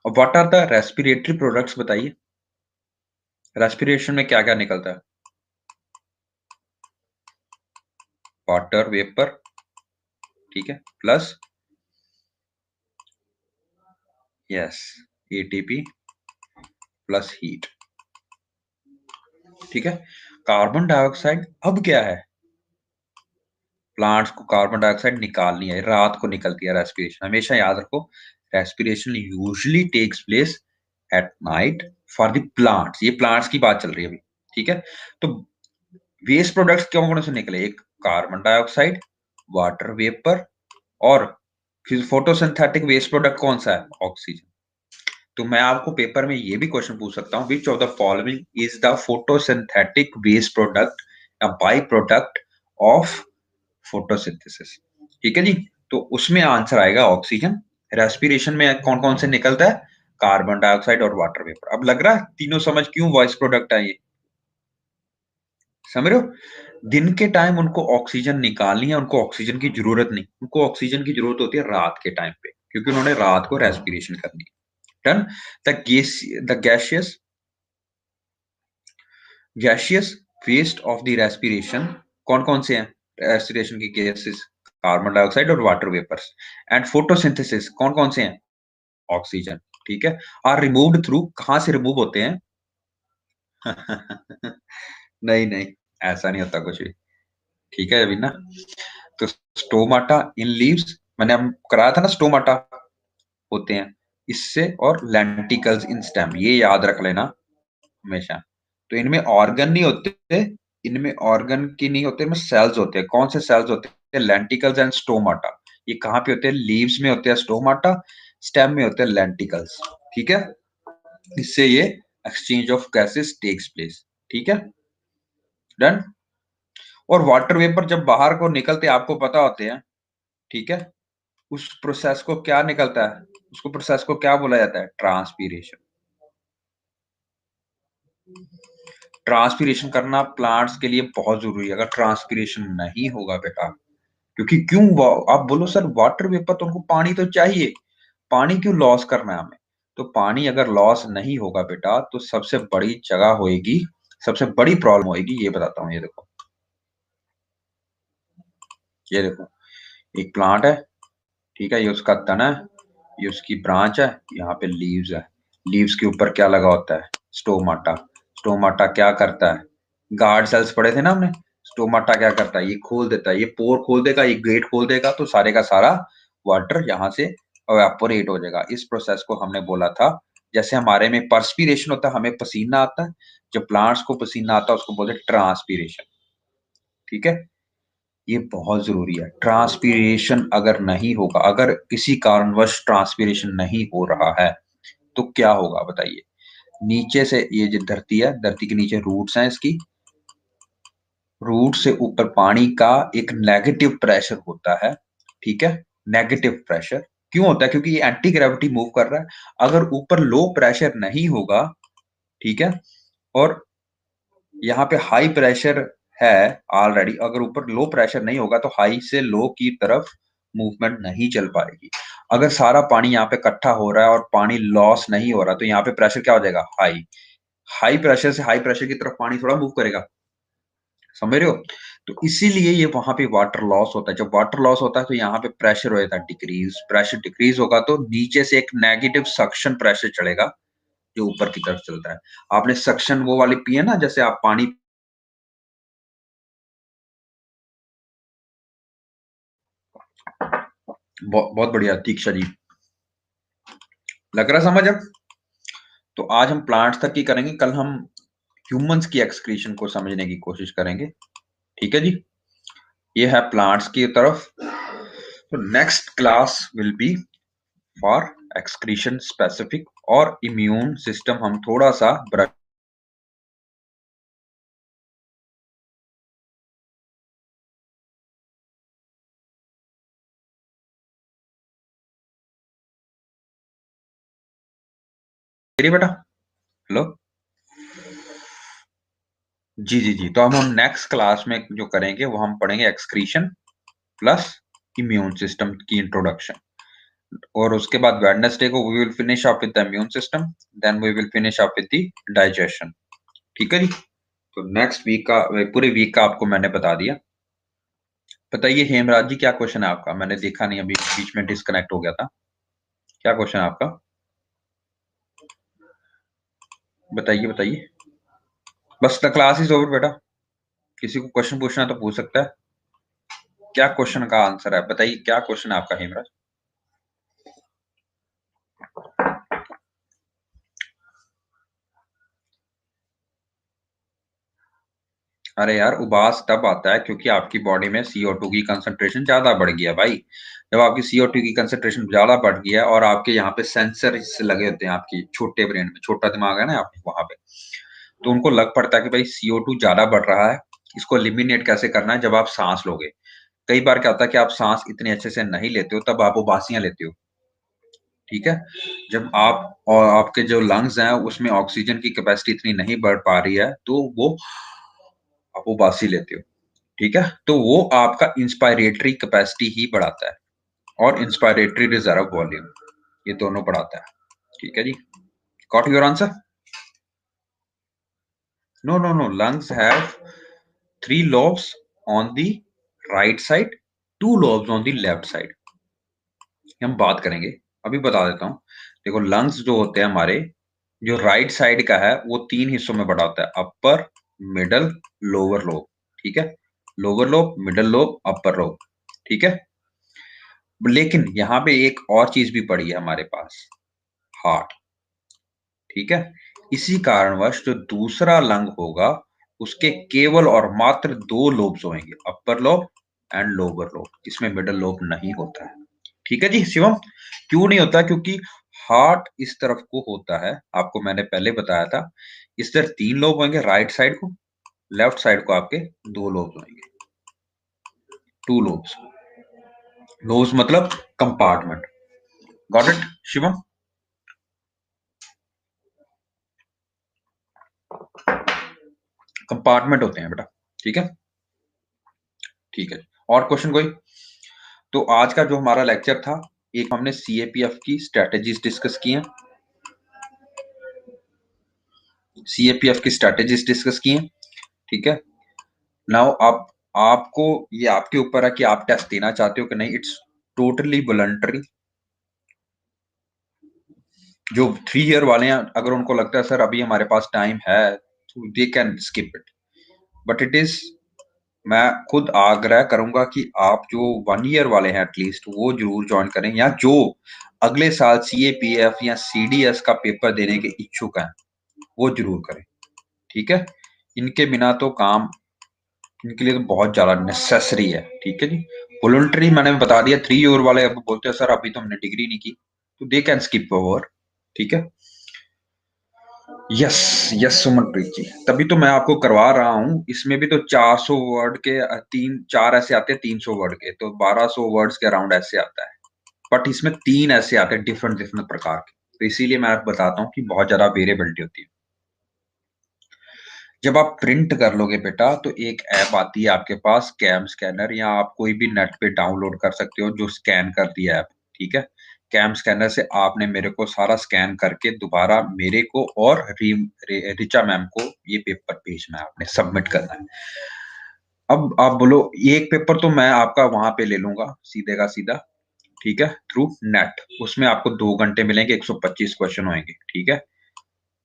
और what are the respiratory products बताइए, रेस्पिरेशन में क्या क्या निकलता है, वाटर वेपर, ठीक है, plus yes ATP plus heat, ठीक है। कार्बन डाइऑक्साइड अब क्या है, प्लांट्स को कार्बन डाइऑक्साइड निकालनी है, रात को निकलती है रेस्पिरेशन, हमेशा याद रखो, respiration usually takes place at night for the plants, ये प्लांट्स की बात चल रही है अभी, ठीक है। तो वेस्ट प्रोडक्ट्स कौन कौन से निकले, एक कार्बन डाइऑक्साइड, वाटर वेपर, और फिर फोटोसिंथेटिक वेस्ट प्रोडक्ट कौन सा है, ऑक्सीजन। तो मैं आपको पेपर में ये भी क्वेश्चन पूछ सकता हूँ, which of the following is the photosynthetic waste product, a by product of photosynthesis, ठीक है जी। तो उसमें आंसर आएगा ऑक्सीजन। रेस्पिरेशन में कौन कौन से निकलता है, कार्बन डाइऑक्साइड और वाटर वेपर। अब लग रहा है तीनों समझ क्यों वॉइस प्रोडक्ट है ये, समझ रहे हो। दिन के टाइम उनको ऑक्सीजन निकालनी है, उनको ऑक्सीजन की जरूरत नहीं, उनको ऑक्सीजन की जरूरत होती है रात के टाइम पे, क्योंकि उन्होंने रात को रेस्पिरेशन करनी है, done. The gaseous gaseous waste of the respiration कौन कौन से हैं, रेस्पिरेशन की गैसेस, कार्बन डाइऑक्साइड और वाटर वेपर्स, एंड फोटोसिंथेसिस कौन कौन से हैं, ऑक्सीजन, ठीक है। आर रिमूव्ड थ्रू, कहां से रिमूव होते हैं? नहीं नहीं, ऐसा नहीं होता कुछ भी। ठीक है अभी ना, तो स्टोमाटा इन लीव्स, मैंने हम कराया था ना, स्टोमाटा होते हैं इससे, और लेंटिकल्स इन स्टेम, ये याद रख लेना हमेशा। तो इनमें ऑर्गन नहीं होते, इनमें ऑर्गन की नहीं होते, इनमें सेल्स होते हैं। कौन से सेल्स होते हैं? Lenticels and stomata. ये कहाँ पे होते हैं? लीव्स में होते हैं स्टोमाटा, स्टेम में होते हैं लेंटिकल्स। ठीक है, इससे ये exchange of gases takes place. ठीक है, डन। और वाटर वेपर जब बाहर को निकलते हैं, आपको पता होते हैं। ठीक है, उस प्रोसेस को क्या निकलता है, उसको प्रोसेस को क्या बोला जाता है? ट्रांसपीरेशन। ट्रांसपीरेशन करना प्लांट्स के लिए बहुत जरूरी है। अगर ट्रांसपीरेशन नहीं होगा बेटा, क्योंकि क्यों, आप बोलो सर वाटर वेपर तो उनको पानी तो चाहिए, पानी क्यों लॉस करना है हमें? तो पानी अगर लॉस नहीं होगा बेटा, तो सबसे बड़ी जगह होएगी, सबसे बड़ी प्रॉब्लम होएगी, ये बताता हूँ। ये देखो, ये देखो, एक प्लांट है, ठीक है, ये उसका तना है, ये उसकी ब्रांच है, यहाँ पे लीव्स है। लीव्स के ऊपर क्या लगा होता है? स्टोमाटा। स्टोमाटा क्या करता है? गार्ड सेल्स पढ़े थे ना हमने। स्टोमाटा क्या करता है? ये खोल देता है, ये पोर खोल देगा, ये गेट खोल देगा, तो सारे का सारा वाटर यहाँ से एवापोरेट हो जाएगा। इस प्रोसेस को हमने बोला था, जैसे हमारे में पर्सपीरेशन होता है, हमें पसीना आता है, जब प्लांट्स को पसीना आता है उसको बोलते हैं ट्रांसपीरेशन। ठीक है, ये बहुत जरूरी है। ट्रांसपीरेशन अगर नहीं होगा, अगर किसी कारणवश ट्रांसपीरेशन नहीं हो रहा है, तो क्या होगा बताइए? नीचे से ये जो धरती है, धरती के नीचे रूट्स हैं इसकी, रूट से ऊपर पानी का एक नेगेटिव प्रेशर होता है। ठीक है, नेगेटिव प्रेशर क्यों होता है? क्योंकि ये एंटी ग्रेविटी मूव कर रहा है। अगर ऊपर लो प्रेशर नहीं होगा, ठीक है, और यहाँ पे हाई प्रेशर है ऑलरेडी, अगर ऊपर लो प्रेशर नहीं होगा तो हाई से लो की तरफ मूवमेंट नहीं चल पाएगी। अगर सारा पानी यहाँ पे इकट्ठा हो रहा है और पानी लॉस नहीं हो रहा, तो यहाँ पे प्रेशर क्या हो जाएगा? हाई। हाई प्रेशर से हाई प्रेशर की तरफ पानी थोड़ा मूव करेगा, समझ रहे हो? तो इसीलिए ये वहां पे वाटर लॉस होता है। जब वाटर लॉस होता है तो यहाँ पे प्रेशर हो जाता है डिक्रीज। प्रेशर डिक्रीज होगा तो नीचे से एक नेगेटिव सक्शन प्रेशर चलेगा, जो ऊपर की तरफ चलता है। आपने सक्शन वो वाली पी है ना, जैसे आप पानी, बहुत बढ़िया दीक्षा जी, लग रहा समझ अब? तो आज हम प्लांट्स तक की करेंगे, कल हम ह्यूमंस की एक्सक्रीशन को समझने की कोशिश करेंगे। ठीक है जी, ये है प्लांट्स की तरफ। तो next class will be for excretion specific, और इम्यून सिस्टम हम थोड़ा सा बेटा। हेलो, जी जी जी, तो हम नेक्स्ट क्लास में जो करेंगे वो हम पढ़ेंगे एक्सक्रीशन प्लस इम्यून सिस्टम की इंट्रोडक्शन। और उसके बाद वेडनेसडे को we will finish up with the immune system, then we will finish up with the digestion. ठीक है जी, तो नेक्स्ट वीक का, पूरे वीक का आपको मैंने बता दिया। बताइए हेमराज जी, क्या क्वेश्चन है आपका? मैंने देखा नहीं, अभी बीच में डिस्कनेक्ट हो गया था। क्या क्वेश्चन है आपका? बताइए बताइए। बस द क्लास इज ओवर बेटा, किसी को क्वेश्चन पूछना तो पूछ सकता है। क्या क्वेश्चन का आंसर है बताइए, क्या क्वेश्चन है आपका हेमराज? अरे यार, उबास तब आता है क्योंकि आपकी बॉडी में CO2 की कंसंट्रेशन ज्यादा बढ़ गई है भाई। जब आपकी CO2 की कंसंट्रेशन ज्यादा बढ़ गई है और आपके यहाँ पे सेंसर लगे होते हैं, आपकी छोटे ब्रेन में, छोटा दिमाग है ना आप वहां पे, तो उनको लग पड़ता है कि भाई CO2 ज्यादा बढ़ रहा है, इसको एलिमिनेट कैसे करना है? जब आप सांस लोगे, कई बार क्या होता है कि आप सांस इतने अच्छे से नहीं लेते हो, तब आप उबासियां लेते हो। ठीक है, जब आप और आपके जो लंग्स हैं उसमें ऑक्सीजन की कैपेसिटी इतनी नहीं बढ़ पा रही है, तो वो आप उबासी लेते हो। ठीक है, तो वो आपका इंस्पायरेटरी कैपेसिटी ही बढ़ाता है, और इंस्पायरेटरी रिजर्व वॉल्यूम, ये दोनों बढ़ाता है। ठीक है जी, got your answer? No no no, lungs have 3 lobes on the right side, 2 lobes on the left side, हम बात करेंगे। अभी बता देता हूँ। देखो लंग्स जो होते हैं हमारे, जो राइट साइड का है वो 3 हिस्सों में बटा होता है, अपर, मिडल, लोअर लोब। ठीक है, lower lobe, middle lobe, upper lobe. ठीक है, लेकिन यहाँ पे एक और चीज भी पड़ी है हमारे पास, हार्ट। ठीक है, इसी कारणवश जो दूसरा लंग होगा उसके केवल और मात्र 2 लोब्स होंगे, upper lobe and lower lobe. इसमें मिडल लोब नहीं होता है। ठीक है जी शिवम, क्यों नहीं होता? क्योंकि हार्ट इस तरफ को होता है, आपको मैंने पहले बताया था। इस तरफ 3 लोब होंगे राइट साइड को, लेफ्ट साइड को आपके 2 लोब्स होंगे, 2 लोब्स। लोब्स मतलब compartment. Got it Shivam? Compartment होते हैं बेटा। ठीक है, ठीक है। और क्वेश्चन कोई? तो आज का जो हमारा लेक्चर था, एक हमने सीएपीएफ की स्ट्रेटेजीज डिस्कस की हैं, सीएपीएफ की स्ट्रेटेजीज डिस्कस की हैं। ठीक है, नाउ आप, आपको ये आपके ऊपर है कि आप टेस्ट देना चाहते हो कि नहीं। It's totally voluntary. जो 3 ईयर वाले हैं, अगर उनको लगता है सर अभी हमारे पास टाइम है, तो they can skip it, but it is, मैं खुद आग्रह करूंगा कि आप जो 1 ईयर वाले हैं एटलीस्ट वो जरूर ज्वाइन करें, या जो अगले साल सीएपीएफ या सीडीएस का पेपर देने के इच्छुक हैं वो जरूर करें। ठीक है, इनके बिना तो काम, इनके लिए तो बहुत ज्यादा नेसेसरी है। ठीक है जी, वॉलंटरी मैंने बता दिया। 3 ईयर वाले अब बोलते हैं सर अभी तो हमने डिग्री नहीं की, तो दे कैन स्किप ओवर। ठीक है, यस, यस सुमनप्रीत जी, तभी तो मैं आपको करवा रहा हूं। इसमें भी तो 400 वर्ड के तीन चार ऐसे आते हैं, 300 वर्ड के, तो 1200 वर्ड्स के अराउंड ऐसे आता है। बट इसमें 3 ऐसे आते हैं डिफरेंट डिफरेंट प्रकार के, तो इसीलिए मैं आपको बताता हूँ कि बहुत ज्यादा वेरिएबिलिटी होती है। जब आप प्रिंट कर लोगे बेटा, तो एक ऐप आती है आपके पास, कैम स्कैनर, या आप कोई भी नेट पे डाउनलोड कर सकते हो जो स्कैन कर दिया ऐप। ठीक है, कैम स्कैनर से आपने मेरे को सारा स्कैन करके दोबारा मेरे को और रिचा मैम को ये पेपर भेजना है, आपने सबमिट करना है। अब आप बोलो, ये एक पेपर तो मैं आपका वहां पे ले लूंगा सीधे का सीधा। ठीक है, थ्रू नेट, उसमें आपको 2 घंटे मिलेंगे, 125 क्वेश्चन होंगे। ठीक है,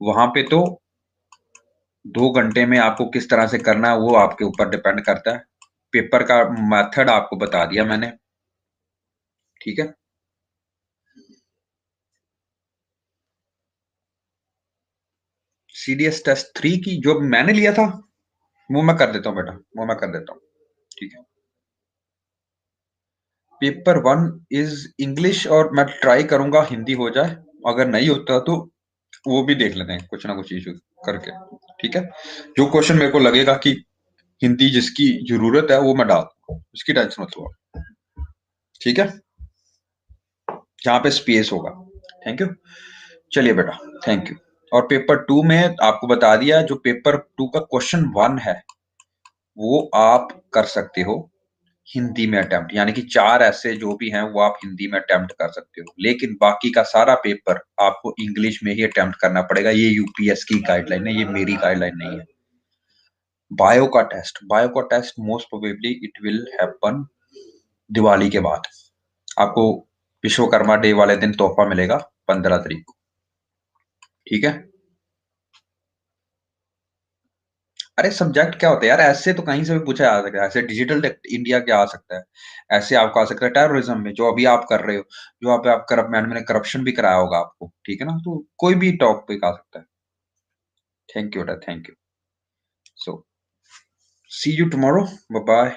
वहां पे तो 2 घंटे में आपको किस तरह से करना है वो आपके ऊपर डिपेंड करता है। पेपर का मेथड आपको बता दिया मैंने। ठीक है, सीडीएस टेस्ट 3 की जो मैंने लिया था वो मैं कर देता हूँ बेटा, वो मैं कर देता हूँ। ठीक है, पेपर 1 इज इंग्लिश, और मैं ट्राई करूंगा हिंदी हो जाए। अगर नहीं होता तो वो भी देख लेते हैं, कुछ ना कुछ इशू करके। ठीक है, जो क्वेश्चन मेरे को लगेगा कि हिंदी जिसकी जरूरत है वो मैं डाल दूंगा, उसकी टेंशन मत लो। ठीक है, जहां पे स्पेस होगा। थैंक यू, चलिए बेटा, थैंक यू। और पेपर 2 में आपको बता दिया, जो पेपर 2 का क्वेश्चन 1 है वो आप कर सकते हो हिंदी में अटेम्प्ट, यानी कि 4 ऐसे जो भी हैं वो आप हिंदी में अटेम्प्ट कर सकते हो, लेकिन बाकी का सारा पेपर आपको इंग्लिश में ही अटेम्प्ट करना पड़ेगा। ये यूपीएस की गाइडलाइन है, ये मेरी गाइडलाइन नहीं है। बायो का test most probably it will happen Diwali के बाद। आपको विश्वकर्मा डे वाले दिन तोहफा मिलेगा 15 तारीख को। ठीक है, अरे सब्जेक्ट क्या होता है यार, ऐसे तो कहीं से भी पूछा जा सकता है। ऐसे डिजिटल इंडिया क्या आ सकता है, ऐसे आपको आ सकता है टेररिज्म में, जो अभी आप कर रहे हो, जो आप करप्ट, मैंने करप्शन भी कराया होगा आपको। ठीक है ना, तो कोई भी टॉपिक आ सकता है। थैंक यू बेटा, thank you. So see you tomorrow, bye bye.